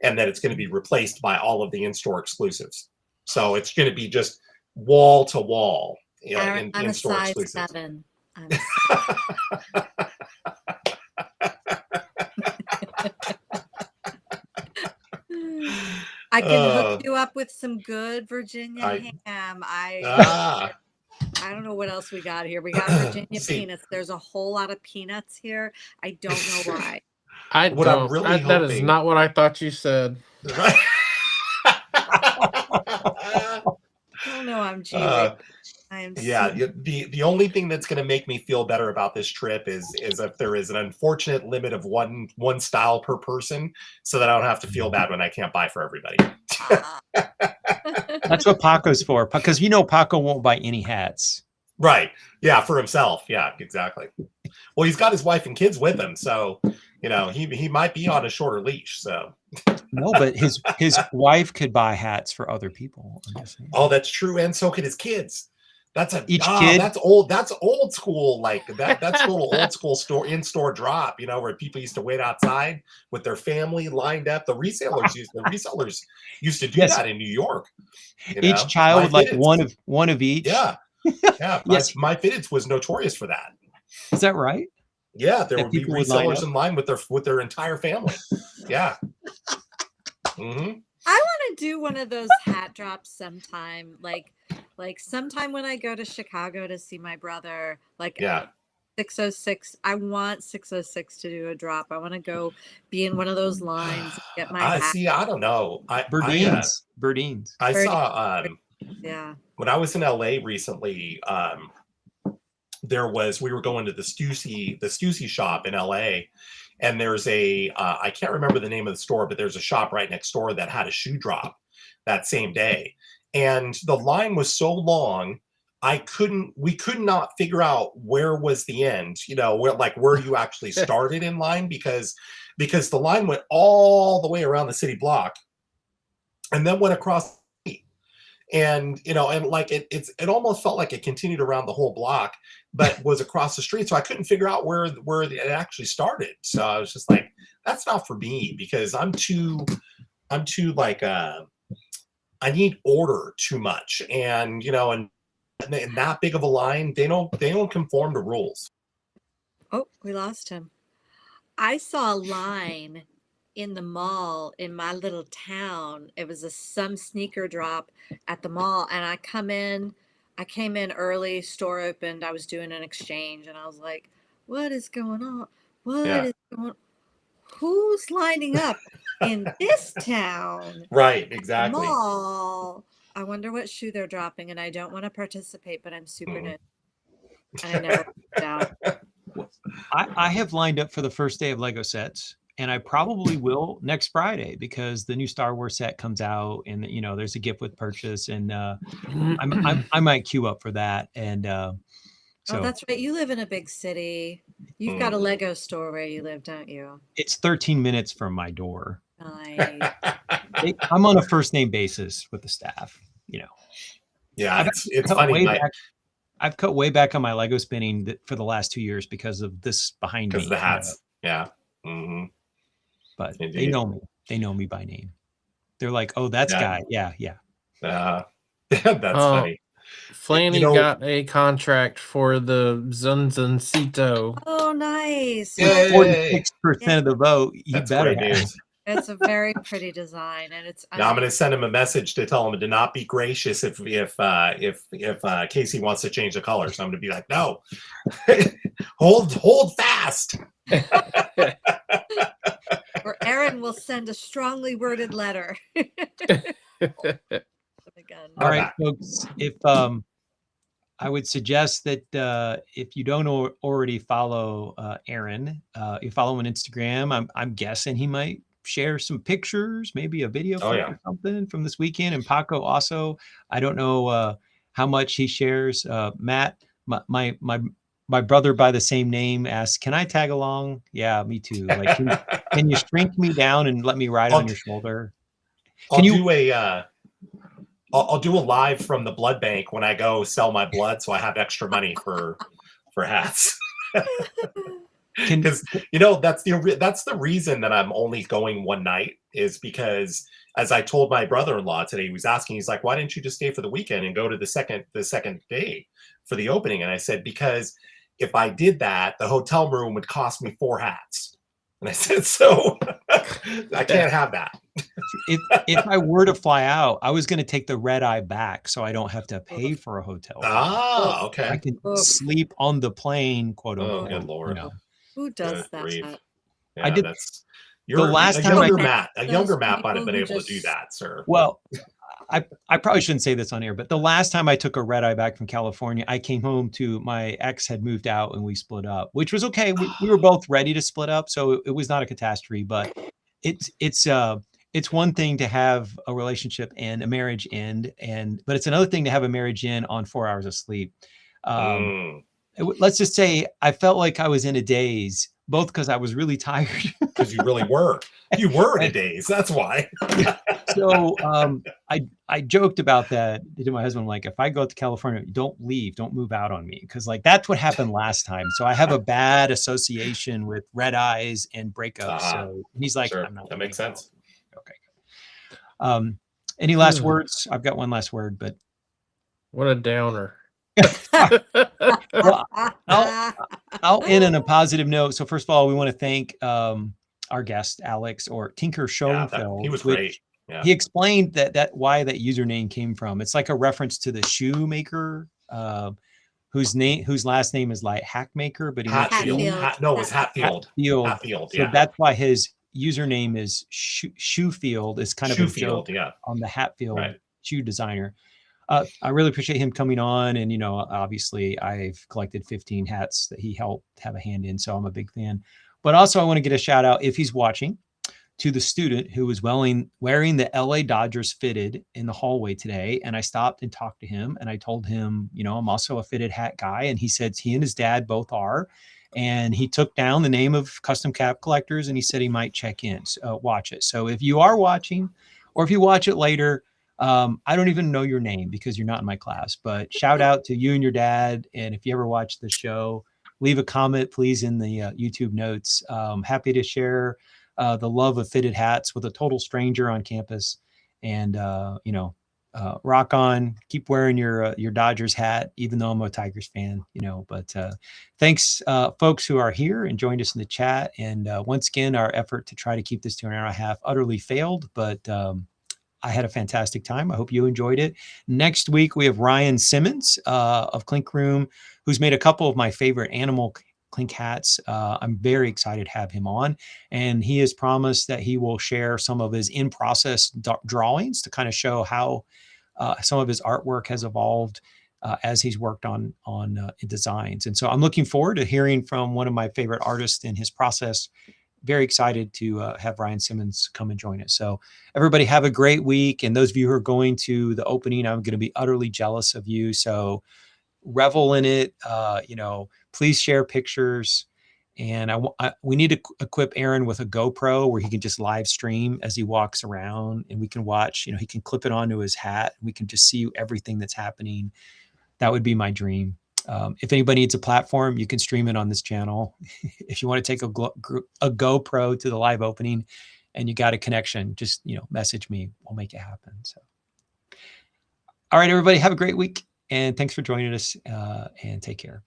and that it's going to be replaced by all of the in-store exclusives. So it's going to be just wall to wall Aaron, I'm a in-store size exclusives. 7. I can hook you up with some good Virginia ham. I don't know what else we got here. We got Virginia peanuts. There's a whole lot of peanuts here. I don't know why. I'm really that is not what I thought you said. Right? I don't know. I'm G-rated. The only thing that's going to make me feel better about this trip is if there is an unfortunate limit of one style per person, so that I don't have to feel bad when I can't buy for everybody. That's what Paco's for, because Paco won't buy any hats. Right. Yeah, for himself. Yeah, exactly. Well, he's got his wife and kids with him, so he might be on a shorter leash. So no, but his wife could buy hats for other people. Oh, that's true, and so could his kids. That's kid. That's old. That's old school. Like that's a little old school in-store drop. Where people used to wait outside with their family lined up. The resellers used to do that in New York. Each child like one of each. Yeah. Yes. My Fitteds was notorious for that. Is that right? Yeah, there would be resellers in line with their entire family. Yeah. Mm-hmm. I want to do one of those hat drops sometime. Like sometime when I go to Chicago to see my brother, 606. I want 606 to do a drop. I want to go be in one of those lines, get my hat. See, I don't know. Burdines. I saw when I was in LA recently, we were going to the Stussy shop in LA, and there's I can't remember the name of the store, but there's a shop right next door that had a shoe drop that same day. And the line was so long, we could not figure out where was the end, where you actually started in line, because the line went all the way around the city block and then went across the street. And it almost felt like it continued around the whole block, but was across the street. So I couldn't figure out where it actually started. So I was just like, that's not for me, because I'm too like I need order too much, and and that big of a line, they don't conform to rules. Oh, we lost him. I saw a line in the mall in my little town. It was some sneaker drop at the mall, and I came in early, store opened, I was doing an exchange, and I was like, what is going on? What Yeah. is going Who's lining up in this town? Right. The Exactly. mall. I wonder what shoe they're dropping, and I don't want to participate, but I'm super Mhm. nosy. And I never found out. I have lined up for the first day of Lego sets, and I probably will next Friday because the new Star Wars set comes out, and you know there's a gift with purchase, and I might queue up for that. And Oh, so that's right. You live in a big city. You've got a Lego store where you live, don't you? it's 13 minutes from my door. Nice. I'm on a first name basis with the staff. You know, Yeah, I've it's cut funny. way back. I've cut way back on my Lego spinning for the last 2 years because of this behind me. Because the hats. Yeah. Hmm. But they Indeed. know me. They know me by name. They're like, oh, that's Yeah. guy. Yeah, yeah. That's funny. Flanny You know- got a contract for the Zunzuncito. Oh, nice. Yay. 46% of the vote. You That's better great have. news. It's a very pretty design, and it's. Now I'm going to send him a message to tell him to not be gracious if Casey wants to change the color. So I'm going to be like, no, hold fast. Or Aaron will send a strongly worded letter. Again. All right, folks. If I would suggest that if you don't already follow Aaron, you follow him on Instagram. I'm guessing he might share some pictures, maybe a video clip or something from this weekend. And Paco also, I don't know how much he shares. Matt, my brother by the same name asked, "Can I tag along?" Yeah, me too. Like, can you shrink me down and let me ride on your shoulder? I'll do a live from the blood bank when I go sell my blood, so I have extra money for hats. Because that's the reason that I'm only going one night, is because, as I told my brother-in-law today, he was asking, he's like, why didn't you just stay for the weekend and go to the second day for the opening? And I said, because if I did that, the hotel room would cost me 4 hats. And I said, so I can't have that. If I were to fly out, I was going to take the red eye back so I don't have to pay for a hotel. Ah, okay. I can sleep on the plane, quote unquote. Oh, good Lord. You know. Who does that? Yeah, I did. The last time a younger Matt might have been able to do that, sir. Well, I probably shouldn't say this on air, but the last time I took a red eye back from California, I came home to my ex had moved out and we split up, which was okay. We were both ready to split up, so it was not a catastrophe. But it's one thing to have a relationship and a marriage end, but it's another thing to have a marriage end on 4 hours of sleep. Let's just say I felt like I was in a daze, both because I was really tired. Because you really were. You were in a daze. That's why. So I joked about that to my husband. Like, if I go to California, don't leave, don't move out on me. Because like that's what happened last time. So I have a bad association with red eyes and breakups. So he's like, sure. I'm not. That makes sense. Okay. Any last words? I've got one last word, but what a downer. Well, I'll end on a positive note. So first of all, we want to thank our guest Alex, or Tinker Schoenfeld. He was great. Yeah. He explained that why that username came from. It's like a reference to the shoemaker, whose last name is like Hackmaker, but Hatfield. No, it was Hatfield. Hatfield. So that's why his username is Shoefield. Is kind of a joke on the Hatfield shoe designer. I really appreciate him coming on, and obviously I've collected 15 hats that he helped have a hand in, so I'm a big fan. But also I want to get a shout out, if he's watching, to the student who was wearing the LA Dodgers fitted in the hallway today, and I stopped and talked to him, and I told him, I'm also a fitted hat guy, and he said he and his dad both are, and he took down the name of Custom Cap Collectors, and he said he might check in, watch it. So if you are watching, or if you watch it later, I don't even know your name because you're not in my class, but shout out to you and your dad. And if you ever watch the show, leave a comment, please, in the YouTube notes. Happy to share the love of fitted hats with a total stranger on campus. And, rock on, keep wearing your Dodgers hat, even though I'm a Tigers fan, but thanks folks who are here and joined us in the chat. And once again, our effort to try to keep this to an hour and a half utterly failed, but I had a fantastic time. I hope you enjoyed it. Next week, we have Ryan Simmons of Clink Room, who's made a couple of my favorite animal Clink hats. I'm very excited to have him on, and he has promised that he will share some of his in-process drawings to kind of show how some of his artwork has evolved as he's worked on designs. And so I'm looking forward to hearing from one of my favorite artists in his process. Very excited to have Ryan Simmons come and join us. So everybody have a great week. And those of you who are going to the opening, I'm going to be utterly jealous of you. So revel in it. Please share pictures. And we need to equip Aaron with a GoPro where he can just live stream as he walks around, and we can watch, he can clip it onto his hat. We can just see everything that's happening. That would be my dream. If anybody needs a platform, you can stream it on this channel. If you want to take a GoPro to the live opening and you got a connection, just, message me. We'll make it happen. So, all right, everybody, have a great week. And thanks for joining us, and take care.